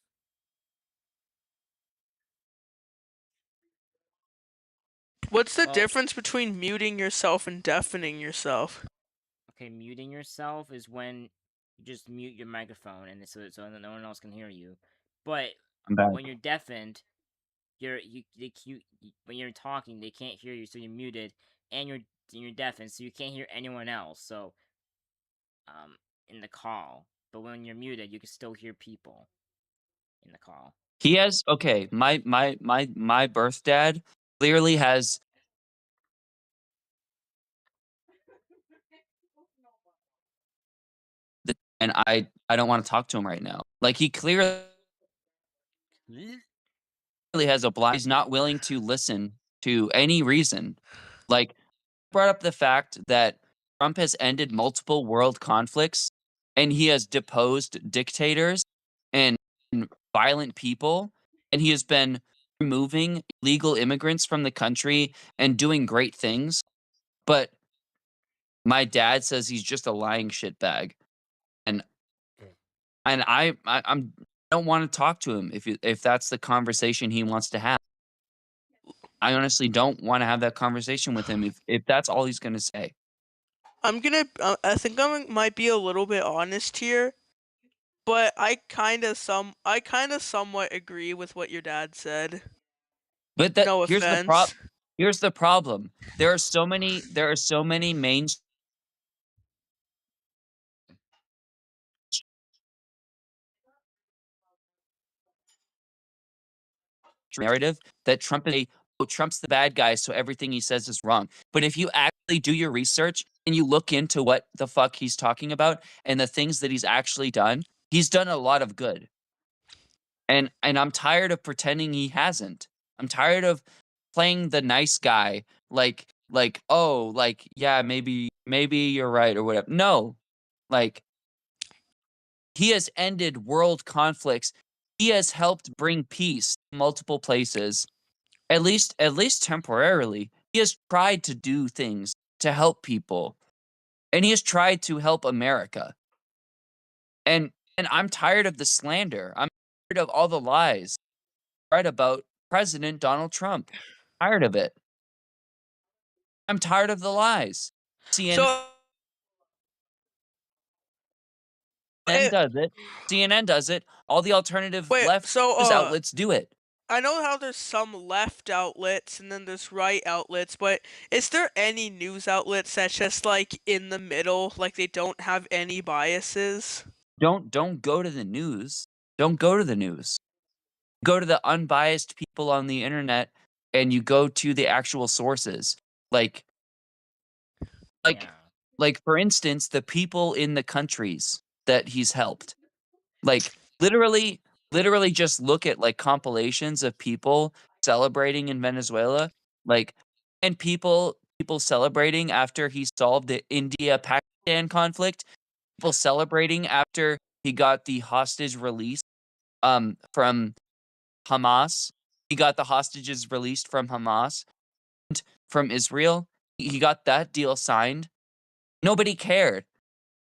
What's the Well- difference between muting yourself and deafening yourself? Okay, muting yourself is when you just mute your microphone and so that no one else can hear you. But I'm back. when you're deafened, when you're talking, they can't hear you, so you're muted, and you're deafened, so you can't hear anyone else. So, in the call, but when you're muted, you can still hear people in the call. He has my birth dad clearly has and I don't want to talk to him right now. Like he clearly has a blind. He's not willing to listen to any reason. Like brought up the fact that Trump has ended multiple world conflicts and he has deposed dictators and violent people and he has been removing illegal immigrants from the country and doing great things. But my dad says he's just a lying shitbag. And I don't want to talk to him if that's the conversation he wants to have. I honestly don't want to have that conversation with him if that's all he's going to say. I think I might be a little bit honest here, but I kind of somewhat agree with what your dad said. But No here's offense. here's the problem. There are so many main narrative that Trump's the bad guy, so everything he says is wrong. But if you actually do your research and you look into what the fuck he's talking about and the things that he's actually done, he's done a lot of good. And I'm tired of pretending he hasn't. I'm tired of playing the nice guy yeah, maybe you're right or whatever. No. Like he has ended world conflicts. He has helped bring peace to multiple places. At least temporarily. He has tried to do things to help people. And he has tried to help America. And I'm tired of the slander. I'm tired of all the lies right about President Donald Trump. Tired of it. I'm tired of the lies. CNN does it. CNN does it. All the alternative left news outlets do it. I know how there's some left outlets and then there's right outlets, but is there any news outlets that's just like in the middle, like they don't have any biases? Don't go to the news. Don't go to the news. Go to the unbiased people on the internet and you go to the actual sources. Like for instance, the people in the countries that he's helped. Like literally just look at like compilations of people celebrating in Venezuela, like and people celebrating after he solved the India-Pakistan conflict, people celebrating after he got the hostage release from Hamas. He got the hostages released from Hamas and from Israel. He got that deal signed. Nobody cared.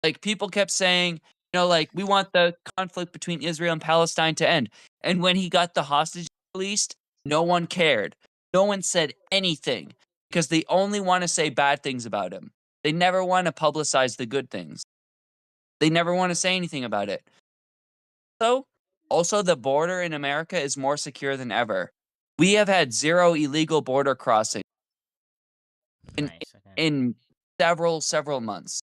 Like people kept saying, like we want the conflict between Israel and Palestine to end. And when he got the hostage released, no one cared. No one said anything. because they only want to say bad things about him. They never want to publicize the good things. They never want to say anything about it. So, also, the border in America is more secure than ever. We have had 0 illegal border crossing Nice. Okay. in several months.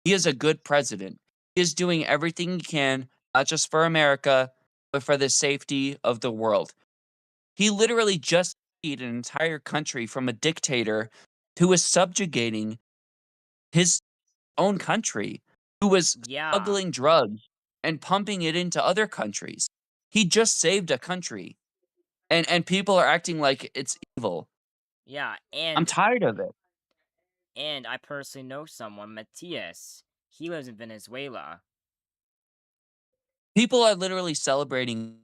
He is a good president. He is doing everything he can, not just for America, but for the safety of the world. He literally just freed an entire country from a dictator who was subjugating his own country, who was Yeah. smuggling drugs and pumping it into other countries. He just saved a country. And people are acting like it's evil. Yeah, I'm and tired of it. I personally know someone, Matias. He lives in Venezuela. People are literally celebrating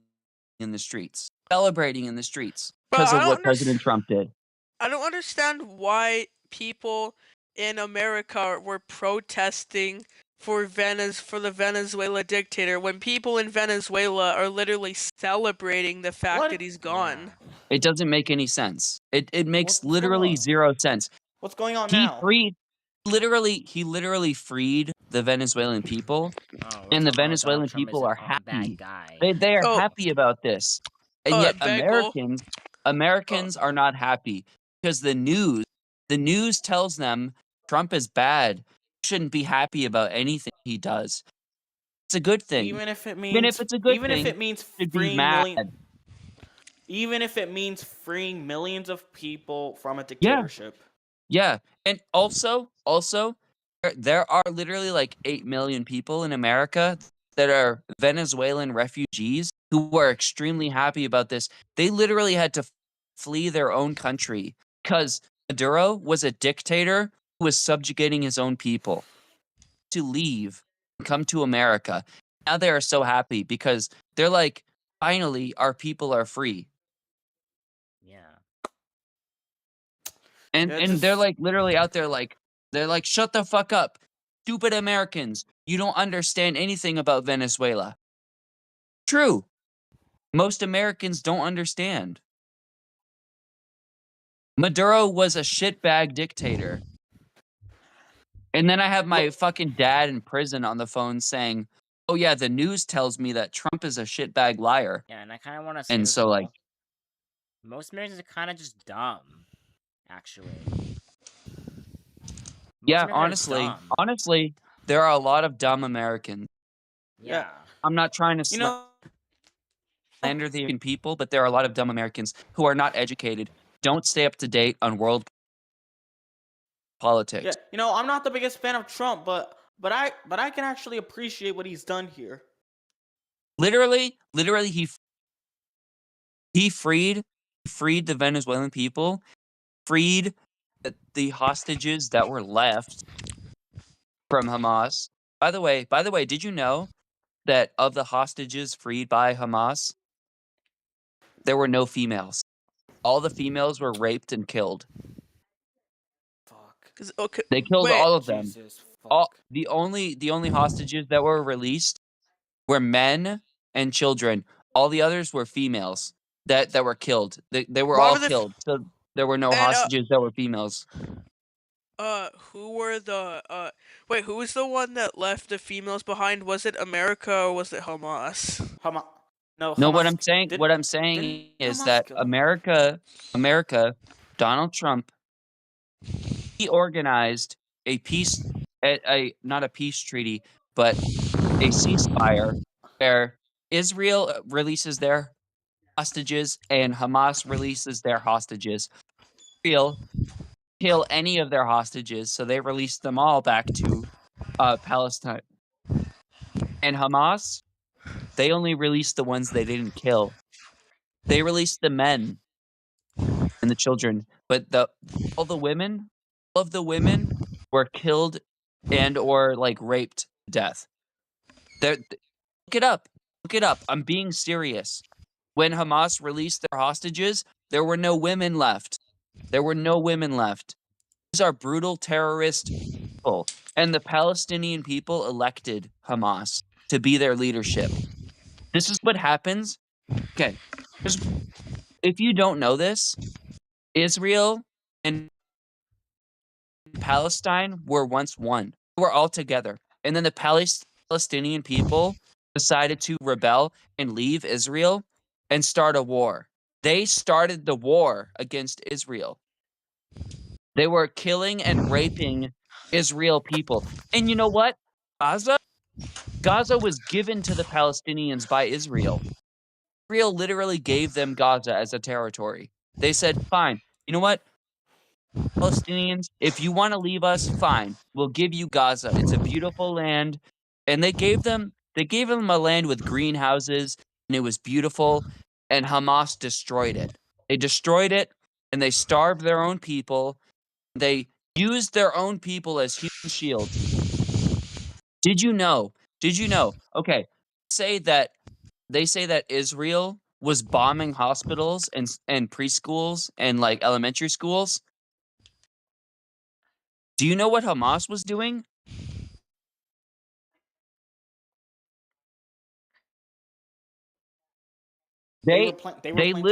in the streets. Celebrating in the streets But because I of don't what President Trump did. I don't understand why people in America were protesting for the Venezuela dictator when people in Venezuela are literally celebrating the fact What? that he's gone. It doesn't make any sense. It makes What's going literally on? 0 sense. What's going on He now? freed he literally freed the Venezuelan people, Oh, we're and the talking about Donald Venezuelan Trump is people a are bad happy. guy. They are Oh. happy about this. And yet Bagel. Americans are not happy because the news tells them Trump is bad. Shouldn't be happy about anything he does. It's a good thing. Even if it means, Even if it's a good even thing, if it means should be freeing mad. even if it means freeing millions of people from a Yeah. dictatorship. Yeah, and also, there are literally like 8 million people in America that are Venezuelan refugees who are extremely happy about this. They literally had to flee their own country because Maduro was a dictator who was subjugating his own people. To leave and come to America. Now they are so happy because they're like, finally, our people are free. Yeah. And Yeah, and they're just- like literally out there like they're like, shut the fuck up. Stupid Americans. You don't understand anything about Venezuela. True. Most Americans don't understand. Maduro was a shitbag dictator. And then I have my fucking dad in prison on the phone saying, oh yeah, the news tells me that Trump is a shitbag liar. Yeah, and I kind of want to say And as so, well, like, most Americans are kind of just dumb, actually. yeah, Americans are dumb. honestly, there are a lot of dumb Americans. Yeah. I'm not trying to You know, slander the American people, but there are a lot of dumb Americans who are not educated, don't stay up to date on world politics. yeah, you know, I'm not the biggest fan of Trump, but I can actually appreciate what he's done here. Literally, he freed the Venezuelan people, freed the hostages that were left from Hamas. By the way, did you know that of the hostages freed by Hamas, there were no females? All the females were raped and killed. Fuck. Okay, They killed wait, all of them. Jesus, fuck. All the only hostages that were released were men and children. All the others were females that were killed. They were Why all were the f- killed. So there were no And, hostages that were females. who were the wait, who was the one that left the females behind? Was it America or was it Hamas? No, No, what Hamas I'm saying didn't is Hamas that kill them? America, Donald Trump, he organized a not a peace treaty, but a ceasefire where Israel releases their hostages and Hamas releases their hostages. Israel kill any of their hostages, so they released them all back to Palestine. And Hamas, they only released the ones they didn't kill. They released the men and the children, but all of the women were killed and or like raped to death. Look it up. Look it up. I'm being serious. When Hamas released their hostages, there were no women left. There were no women left. These are brutal terrorist people. And the Palestinian people elected Hamas to be their leadership. This is what happens. Okay. If you don't know this, Israel and Palestine were once one. They were all together. And then the Palestinian people decided to rebel and leave Israel and start a war. They started the war against Israel. They were killing and raping Israel people. And you know what? Gaza was given to the Palestinians by Israel. Israel literally gave them Gaza as a territory. They said, fine, you know what? Palestinians, if you want to leave us, fine. We'll give you Gaza. It's a beautiful land. And they gave them a land with greenhouses, and it was beautiful, and Hamas destroyed it. They destroyed it, and they starved their own people. They used their own people as human shields. Did you know? Did you know? Okay, they say that Israel was bombing hospitals and preschools and like elementary schools. Do you know what Hamas was doing? They were They planting bombs upstairs.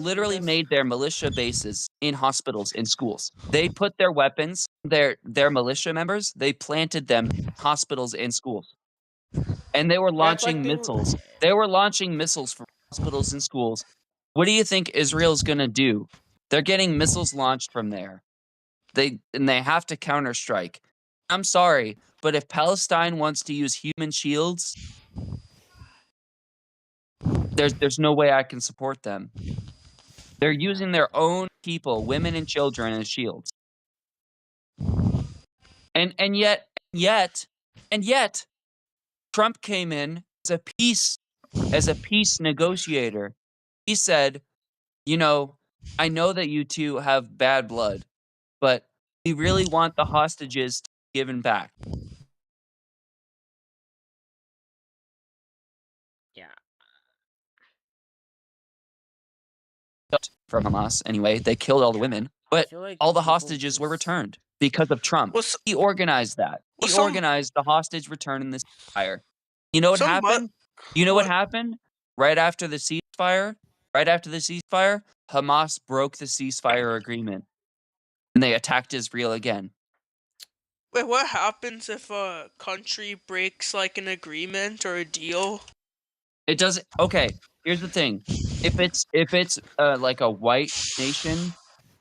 literally You guys? made their militia bases in hospitals and schools. They put their weapons, their militia members, they planted them in hospitals and schools. And they were Yeah, it's like launching they were. missiles. They were launching missiles from hospitals and schools. What do you think Israel's going to do? They're getting missiles launched from there. They have to counterstrike. I'm sorry, but if Palestine wants to use human shields, there's no way I can support them. They're using their own people, women and children, as shields. And yet, Trump came in as a peace negotiator. He said, you know, I know that you two have bad blood, but we really want the hostages given back. Yeah. From Hamas, anyway. They killed all the women, but feel like all the people hostages were just- returned because of Trump. Well, He organized that. He organized the hostage return in this ceasefire. You know what happened? You know what happened? Right after the ceasefire, Hamas broke the ceasefire agreement, and they attacked Israel again. Wait, what happens if a country breaks like an agreement or a deal? It doesn't. Okay, here's the thing: if it's like a white nation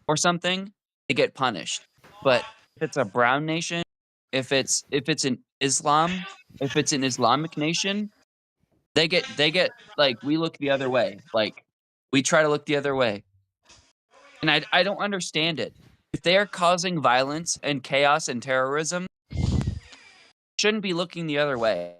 or something, they get punished. But if it's a brown nation, if it's an Islamic nation, they get like we look the other way. Like we try to look the other way. And I don't understand it. If they are causing violence and chaos and terrorism, shouldn't be looking the other way.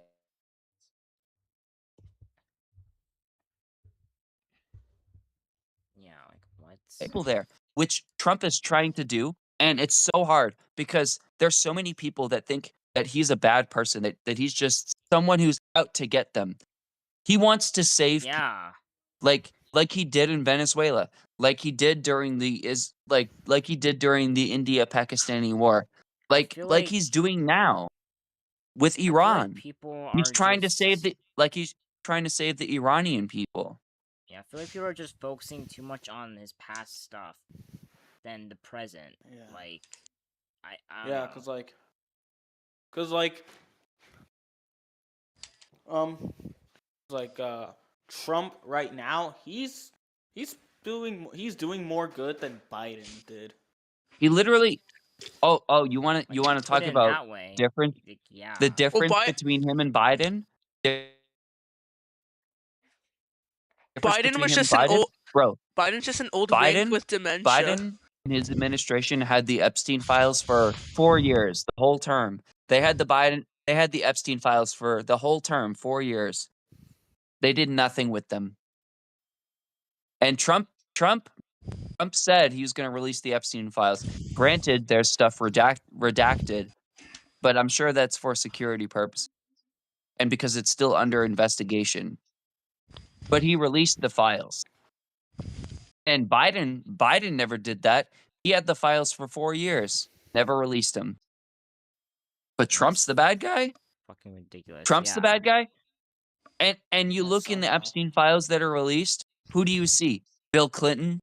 Yeah, like what? People there, which Trump is trying to do, and it's so hard because there's so many people that think that he's a bad person, that he's just someone who's out to get them. He wants to save Yeah. like he did in Venezuela, like he did during the India-Pakistani war, like feel like he's doing now with I feel like Iran. people He's are trying to just- save the Iranian people. Yeah, I feel like people are just focusing too much on his past stuff than the present. Yeah. Like, I don't Yeah, know. cause Trump right now, he's doing more good than Biden did. He literally. Oh, you want to Put talk it in about that way. difference? Like, yeah. The difference Bi- between him and Biden. Biden was just an old bro. Biden's just an old wank with dementia. Biden and his administration had the Epstein files for 4 years, the whole term. They had the Epstein files for the whole term, 4 years. They did nothing with them. And Trump said he was going to release the Epstein files. Granted, there's stuff redacted, but I'm sure that's for security purposes and because it's still under investigation. But he released the files. And Biden never did that. He had the files for 4 years, never released them. But Trump's the bad guy? Fucking ridiculous. Trump's the bad guy? And you look in the somehow. Epstein files that are released, who do you see? Bill Clinton?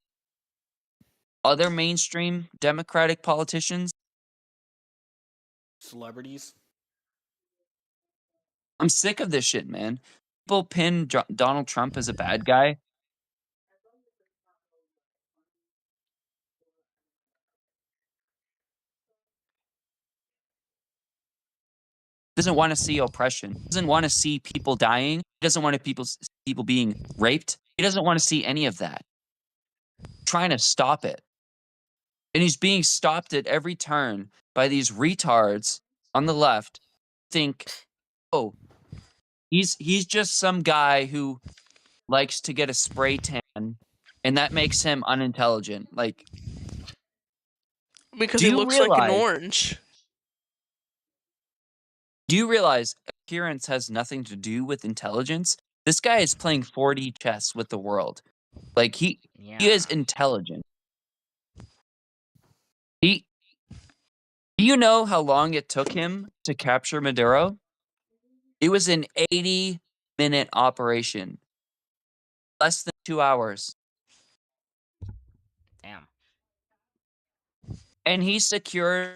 other mainstream Democratic politicians. Celebrities. I'm sick of this shit, man. People pin Donald Trump as a bad guy. Doesn't want to see oppression. Doesn't want to see people dying. He doesn't want people being raped. He doesn't want to see any of that. Trying to stop it. And he's being stopped at every turn by these retards on the left. Think, oh, he's just some guy who likes to get a spray tan, and that makes him unintelligent. Like, Because do he you looks like an realize? orange. Do you realize appearance has nothing to do with intelligence? This guy is playing 4D chess with the world. Like he is intelligent. Do you know how long it took him to capture Maduro? It was an 80-minute operation. Less than 2 hours. Damn. And he secured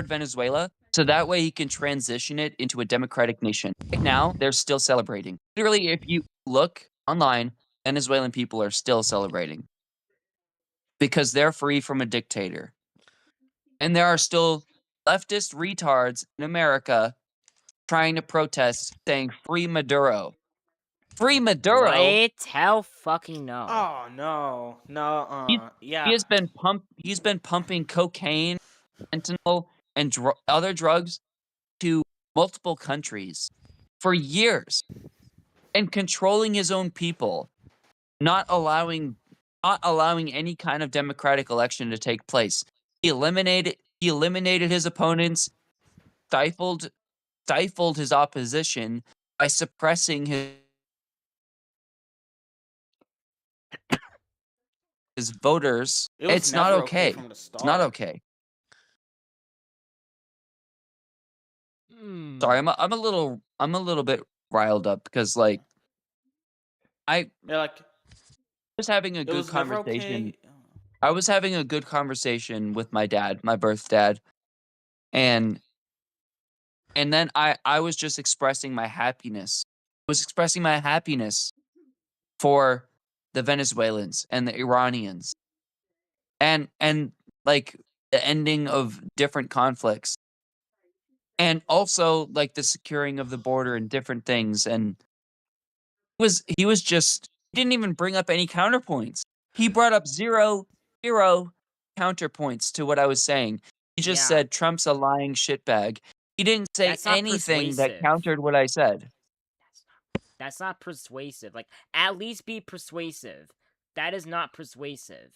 Venezuela so that way he can transition it into a democratic nation. Right now, they're still celebrating. Literally, if you look online, Venezuelan people are still celebrating because they're free from a dictator. And there are still leftist retards in America trying to protest saying free Maduro. Free Maduro? What? Hell fucking no. Oh no, no, yeah. He's been pumping cocaine, fentanyl, and other drugs to multiple countries for years, and controlling his own people, not allowing any kind of democratic election to take place. He eliminated his opponents, stifled his opposition by suppressing his voters. It was It's not never okay. from the start. It's not okay. Sorry, I'm a little bit riled up because like I was having a good conversation. I was having a good conversation with my dad, my birth dad, and then I was just expressing my happiness. I was expressing my happiness for the Venezuelans and the Iranians, and like the ending of different conflicts, and also like the securing of the border and different things. And he didn't even bring up any counterpoints. He brought up zero counterpoints to what I was saying. He just said Trump's a lying shitbag. He didn't say anything that countered what I said. That's not persuasive. Like, at least be persuasive. That is not persuasive.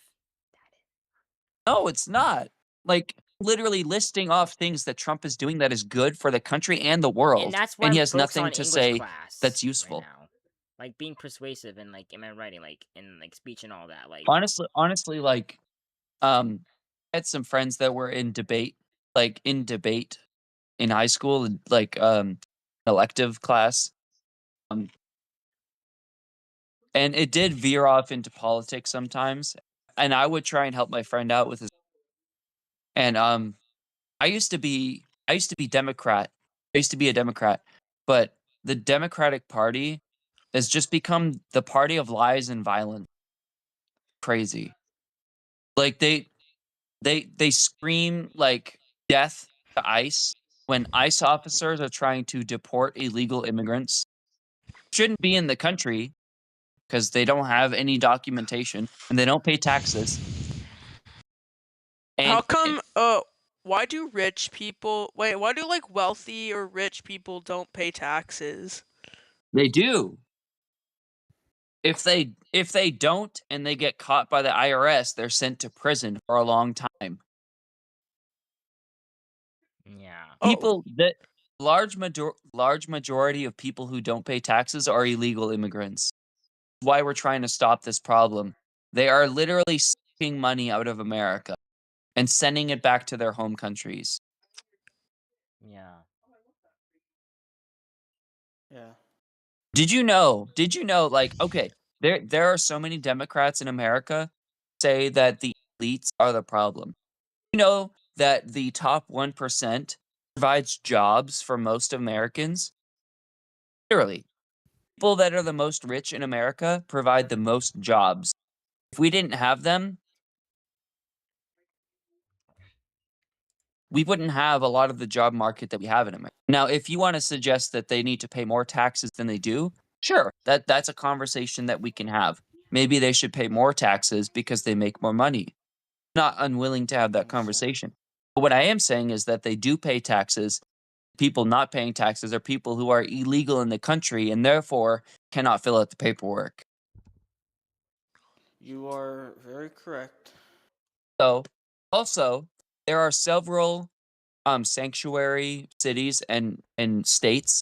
No, it's not. Like, literally listing off things that Trump is doing that is good for the country and the world. And that's why he I'm has focused nothing on to English say class that's useful. right now. Like, being persuasive and, like, in my writing, like, in, like, speech and all that. Like, honestly, like, I had some friends that were in debate in high school, like, elective class. And it did veer off into politics sometimes. And I would try and help my friend out with his. And I used to be Democrat. I used to be a Democrat, but the Democratic Party has just become the party of lies and violence. Crazy. Like they scream like death to ICE when ICE officers are trying to deport illegal immigrants. Shouldn't be in the country because they don't have any documentation and they don't pay taxes. How come why do like wealthy or rich people don't pay taxes? They do. If they don't and they get caught by the IRS, they're sent to prison for a long time. yeah. People that large majority of people who don't pay taxes are illegal immigrants. That's why we're trying to stop this problem. They are literally sucking money out of America and sending it back to their home countries. Yeah. Yeah. Did you know, like, okay, there are so many Democrats in America say that the elites are the problem. You know that the top 1% provides jobs for most Americans? Literally, people that are the most rich in America provide the most jobs. If we didn't have them, we wouldn't have a lot of the job market that we have in America. Now, if you want to suggest that they need to pay more taxes than they do, sure, that's a conversation that we can have. Maybe they should pay more taxes because they make more money. Not unwilling to have that Understand. conversation. But what I am saying is that they do pay taxes. People not paying taxes are people who are illegal in the country and therefore cannot fill out the paperwork. You are very correct. So, also, there are several sanctuary cities and states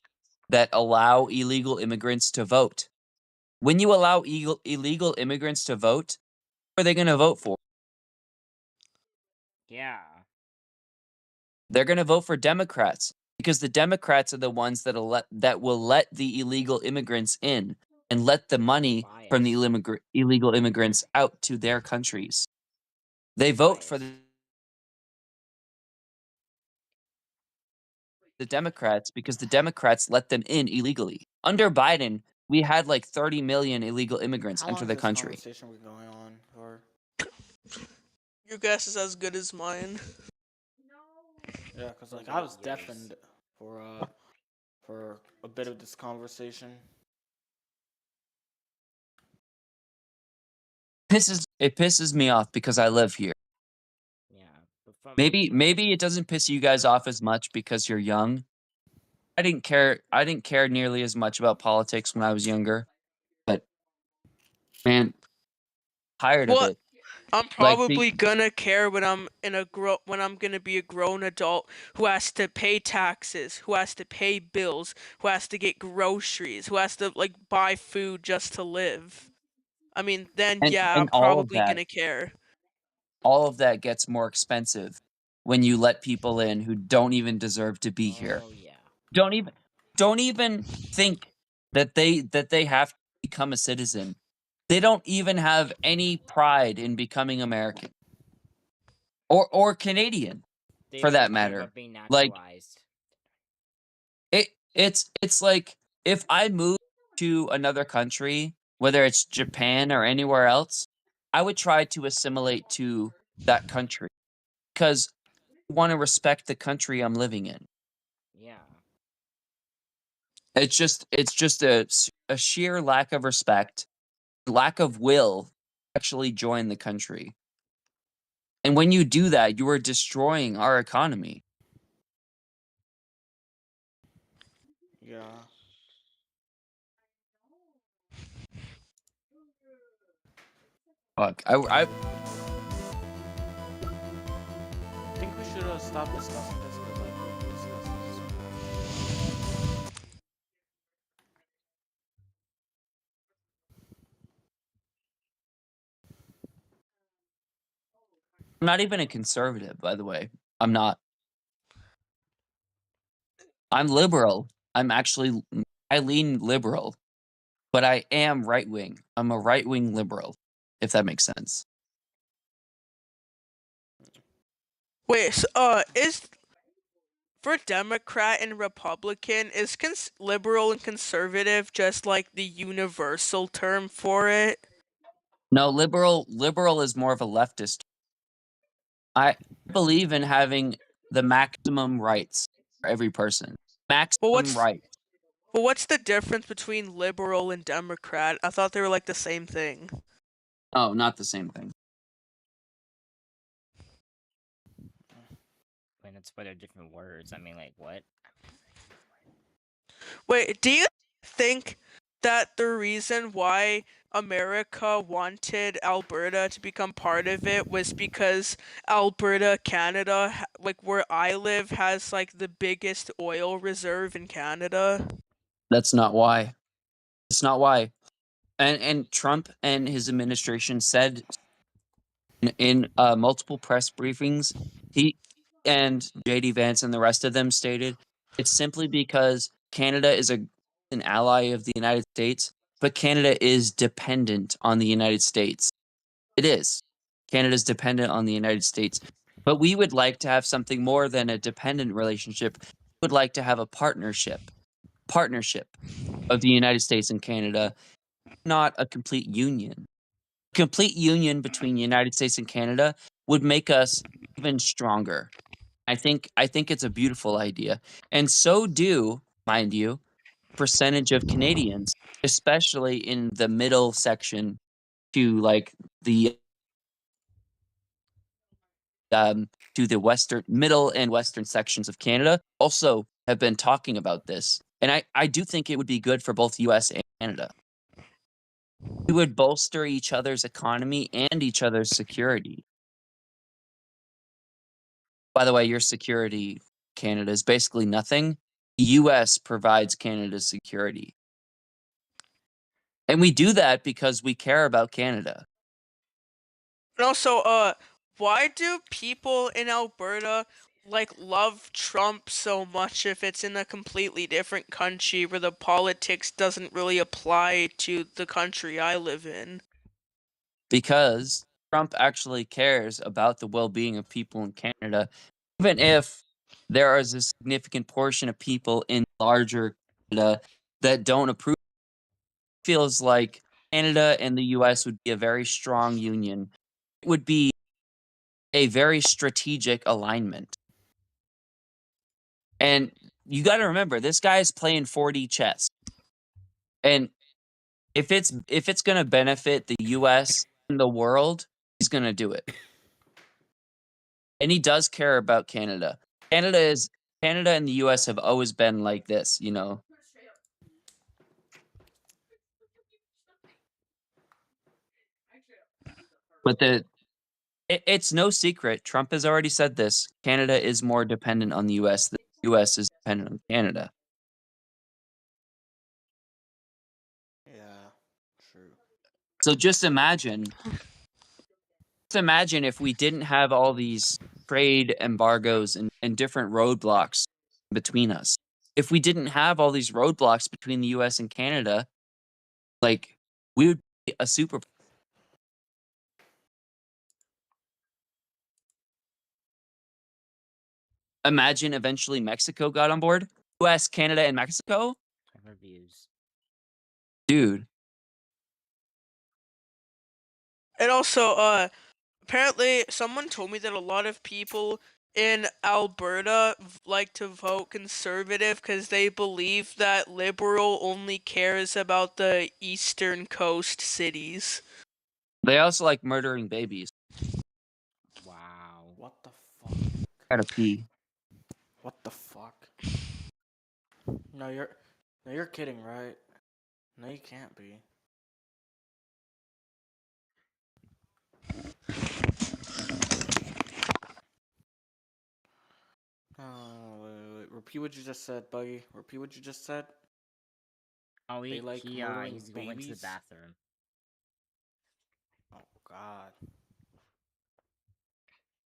that allow illegal immigrants to vote. When you allow illegal immigrants to vote, what are they going to vote for? Yeah. They're going to vote for Democrats because the Democrats are the ones that will let the illegal immigrants in and let the money from the illegal immigrants out to their countries. They vote for the Democrats because the Democrats let them in illegally. Under Biden, we had like 30 million illegal immigrants How long enter is the this country. conversation we're going on for? Your guess is as good as mine. Yeah, because like I was deafened for a bit of this conversation. It pisses me off because I live here. Yeah. But from Maybe it doesn't piss you guys off as much because you're young. I didn't care nearly as much about politics when I was younger. But man, tired of What? it. I'm Like probably gonna care when I'm gonna be a grown adult who has to pay taxes, who has to pay bills, who has to get groceries, who has to like buy food just to live. I mean, then yeah, I'm and probably gonna care. all of that gets more expensive when you let people in who don't even deserve to be here. Oh yeah. Don't even think that they have to become a citizen. They don't even have any pride in becoming American or Canadian, They for don't that even care matter. about being Like naturalized. it's like if I move to another country, whether it's Japan or anywhere else, I would try to assimilate to that country because I want to respect the country I'm living in. Yeah. It's just a sheer lack of respect, lack of will to actually join the country. And when you do that, you are destroying our economy. Yeah. Fuck. I think we should stop discussing this because like we discussed this. I'm not even a conservative, by the way. I'm not. I'm liberal. I lean liberal, but I am right wing. I'm a right wing liberal, if that makes sense. Wait, so, is for Democrat and Republican, is liberal and conservative just like the universal term for it? No, liberal is more of a leftist. I believe in having the maximum rights for every person. Well, Maximum rights. what's the difference between liberal and Democrat? I thought they were like the same thing. Oh, not the same thing. When it's but they're different words. I mean, like what? Wait, do you think that the reason why America wanted Alberta to become part of it was because Alberta, Canada, like where I live, has like the biggest oil reserve in Canada? That's not why. It's not why. And Trump and his administration said in multiple press briefings, he and JD Vance and the rest of them stated it's simply because Canada is a an ally of the United States, but Canada is dependent on the United States. It is. Canada's dependent on the United States. But we would like to have something more than a dependent relationship. We would like to have a partnership of the United States and Canada, not a complete union. Complete union between the United States and Canada would make us even stronger. I think it's a beautiful idea. And so do, mind you, percentage of Canadians, especially in the middle section to like the to the western middle and western sections of Canada also have been talking about this. And I do think it would be good for both US and Canada. We would bolster each other's economy and each other's security. By the way, your security, Canada, is basically nothing. The US provides Canada's security. And we do that because we care about Canada. And also, why do people in Alberta love Trump so much if it's in a completely different country where the politics doesn't really apply to the country I live in? Because Trump actually cares about the well-being of people in Canada, even if there is a significant portion of people in larger Canada that don't approve. Feels like Canada and the US would be a very strong union. It would be a very strategic alignment. And you got to remember, this guy is playing 4D chess. And if it's going to benefit the US and the world, he's going to do it. And he does care about Canada. Canada and the US have always been like this, you know. But it's no secret. Trump has already said this. Canada is more dependent on the US than the US is dependent on Canada. Yeah, true. So just imagine if we didn't have all these trade embargoes and different roadblocks between us. If we didn't have all these roadblocks between the US and Canada, like, we would be a super. Imagine eventually Mexico got on board. US, Canada, and Mexico? Reviews. Dude. And also, apparently someone told me that a lot of people in Alberta like to vote conservative because they believe that liberal only cares about the eastern coast cities. They also like murdering babies. Wow. What the fuck? Gotta pee. What the fuck? No, you're kidding, right? No, you can't be. Oh, wait. Repeat what you just said, Buggy. Repeat what you just said. Oh, They like he's murdering going to the babies? bathroom. Oh God.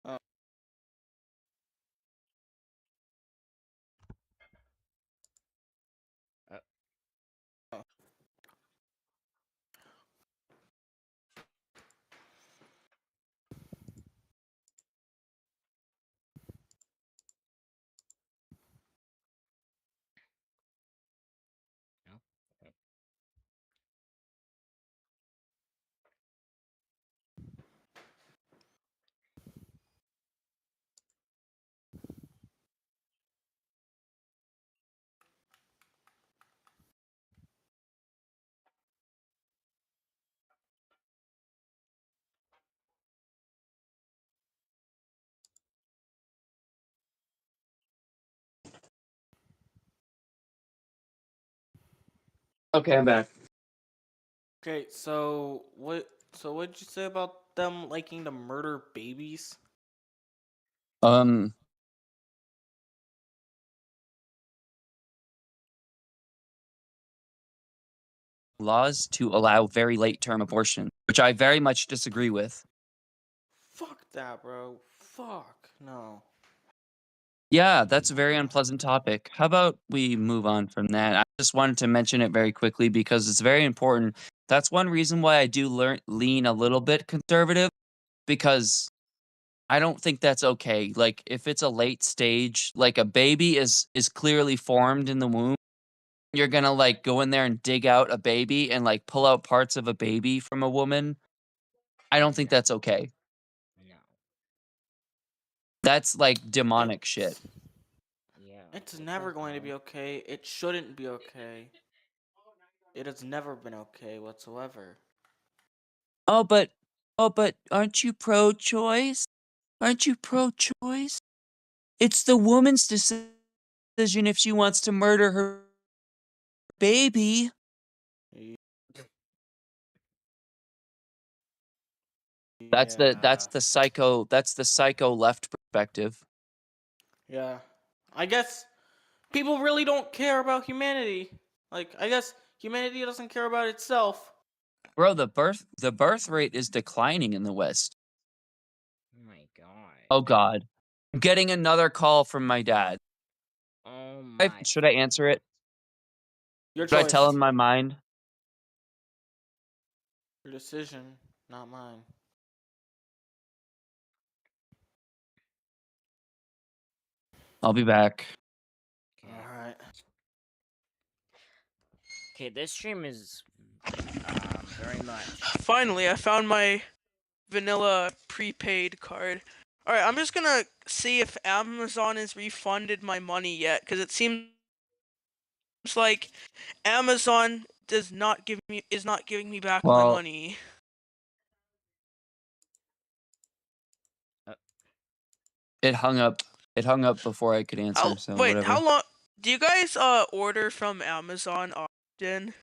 Oh. No? Okay. Okay, I'm back. Okay, so what? So what did you say about them liking to murder babies? Laws to allow very late term abortion, which I very much disagree with. Fuck that, bro. Fuck no. Yeah, that's a very unpleasant topic. How about we move on from that? I just wanted to mention it very quickly because it's very important. That's one reason why I do lean a little bit conservative because I don't think that's okay. Like if it's a late stage, like a baby is clearly formed in the womb, you're gonna like go in there and dig out a baby and like pull out parts of a baby from a woman. I don't think No. that's okay. No. That's like demonic shit. Yeah. It's never going to be definitely. okay. It shouldn't be okay. It has never been okay whatsoever. Oh, but aren't you pro-choice? Aren't you pro-choice? It's the woman's decision if she wants to murder her baby. That's the psycho left perspective. Yeah. I guess people really don't care about humanity. Like, I guess humanity doesn't care about itself. Bro, the birth rate is declining in the West. Oh my god. Oh god. I'm getting another call from my dad. Oh my. Should I answer it? Your Should I choice. tell him my mind? Your decision, not mine. I'll be back. Okay. Alright. Okay, this stream is very much. Finally, I found my vanilla prepaid card. Alright, I'm just gonna see if Amazon has refunded my money yet, because it seems like Amazon is not giving me back my Well, money. it hung up before I could answer, so Wait, whatever. how long do you guys order from Amazon often?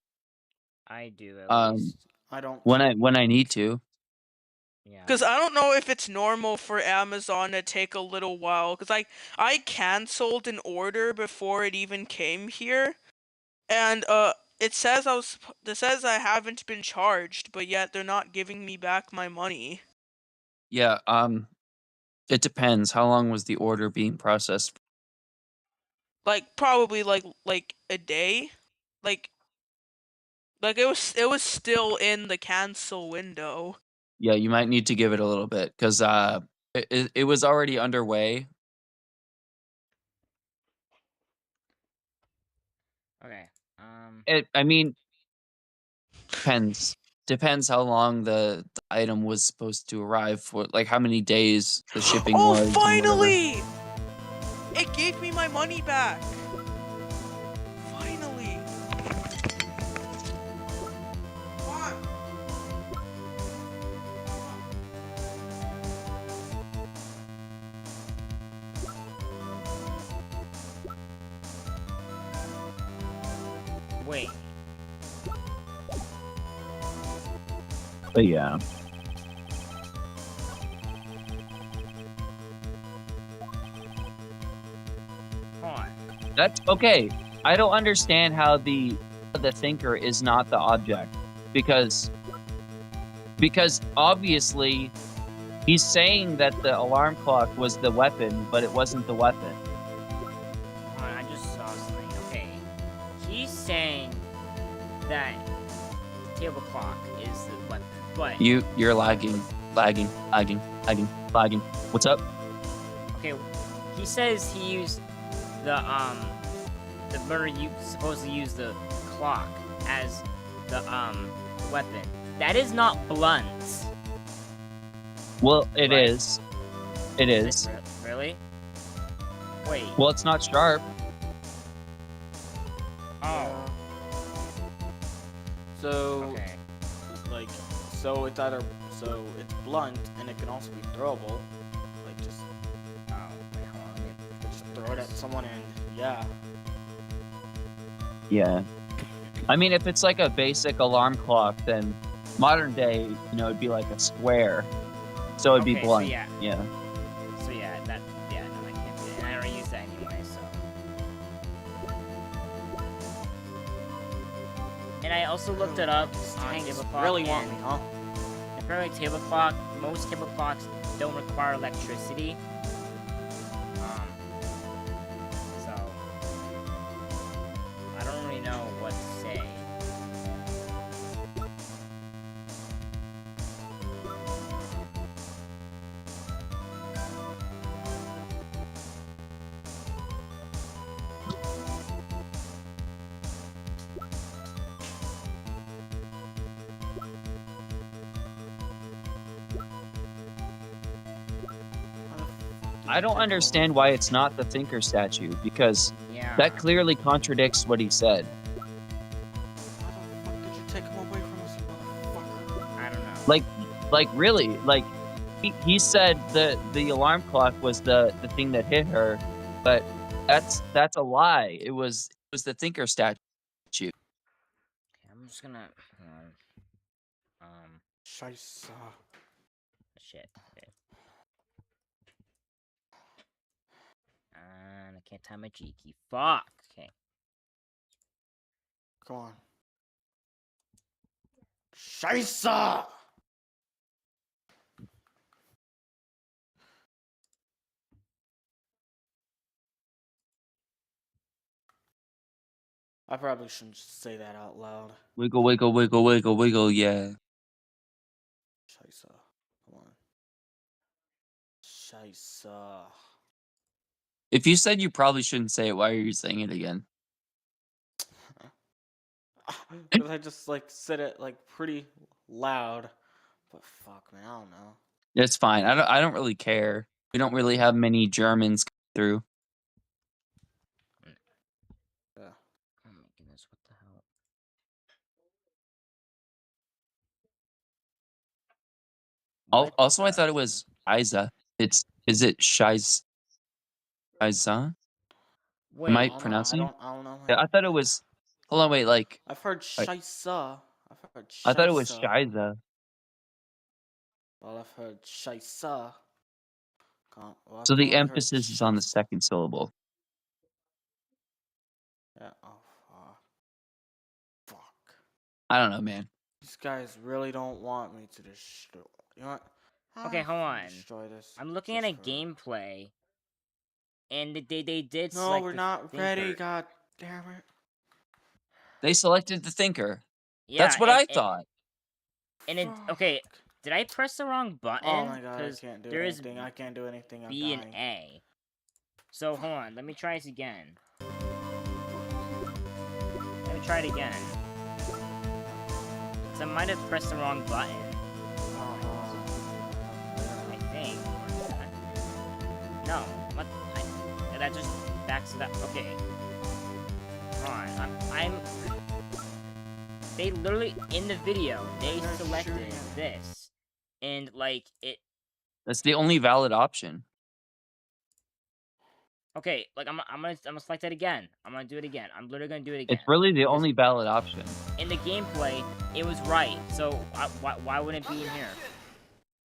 I do at least. I don't. When I need to. Yeah. Because I don't know if it's normal for Amazon to take a little while. Because I canceled an order before it even came here, and it says I haven't been charged, but yet they're not giving me back my money. Yeah, it depends. How long was the order being processed? Like probably like a day, like it was still in the cancel window. Yeah, you might need to give it a little bit because it was already underway. Okay. I mean, depends how long the item was supposed to arrive for, like how many days the shipping Oh, was. And whatever. finally! It gave me my money back. Finally. Wait. But yeah. Hold on. That's okay. I don't understand how the thinker is not the object because obviously he's saying that the alarm clock was the weapon, but it wasn't the weapon. Hold on, I just saw something. Okay. He's saying that the table clock is the weapon, but You're lagging. What's up? okay, he says he used the murder you supposedly used the clock as the weapon. That is not blunt. Well, it Right. is. It is. Really? Wait. Well, it's not sharp. Oh. So, Okay. like, so it's blunt and it can also be throwable. Like, just Oh, wait, hold on. just throw it at someone and yeah. Yeah. I mean, if it's like a basic alarm clock, then modern day, it'd be like a square. So it'd be Okay, so blunt. yeah. Yeah. So yeah, no, that can't be it. And I already used that anyway, so. And I also looked it up on Tanks table clock. really want and me, huh? apparently table clock, most table clocks don't require electricity. know what to say. I don't understand why it's not the Thinker statue, because Yeah. that clearly contradicts what he said. How the fuck did you take him away from us, motherfucker? I don't know. Like really, like he said the alarm clock was the thing that hit her, but that's a lie. It was the Thinker statue. Okay, I'm just gonna. Scheiße. Shit. Okay. And I can't time my G key. Fuck. Okay. Come on. Scheiße! I probably shouldn't say that out loud. Wiggle, wiggle, wiggle, wiggle, wiggle. Yeah. Scheiße. Come on. Scheiße. If you said you probably shouldn't say it, why are you saying it again? Because I just like said it like pretty loud. But fuck, man, I don't know. It's fine. I don't really care. We don't really have many Germans come through. Yeah. Oh my goodness, what the hell? Also, I thought it was Isa. Is it Shiza? Wait, Am I I don't know, pronouncing? I don't know. Yeah, I thought it was. Hold on, wait. Like I've heard Scheisse. I've heard Scheisse. I thought it was Shiza. Well, I've heard Scheisse. Well, So I've the only heard emphasis is on the Scheisse. second syllable. Yeah. Oh, fuck. I don't know, man. These guys really don't want me to destroy. You know what? Okay, hold on. Destroy this. I'm looking at a just for- gameplay, and they did. No, select we're the not ready. Thinker. God damn it. They selected the Thinker. Yeah, That's what I thought. And it okay. Fuck. Did I press the wrong button? Oh my god, I 'Cause can't do there is anything. I can't do anything. I'm B dying. and A. So hold on, let me try this again. Let me try it again. So I might have pressed the wrong button. I think. No, what? That just backs it up. Okay. Hold on, I'm. They literally in the video they They're selected shooting at me. this, and like it. That's the only valid option. Okay, like I'm gonna select that again. I'm gonna do it again. I'm literally gonna do it again. It's really the Because only valid option. in the gameplay, it was right. So why wouldn't it be in here?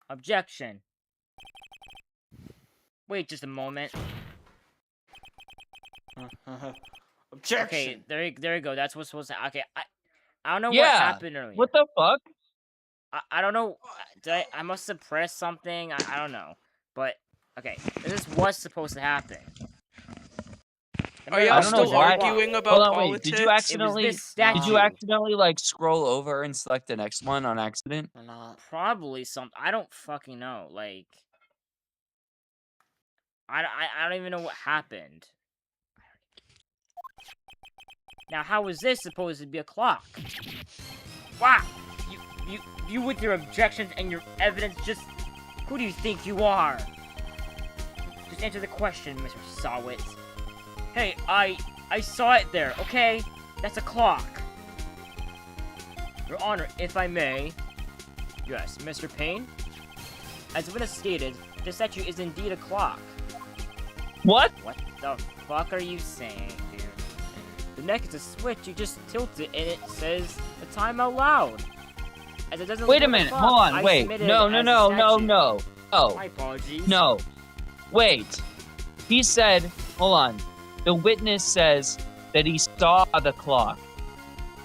Objection. Wait just a moment. Objection. Okay, there you go. That's what's supposed to. Okay, I don't know what Yeah. happened earlier. What the fuck? I don't know. Did I must have pressed something. I don't know. But okay, this is what's supposed to happen. Are I y'all don't know still why- arguing about Hold on, wait. politics? Did you accidentally? this statue. Did you accidentally like scroll over and select the next one on accident? Or not. Probably some. I don't fucking know. Like, I don't even know what happened. Now, how is this supposed to be a clock? Wow! You with your objections and your evidence just... Who do you think you are? Just answer the question, Mr. Sawitz. Hey, I saw it there, okay? That's a clock. Your Honor, if I may... Yes, Mr. Payne? As witness stated, the statue is indeed a clock. What? What the fuck are you saying, dude? The neck is a switch, you just tilt it and it says the time out loud. As it doesn't Wait a look like minute. clock, Hold on. I Wait. submitted No. it as a No. statue. Oh. My apologies. No. Wait. He said, hold on. The witness says that he saw the clock.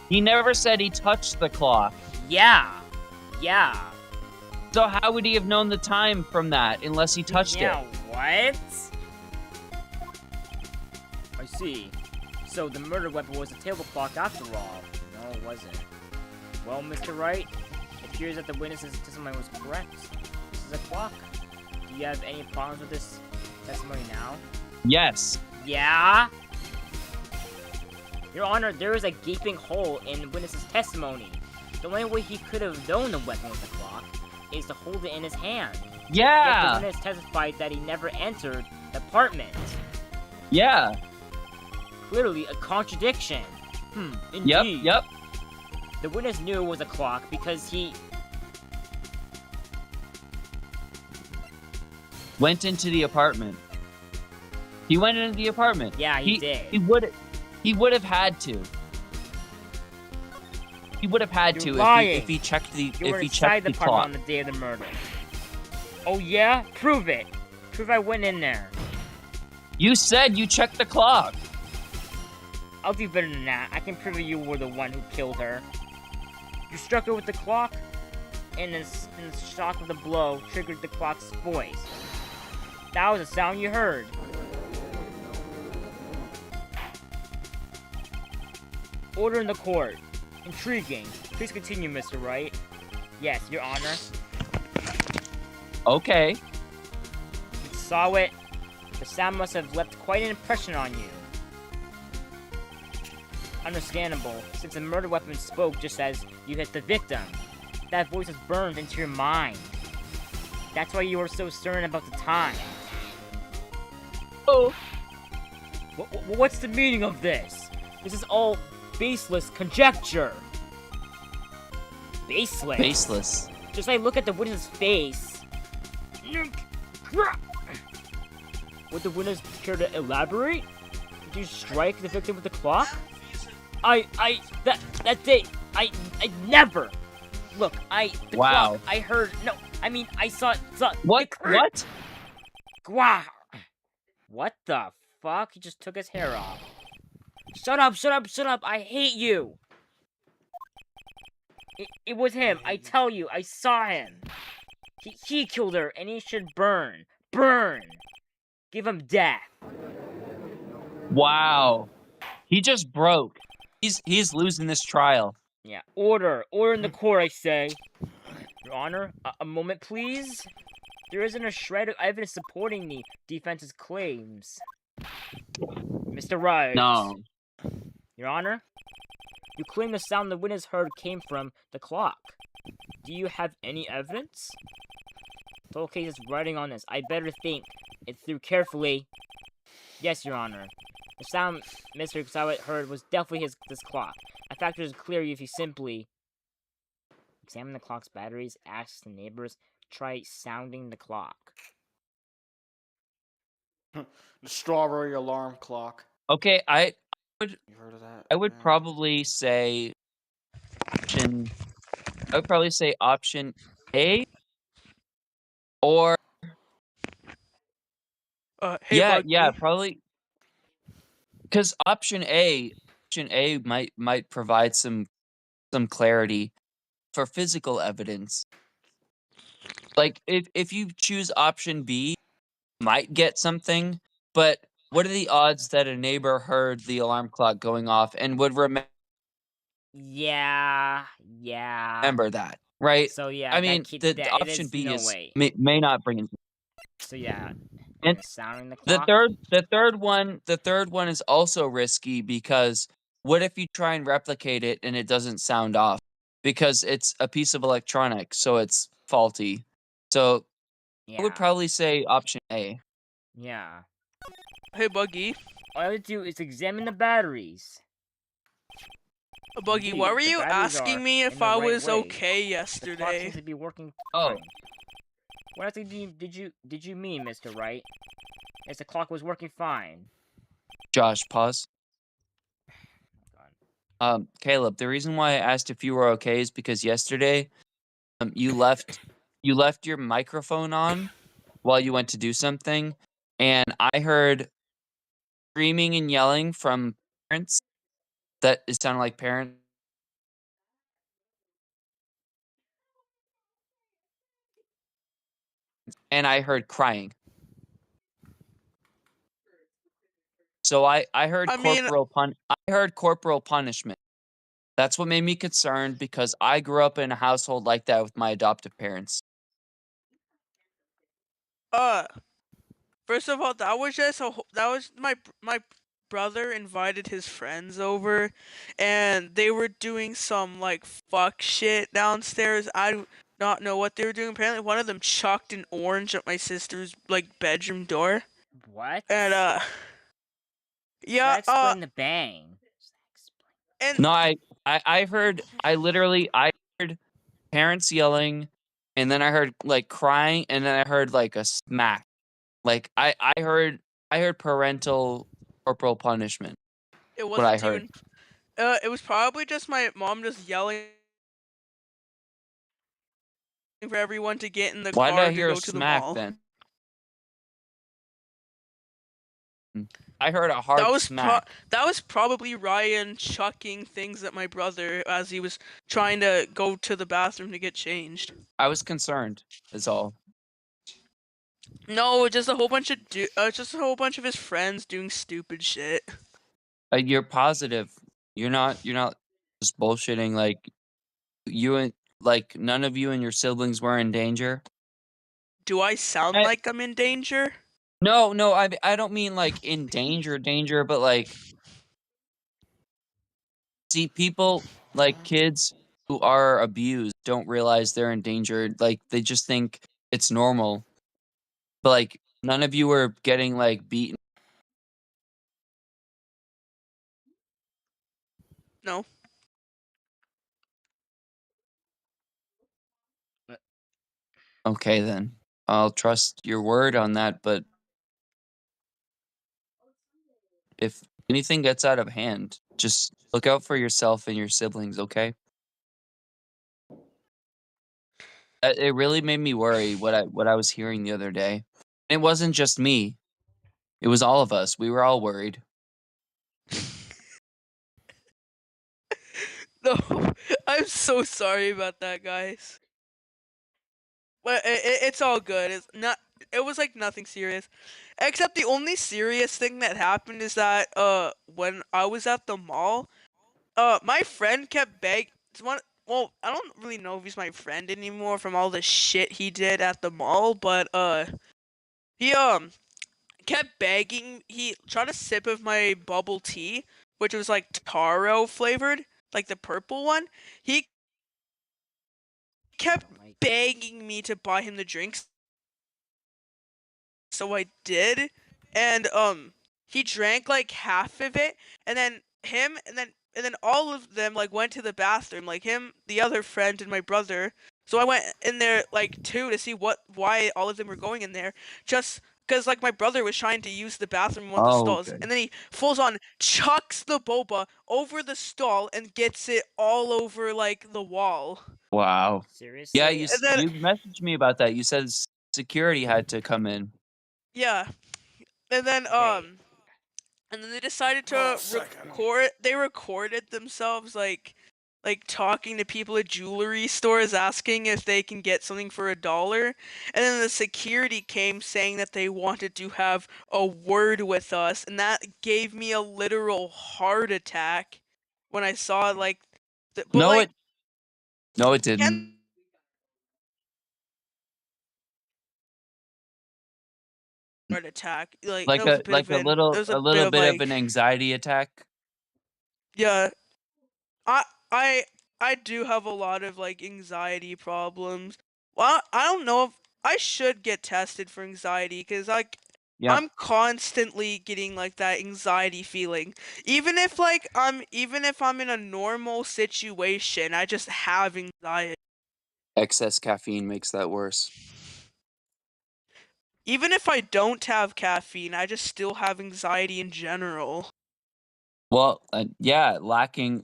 He never said he touched the clock. Yeah. So how would he have known the time from that unless he touched Yeah, it? what? I see. So the murder weapon was a table clock after all. No, it wasn't. Well, Mr. Wright, it appears that the witness's testimony was correct. This is a clock. Do you have any problems with this testimony now? Yes. Yeah? Your Honor, there is a gaping hole in the witness's testimony. The only way he could have known the weapon was a clock is to hold it in his hand. Yet the Yeah. witness testified that he never entered the apartment. Yeah. Clearly a contradiction. Indeed. Yep. The witness knew it was a clock because he... Went into the apartment. He went into the apartment. Yeah, he did. He would have had to. He would have had You're to lying. if he checked the You were if he inside checked the the apartment clock. on the day of the murder. Oh yeah? Prove it. Prove I went in there. You said you checked the clock. I'll do better than that. I can prove you were the one who killed her. You struck her with the clock, and the shock of the blow triggered the clock's voice. That was the sound you heard. Order in the court. Intriguing. Please continue, Mr. Wright. Yes, Your Honor. Okay. You saw it. The sound must have left quite an impression on you. Understandable, since the murder weapon spoke just as you hit the victim. That voice is burned into your mind. That's why you were so certain about the time. Oh. What's the meaning of this? This is all baseless conjecture. Baseless? Baseless. Just like look at the witness's face. Would the witness care to elaborate? Did you strike the victim with the clock? That day, I never. Look, the Wow. clock, I heard, no, I mean, I saw What? What? Wow. What the fuck? He just took his hair off. Shut up, I hate you. It was him, I tell you, I saw him. He killed her, and he should burn. Burn! Give him death. Wow. He just broke. He's losing this trial. Yeah, order in the court, I say. Your Honor, a moment, please. There isn't a shred of evidence supporting the defense's claims. Mr. Wright. No. Your Honor, you claim the sound the witness heard came from the clock. Do you have any evidence? The whole case is writing on this. I better think it through carefully. Yes, Your Honor. The sound Mr. Kusawa heard was definitely this clock. A fact is clear if you simply examine the clock's batteries, ask the neighbors, try sounding the clock. The strawberry alarm clock. Okay, You heard of that? I would Yeah. probably say option. I would probably say option A. Or Hey, yeah, Buggy. probably. Because option A might provide some clarity for physical evidence. Like if you choose option B, might get something, but what are the odds that a neighbor heard the alarm clock going off and would Yeah. remember that, right? So yeah, I mean, the option B no is way. may not bring in. So yeah, And sounding the the clock. third one is also risky because what if you try and replicate it and it doesn't sound off because it's a piece of electronics, so it's faulty. So Yeah. I would probably say option A. Yeah. Hey, Buggy. All I have to do is examine the batteries. Buggy, Indeed, why were the you batteries are asking me in if the I right was way. okay The clock yesterday? seems to be working Oh. fine. What else did you mean, Mr. Wright? Yes, the clock was working fine. Josh, pause. Caleb, the reason why I asked if you were okay is because yesterday, you left your microphone on while you went to do something, and I heard screaming and yelling from parents. That it sounded like parents. And I heard crying. So I heard I mean, I heard corporal punishment. That's what made me concerned because I grew up in a household like that with my adoptive parents. first of all, that was just that was my brother invited his friends over, and they were doing some like fuck shit downstairs. I do not know what they were doing. Apparently, one of them chucked an orange at my sister's like bedroom door, What? and Does yeah, that explain the bang? and No, I heard I heard parents yelling, and then I heard like crying, and then I heard like a smack. Like I heard parental corporal punishment. it What I wasn't heard. even. It was probably just my mom just yelling for everyone to get in the Why did car I to hear a go to the smack mall. then? I heard a hard smack. That was probably Ryan chucking things at my brother as he was trying to go to the bathroom to get changed. I was concerned. Is all. No, just a whole bunch of his friends doing stupid shit. You're positive. You're not just bullshitting. Like you and like none of you and your siblings were in danger. Do I sound like I'm in danger? No, I don't mean like in danger, but like see people like kids who are abused don't realize they're in danger. Like they just think it's normal. But like none of you were getting like beaten. No. Okay then. I'll trust your word on that, but if anything gets out of hand, just look out for yourself and your siblings, okay? It really made me worry what I was hearing the other day. It wasn't just me. It was all of us. We were all worried. No. I'm so sorry about that, guys. But it's all good. It was like nothing serious. Except the only serious thing that happened is that when I was at the mall, my friend kept well, I don't really know if he's my friend anymore from all the shit he did at the mall, but he kept begging. He tried a sip of my bubble tea, which was like taro flavored, like the purple one. He kept begging me to buy him the drinks, so I did, and he drank like half of it, and then him, and then all of them like went to the bathroom, like him, the other friend, and my brother. So I went in there like too to see why all of them were going in there, just because like my brother was trying to use the bathroom in one of the Oh, stalls, okay. and then he fulls on chucks the boba over the stall and gets it all over like the wall. Wow. Seriously? Yeah, And then you messaged me about that. You said security had to come in. yeah, and then Okay. and then they decided to record. They recorded themselves like talking to people at jewelry stores asking if they can get something for $1, and then the security came saying that they wanted to have a word with us, and that gave me a literal heart attack when I saw like but No, like it didn't. heart attack, like Like that was a bit of a an there was a bit little of bit of like an anxiety attack. yeah. I I I do have a lot of like anxiety problems. Well, I don't know if I should get tested for anxiety because like Yeah. I'm constantly getting like that anxiety feeling. Even if I'm in a normal situation, I just have anxiety. Excess caffeine makes that worse. Even if I don't have caffeine, I just still have anxiety in general. Well, yeah, lacking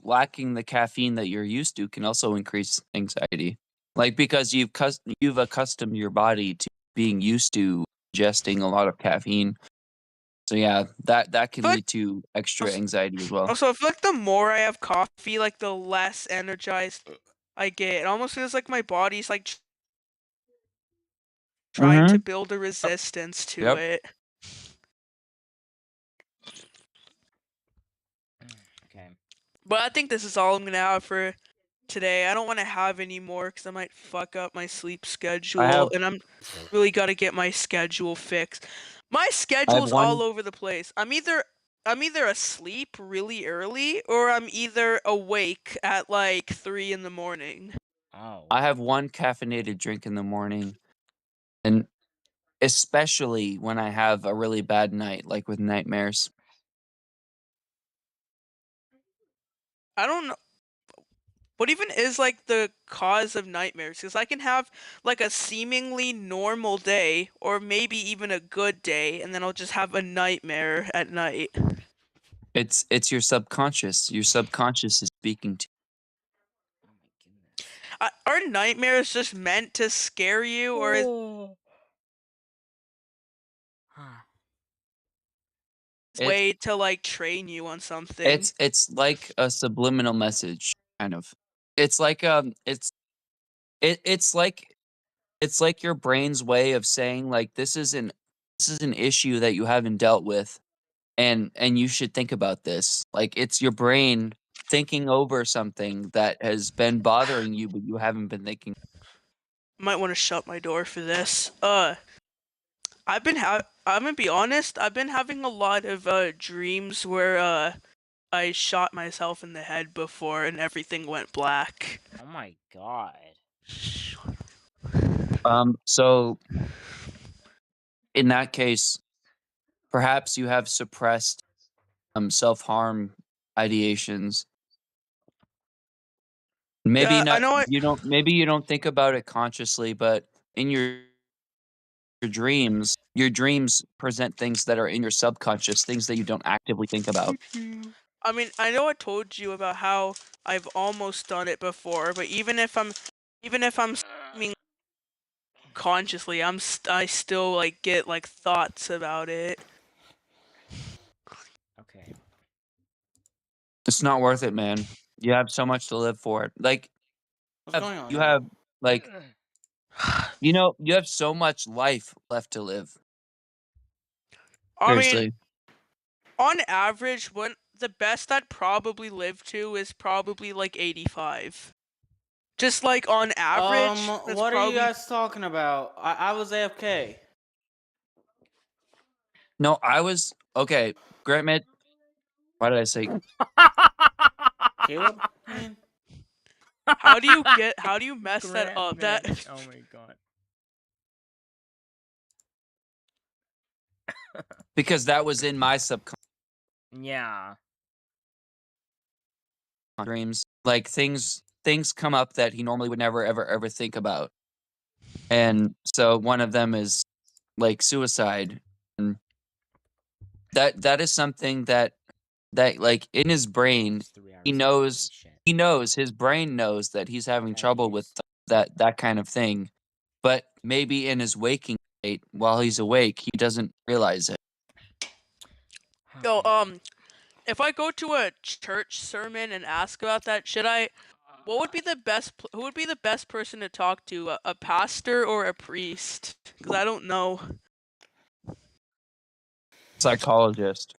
the caffeine that you're used to can also increase anxiety. Like because you've accustomed your body to being used to ingesting a lot of caffeine. So yeah, that can But lead to extra anxiety as well. also, I feel like the more I have coffee, like the less energized I get. It almost feels like my body's like trying to build a resistance to Yep. it. But I think this is all I'm gonna have for today. I don't want to have any more because I might fuck up my sleep schedule, and I'm really gotta get my schedule fixed. My schedule's all over the place. I'm either asleep really early or I'm either awake at like 3 in the morning. Oh. I have one caffeinated drink in the morning, and especially when I have a really bad night, like with nightmares. I don't know. What even is like the cause of nightmares? Because I can have like a seemingly normal day, or maybe even a good day, and then I'll just have a nightmare at night. It's your subconscious. Your subconscious is speaking to Oh my goodness. Are nightmares just meant to scare you, or is you. way to like train you on something? It's like a subliminal message, kind of. It's like it's like your brain's way of saying like this is an issue that you haven't dealt with, and you should think about this. Like it's your brain thinking over something that has been bothering you, but you haven't been thinking. Might want to shut my door for this. I'm gonna be honest. I've been having a lot of dreams where I shot myself in the head before and everything went black. Oh my god. So in that case, perhaps you have suppressed self-harm ideations. Maybe Yeah, I not. know it. Maybe you don't think about it consciously, but in your dreams present things that are in your subconscious, things that you don't actively think about. I mean, I know I told you about how I've almost done it before, but even if I'm scheming consciously, I still like get like thoughts about it. Okay. It's not worth it, man. You have so much to live for. Like What's going on? you have like you have so much life left to live. I mean, Seriously. on average, when the best I'd probably live to is probably like 85. Just like on average. That's What are you probably... guys talking about? I was AFK. No, I was okay. Grant, why did I say Caleb? I mean, How do you mess that up? That Oh my god. because that was in my subconscious Yeah. dreams. Like things come up that he normally would never ever think about. And so one of them is like suicide. And that is something that like in his brain It's 3 hours ago, holy shit. his brain knows that he's having Okay, trouble with that kind of thing, but maybe in his waking state while he's awake he doesn't realize it. Yo, if I go to a church sermon and ask about that, who would be the best person to talk to, a pastor or a priest? Because I don't know. Psychologist.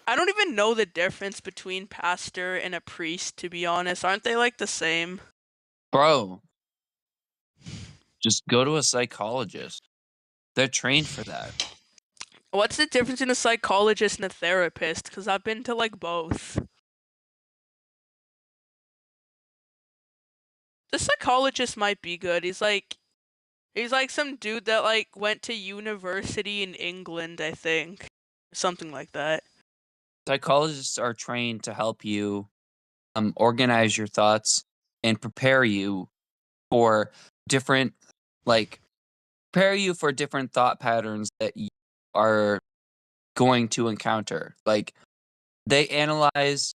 I don't even know the difference between pastor and a priest, to be honest. Aren't they like the same? Bro, just go to a psychologist. They're trained for that. What's the difference in a psychologist and a therapist? Because I've been to like both. The psychologist might be good. He's like some dude that like went to university in England, I think. Something like that. Psychologists are trained to help you organize your thoughts and prepare you for different thought patterns that you are going to encounter. Like they analyze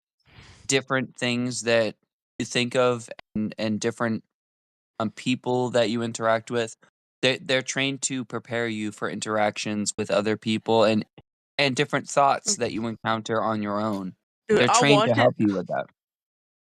different things that you think of and different people that you interact with. They're trained to prepare you for interactions with other people and different thoughts that you encounter on your own. Dude, They're trained to help you with that.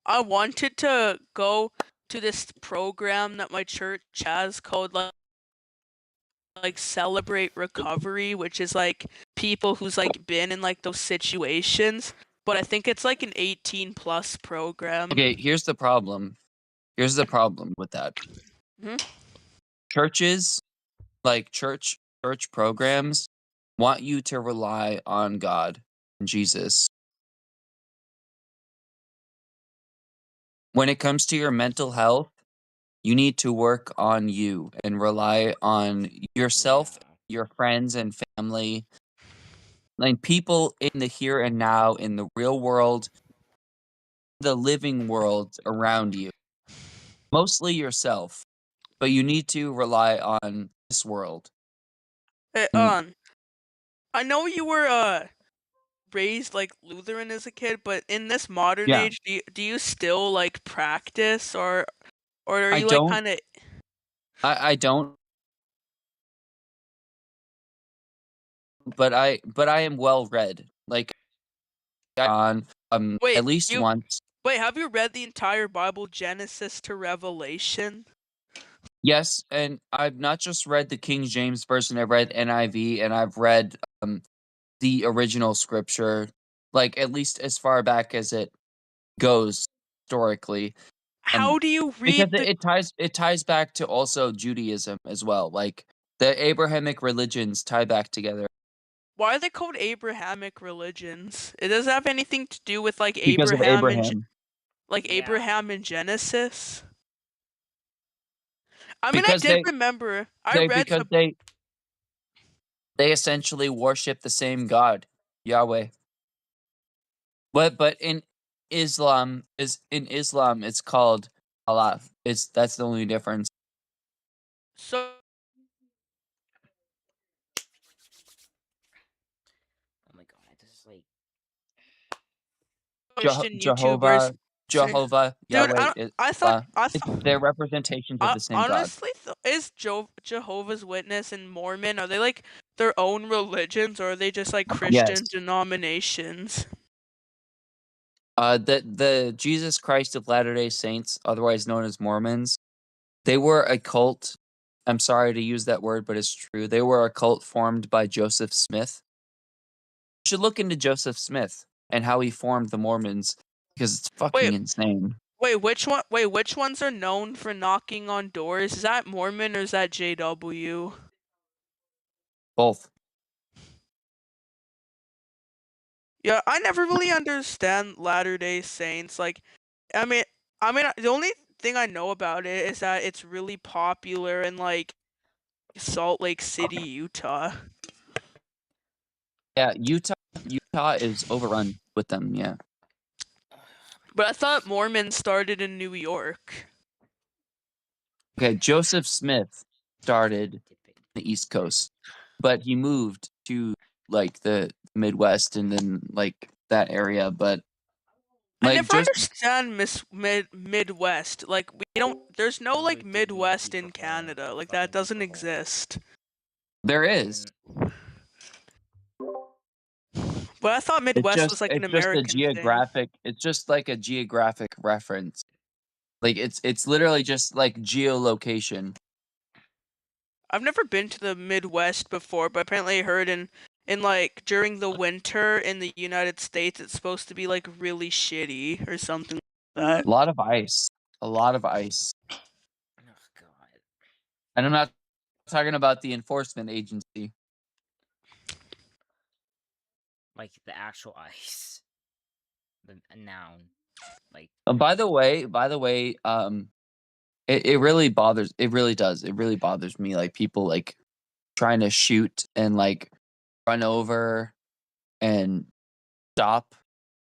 I wanted to go to this program that my church has called like Celebrate Recovery, which is like people who's like been in like those situations. but I think it's like an 18+ program. Okay, here's the problem. Here's the problem with that. Mhm. Churches, like church programs, want you to rely on God and Jesus. When it comes to your mental health, you need to work on you and rely on yourself, Yeah. your friends and family, like people in the here and now, in the real world, the living world around you. Mostly yourself, but you need to rely on this world. And I know you were raised like Lutheran as a kid, but in this modern yeah, age, do you still like practice, or are I you like don't, kind of? I don't, but I am well read. Like on Wait, at least once. have you read the entire Bible, Genesis to Revelation? Yes, and I've not just read the King James version. I've read NIV, and I've read the original scripture, like at least as far back as it goes historically. How do you Because read the? it ties back to also Judaism as well. Like the Abrahamic religions tie back together Why are they called Abrahamic religions? It doesn't have anything to do with like because of Abraham. Yeah. Abraham and Genesis. I mean, I Because did remember. I read because some. they essentially worship the same God, Yahweh. But in Islam it's called Allah. That's the only difference. So Oh my god, this is like. Christian YouTubers. Jehovah, Dude, Yahweh, I thought they're representations of the same God. honestly, is Jehovah's Witness and Mormon, are they like their own religions, or are they just like Christian Yes. denominations? The Jesus Christ of Latter-day Saints, otherwise known as Mormons, they were a cult. I'm sorry to use that word, but it's true. They were a cult formed by Joseph Smith. You should look into Joseph Smith and how he formed the Mormons because it's fucking insane. Wait, which ones are known for knocking on doors? Is that Mormon or is that JW? Both. Yeah, I never really understand Latter-day Saints. Like, I mean, the only thing I know about it is that it's really popular in like Salt Lake City, Utah. Yeah, Utah is overrun with them, yeah. But I thought Mormons started in New York. Okay, Joseph Smith started the East Coast, but he moved to like the Midwest and then like that area. But I like never understand Midwest. Like we don't. There's no like Midwest in Canada. Like that doesn't exist. there is. But I thought Midwest was like an It's just a American thing. geographic. It's just like a geographic reference. Like it's literally just like geolocation. I've never been to the Midwest before, but apparently I heard in like during the winter in the United States, it's supposed to be like really shitty or something like that. A lot of ice. A lot of ice. Oh god. And I'm not talking about the enforcement agency. Like the actual ice. A noun. Like. By the way, it really bothers. It really does. It really bothers me. Like people like trying to shoot and like run over and stop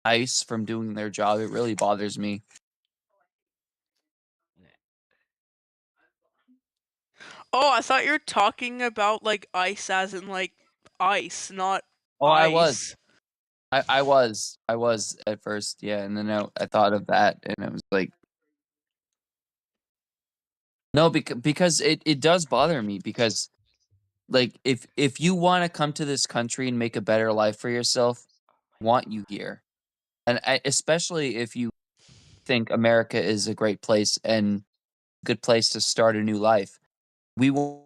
ICE from doing their job. It really bothers me. Oh, I thought you were talking about like ice as in like ice, not Oh, ice. I was at first, yeah, and then I thought of that, and it was like, no, because it does bother me because, like, if you want to come to this country and make a better life for yourself, I want you here, and especially if you think America is a great place and a good place to start a new life, we want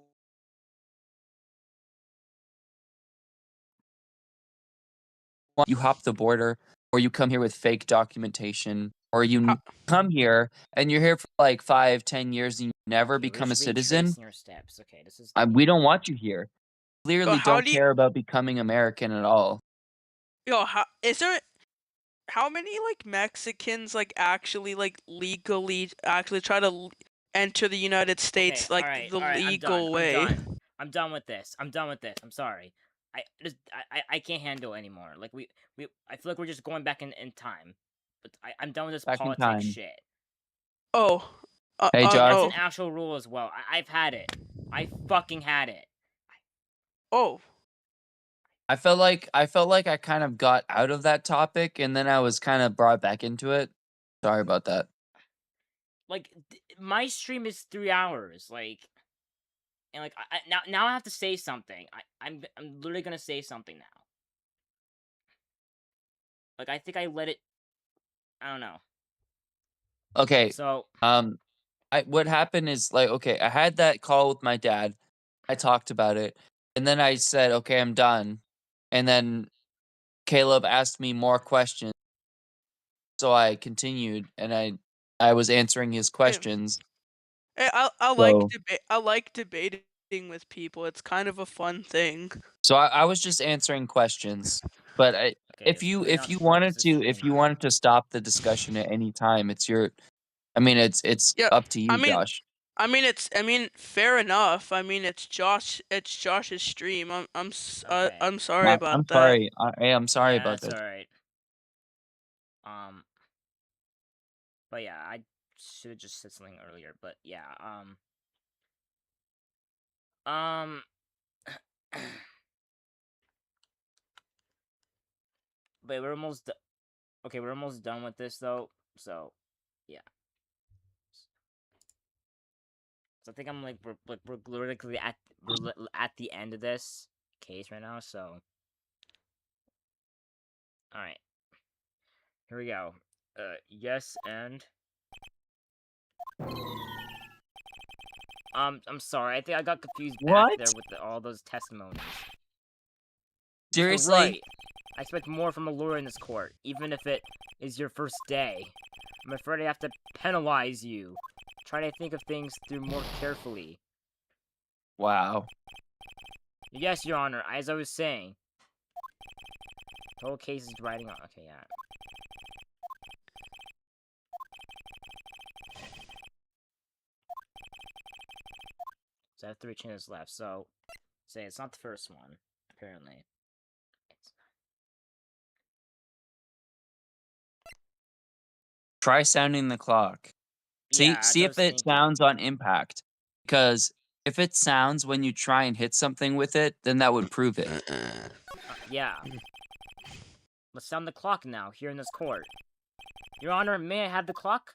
you hop the border. or you come here with fake documentation, or you come here and you're here for like 5-10 years and you never Okay, we're become a just citizen, retracing your steps. Okay, this is. we don't want you here. Clearly how don't do you- care about becoming American at all. Yo, how many like Mexicans like actually like legally actually try to enter the United States Okay, like alright, the alright, legal way? I'm done with this. I'm sorry. I can't handle it anymore. Like I feel like we're just going back in time. But I'm done with this Back in politics time. shit. Oh. Hey, Josh. That's Oh. an actual rule as well. I've had it. I fucking had it. Oh. I felt like I kind of got out of that topic and then I was kind of brought back into it. Sorry about that. Like my stream is 3 hours. Like, and like now I have to say something. I'm literally gonna say something now. Like I think I let it. I don't know. Okay. So what happened is like, okay, I had that call with my dad. I talked about it, and then I said, okay, I'm done. And then Caleb asked me more questions, so I continued, and I was answering his questions. Hey, I like debating with people. It's kind of a fun thing. So I was just answering questions, but okay, if you wanted to stop the discussion at any time, it's your. I mean, it's Yeah, up to you, I mean, Josh. fair enough. I mean, it's Josh's stream. I'm sorry about I'm that. sorry. I'm sorry yeah, about that's that. alright. But yeah, I should have just said something earlier. But yeah, but we're almost okay. We're almost done with this though. So yeah. So I think I'm like we're literally at the end of this case right now. So all right, here we go. Yes and. I'm sorry. I think I got confused back there with all those testimonies. Seriously? Right. I expect more from a lawyer in this court, even if it is your first day. I'm afraid I have to penalize you. Try to think of things through more carefully. Wow. Yes, Your Honor, as I was saying. The whole case is riding on. Okay, yeah. So I have 3 chances left, so say it's not the first one, apparently. Try sounding the clock. See if it sounds on impact. Because if it sounds when you try and hit something with it, then that would prove it. Yeah. Let's sound the clock now, here in this court. Your Honor, may I have the clock?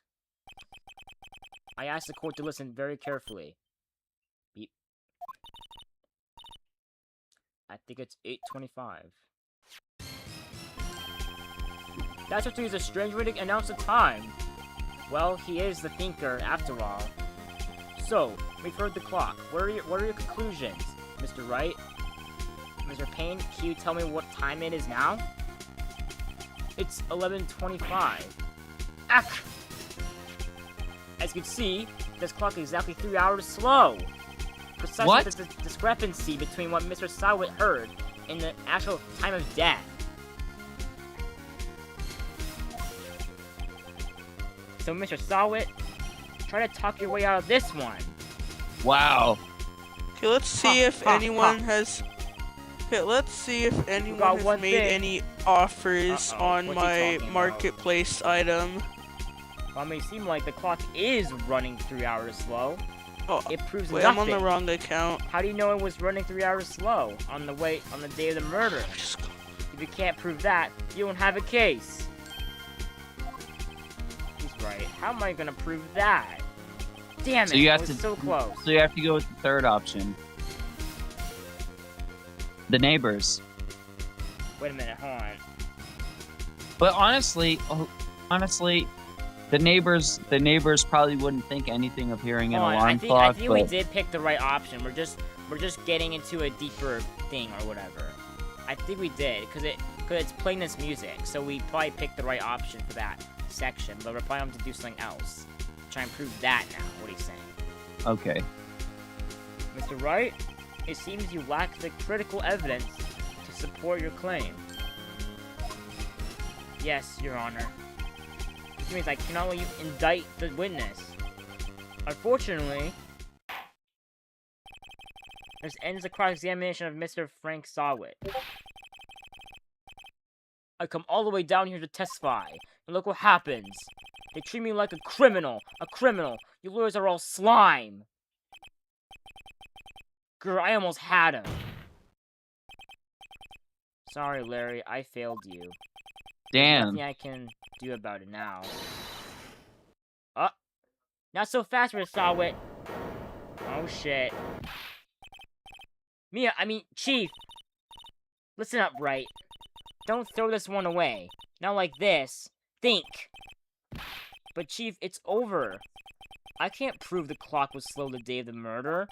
I ask the court to listen very carefully. I think it's 8:25. That's what is a strange way to announce the time. Well, he is the thinker, after all. So, we've heard the clock. What are your conclusions, Mr. Wright? Mr. Payne, can you tell me what time it is now? It's 11:25. Ack! As you can see, this clock is exactly 3 hours slow. Precisely the discrepancy between what Mr. Sawit heard and the actual time of death. So, Mr. Sawit, try to talk your way out of this one. Wow. Okay, let's see if anyone has. Okay, let's see if anyone has made any offers on my marketplace item. Well, it may seem like the clock is running 3 hours slow. Oh, it proves wait, nothing. I'm on the wrong account. How do you know it was running 3 hours slow on the day of the murder? If you can't prove that, you don't have a case. He's right. How am I gonna prove that? Damn it! I was so close. So you have to go with the third option. The neighbors. Wait a minute, hold on. But honestly, the neighbors probably wouldn't think anything of hearing an alarm clock. I think we did pick the right option. We're just getting into a deeper thing or whatever. I think we did, because it's playing this music, so we probably picked the right option for that section, but we're probably going to do something else. Try and prove that now. What are you saying? Okay. Mr. Wright, it seems you lack the critical evidence to support your claim. Yes, Your Honor. Which means I cannot let you indict the witness. Unfortunately, this ends the cross-examination of Mr. Frank Salut. I come all the way down here to testify, and look what happens. They treat me like a criminal. A criminal. You lawyers are all slime. Grr, I almost had him. Sorry, Larry, I failed you. There's Damn. nothing I can do about it now. Oh, not so fast, Mr. Salut. Oh, shit. Chief. Listen up, Wright. Don't throw this one away. Not like this. Think. But, Chief, it's over. I can't prove the clock was slow the day of the murder.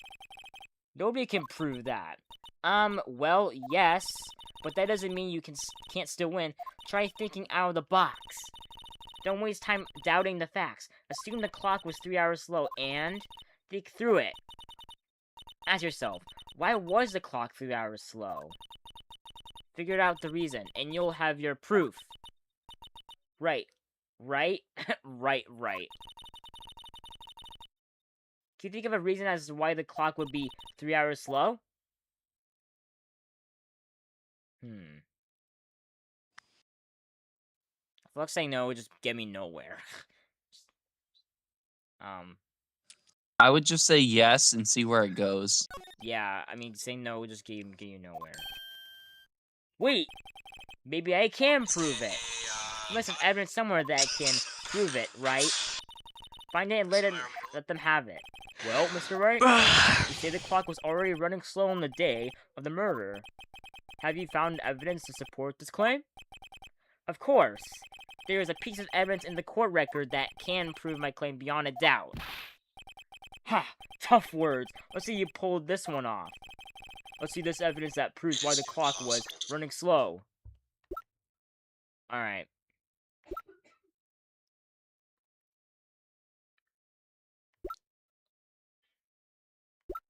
Nobody can prove that. Well, yes. But that doesn't mean you can't still win. Try thinking out of the box. Don't waste time doubting the facts. Assume the clock was 3 hours slow and think through it. Ask yourself, why was the clock 3 hours slow? Figure out the reason, and you'll have your proof. Right. Right? Right. Can you think of a reason as to why the clock would be 3 hours slow? I feel like saying no would just get me nowhere. I would just say yes and see where it goes. Yeah, saying no would just get you nowhere. Wait! Maybe I can prove it. You must have evidence somewhere that can prove it, right? Find it and let them have it. Well, Mr. Wright, you say the clock was already running slow on the day of the murder. Have you found evidence to support this claim? Of course. There is a piece of evidence in the court record that can prove my claim beyond a doubt. Ha! Tough words. Let's see you pulled this one off. Let's see this evidence that proves why the clock was running slow. Alright.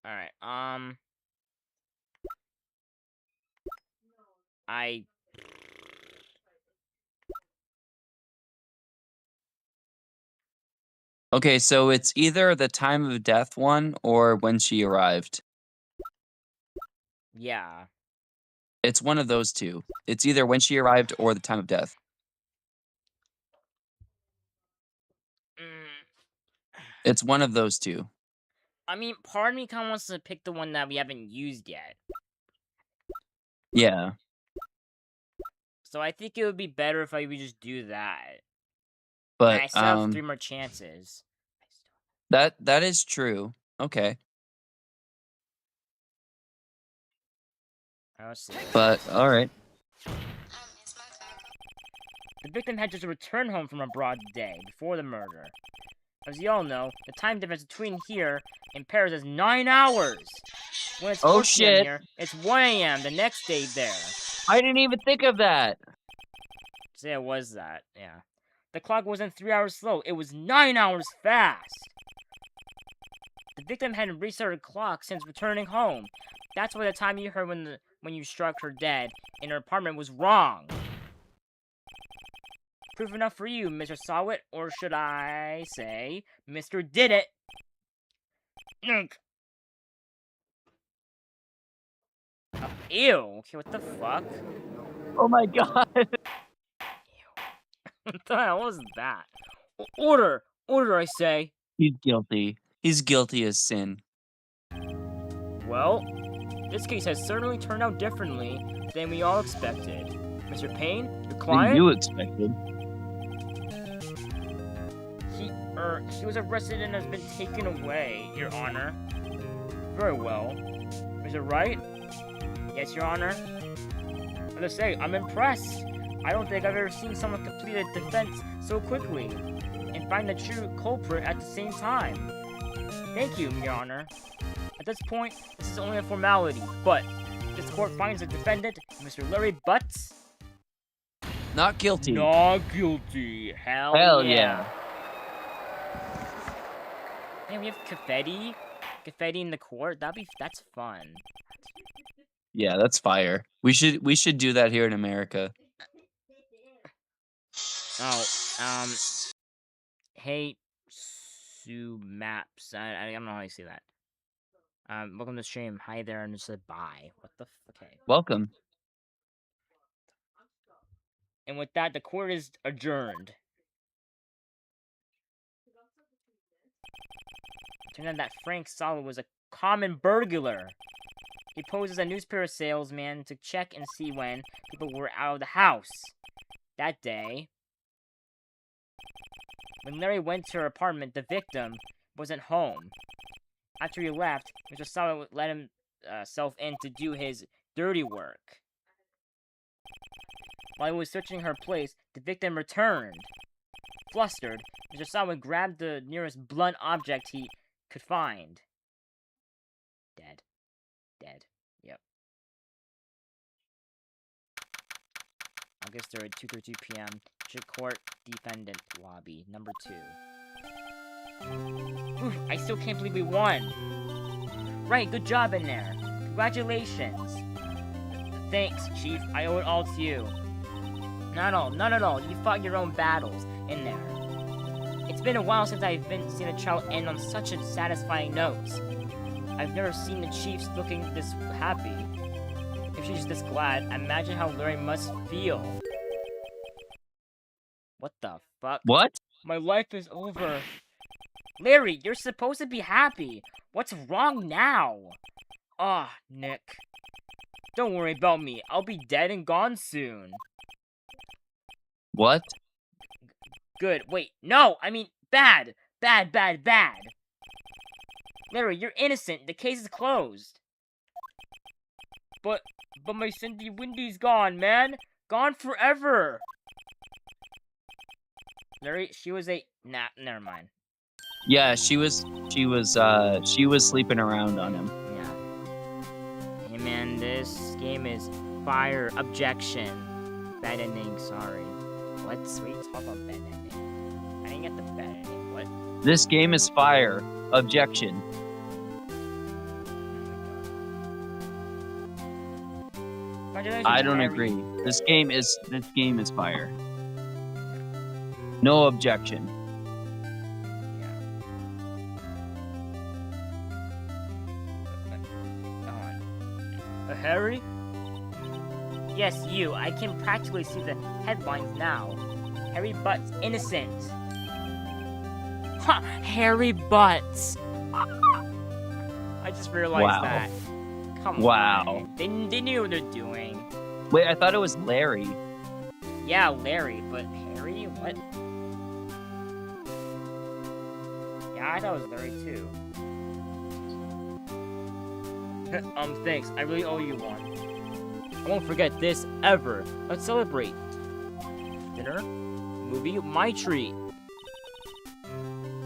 Alright, Okay, so it's either the time of death one or when she arrived. Yeah. It's one of those two. It's either when she arrived or the time of death. It's one of those two. Part of me kind of wants to pick the one that we haven't used yet. Yeah. So I think it would be better if I would just do that. But And I still have 3 more chances. that is true. Okay. Let's see. But all right. The victim had just returned home from abroad today, before the murder. As you all know, the time difference between here and Paris is 9 hours! When it's 4 p.m. here, it's 1 a.m. the next day there. I didn't even think of that! Say it was that, yeah. The clock wasn't 3 hours slow, it was 9 hours fast! The victim hadn't restarted the clock since returning home. That's why the time you heard when you struck her dead in her apartment was wrong. Proof enough for you, Mr. Salut, or should I say, Mr. Did It? Ew, okay, what the fuck? Oh my god! What the hell was that? Order! Order, I say! He's guilty. He's guilty as sin. Well, this case has certainly turned out differently than we all expected. Mr. Payne, your client? Than you expected. He was arrested and has been taken away, Your Honor. Very well. Mr. Wright? Yes, Your Honor? Let's say, I'm impressed. I don't think I've ever seen someone complete a defense so quickly and find the true culprit at the same time. Thank you, Your Honor. At this point, this is only a formality, but This court finds the defendant, Mr. Larry Butts, Not guilty. not guilty. Hell, Hell yeah. yeah. And we have confetti. Confetti in the court. That's fun. Yeah, that's fire. We should do that here in America. Oh, hey, Sue Maps. I don't know how you say that. Welcome to the stream. Hi there, and just said bye. What the okay. Welcome. And with that, the court is adjourned. Turned out that Frank Salut was a common burglar. He posed as a newspaper salesman to check and see when people were out of the house. That day, when Larry went to her apartment, the victim wasn't home. After he left, Mr. Salut let himself in to do his dirty work. While he was searching her place, the victim returned. Flustered, Mr. Salut grabbed the nearest blunt object he could find. Dead. Dead. Yep. August 3rd, 2:32 p.m. District Court Defendant Lobby, number 2. Oof, I still can't believe we won. Right, good job in there. Congratulations. Thanks, Chief. I owe it all to you. Not at all. You fought your own battles in there. It's been a while since I've seen a trial end on such a satisfying note. I've never seen the Chiefs looking this happy. If she's this glad, imagine how Larry must feel. What the fuck? What? My life is over. Larry, you're supposed to be happy. What's wrong now? Ah, Nick. Don't worry about me. I'll be dead and gone soon. What? Good. Wait, no! I mean, bad! Bad. Larry, you're innocent. The case is closed. But my Cindy Windy's gone, man. Gone forever. Larry, she was a... Nah, never mind. Yeah, she was sleeping around on him. Yeah. Hey, man, this game is fire. Objection. Bad ending, sorry. What? Sweet talk about bad ending. I didn't get the bad ending. What? This game is fire. Objection. I don't agree. This game is fire. No objection. Harry? Yes, you. I can practically see the headlines now. Harry Butts innocent. Ha! Harry Butts. I just realized that. Come on. They knew what they're doing. Wait, I thought it was Larry. Yeah, Larry, but Harry? What? Yeah, I thought it was Larry too. Thanks. I really owe you one. I won't forget this ever. Let's celebrate. Dinner? Movie? My treat.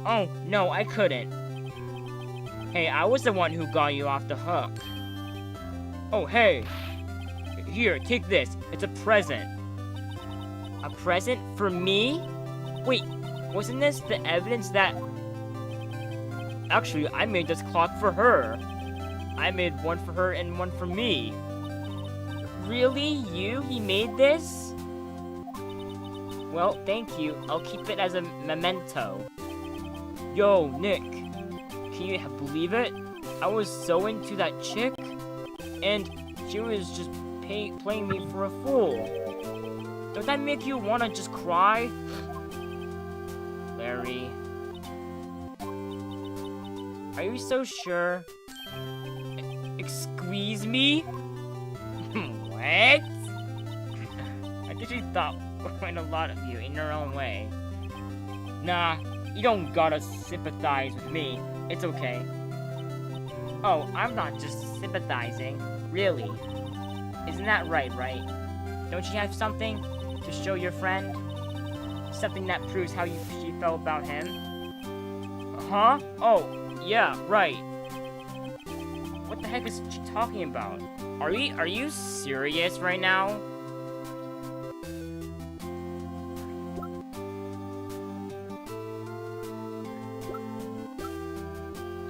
Oh, no, I couldn't. Hey, I was the one who got you off the hook. Oh, hey. Here, take this. It's a present. A present for me? Wait, wasn't this the evidence that... Actually, I made this clock for her. I made one for her and one for me. Really? You? He made this? Well, thank you. I'll keep it as a memento. Yo, Nick. Can you believe it? I was so into that chick, and she was just playing me for a fool. Don't that make you want to just cry? Larry. Are you so sure? Squeeze me? What? I guess you thought quite a lot of you in your own way. Nah, you don't gotta sympathize with me. It's okay. Oh, I'm not just sympathizing. Really. Isn't that right? Don't you have something to show your friend? Something that proves how she felt about him? Huh? Oh, yeah, right. What the heck is she talking about? Are you serious right now?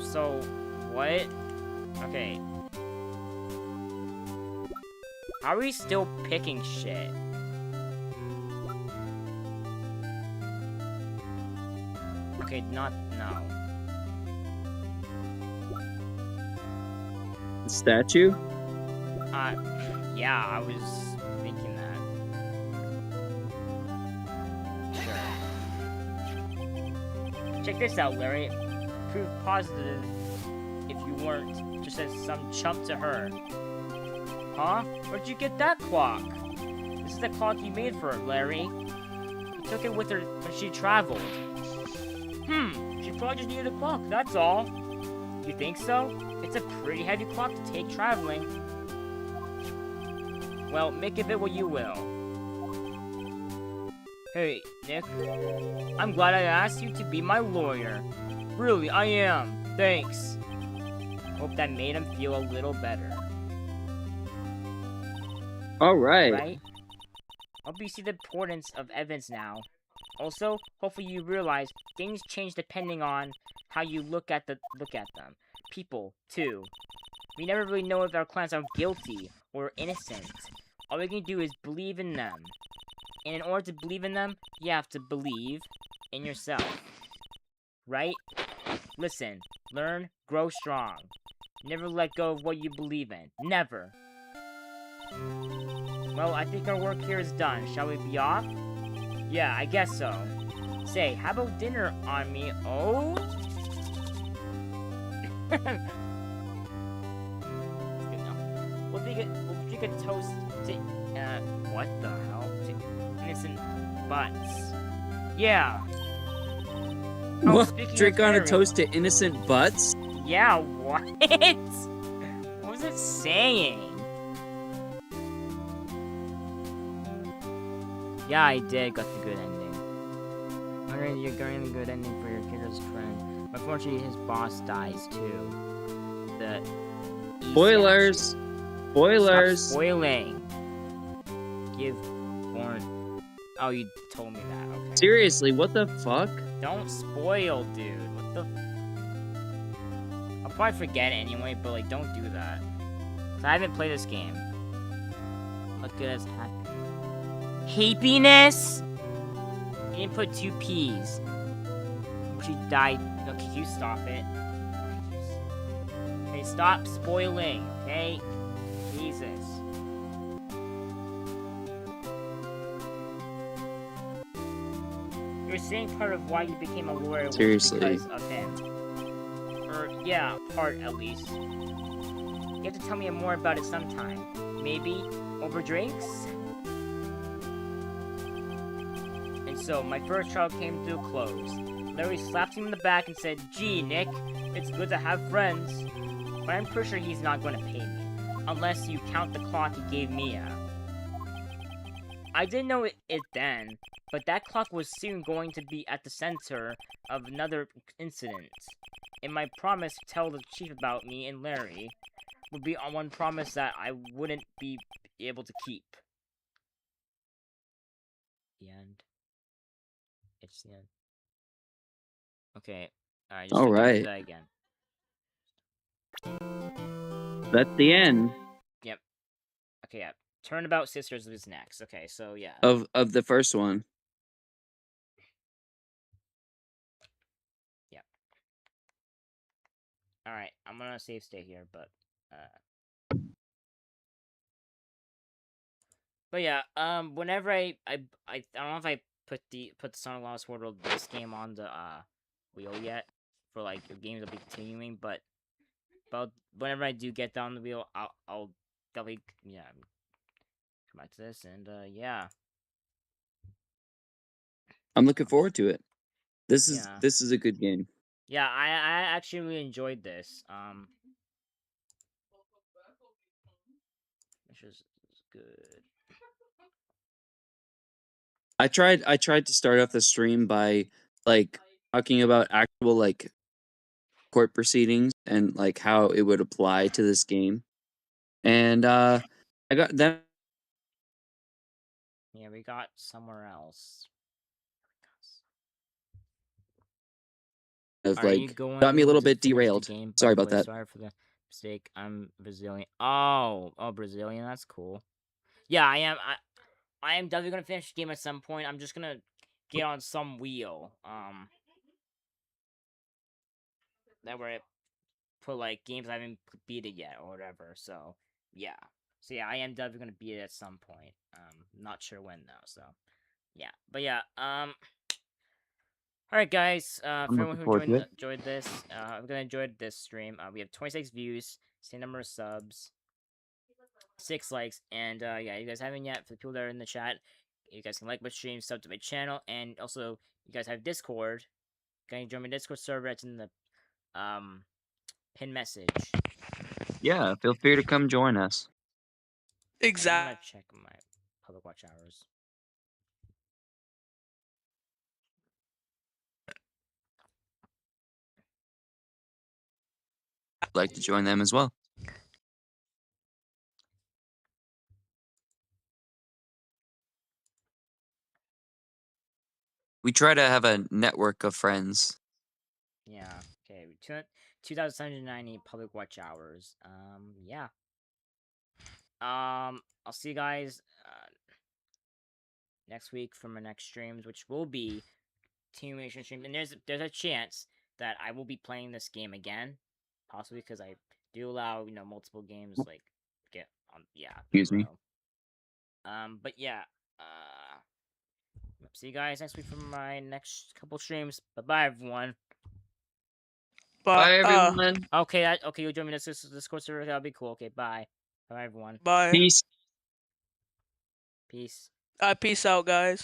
So, what? Okay. How are we still picking shit? Okay, no. The statue? Yeah, I was thinking that. Sure. Check this out, Larry. Prove positive if you weren't just as some chump to her. Huh? Where'd you get that clock? This is the clock you made for her, Larry. You took it with her when she traveled. She probably just needed a clock, that's all. You think so? It's a pretty heavy clock to take traveling. Well, make of it what you will. Hey, Nick. I'm glad I asked you to be my lawyer. Really, I am. Thanks. Hope that made him feel a little better. Alright. Right? Hope you see the importance of evidence now. Also, hopefully you realize things change depending on how you look at them. People, too. We never really know if our clients are guilty or innocent. All we can do is believe in them. And in order to believe in them, you have to believe in yourself. Right? Listen, learn, grow strong. Never let go of what you believe in. Never. Well, I think our work here is done. Shall we be off? Yeah, I guess so. Say, how about dinner on me? Oh? We'll drink a toast to, what the hell? To innocent butts. Yeah. What? Speaking of Drink on a Henry- toast to innocent butts? Yeah, what? What was it saying? Yeah, I did got the good ending. Alright, you're getting the good ending for your character's friend. Unfortunately, his boss dies too. The Spoilers! Spoilers! Stop spoiling. Give Born. Oh, you told me that. Okay. Seriously, what the fuck? Don't spoil, dude. What the? I'll probably forget anyway, but like, don't do that. 'Cause I haven't played this game. What good as happiness? You didn't put 2 P's. She died. Okay, can you stop it? Okay, stop spoiling, okay? Jesus. You were saying part of why you became a lawyer was Seriously. because of him. Or, yeah, part at least. You have to tell me more about it sometime. Maybe over drinks? And so, my first trial came to a close. Larry slapped him in the back and said, "Gee, Nick, it's good to have friends." But I'm pretty sure he's not going to pay me. Unless you count the clock he gave Mia. I didn't know it then, but that clock was soon going to be at the center of another incident. And my promise to tell the chief about me and Larry would be on one promise that I wouldn't be able to keep. The end. It's the end. Okay. Alright, just Alright. do that again. That's the end Yep. Okay, yeah. Turnabout Sisters was next. Okay, so yeah. of the first one. Yep. Alright, I'm gonna save stay here, but yeah, whenever I don't know if I put the Sonic Lost World this game on the wheel yet for like the games I'll be continuing, but whenever I do get that on the wheel, I'll definitely come back to this and yeah. I'm looking forward to it. This is Yeah. this is a good game. Yeah, I actually really enjoyed this. This is good. I tried to start off the stream by like talking about actual like court proceedings and like how it would apply to this game. and I got them. Yeah, we got somewhere else. Of Are you like going got me a little to bit finish the derailed. game, by Sorry the about way? that. Sorry for the mistake. I'm Brazilian. Oh, Brazilian. That's cool. Yeah, I am. I am definitely gonna finish the game at some point. I'm just gonna get on some wheel. That where it put like games I haven't beat it yet or whatever. So yeah. So yeah, I am definitely gonna beat it at some point. Not sure when though. So yeah, but yeah. All right, guys. For I'm everyone looking who forward to it. enjoyed this, I'm gonna enjoy this stream. We have 26 views, same number of subs, 6 likes, and yeah, you guys haven't yet. For the people that are in the chat, you guys can like my stream, sub to my channel, and also you guys have Discord. Can you join my Discord server? It's in the pin message. Yeah, feel free to come join us. I'm Exactly. gonna check my public watch hours. I'd like to join them as well. We try to have a network of friends. Yeah. Okay. 2,790 public watch hours. Yeah. I'll see you guys next week for my next streams, which will be continuation streams. And there's a chance that I will be playing this game again, possibly because I do allow multiple games like get on. Yeah. Excuse me. But yeah. See you guys next week for my next couple streams. Bye everyone. Bye, everyone. Okay, you'll join me in this Discord server. That'll be cool. Okay, bye. Bye, everyone. Bye. Peace. Peace. Peace out, guys.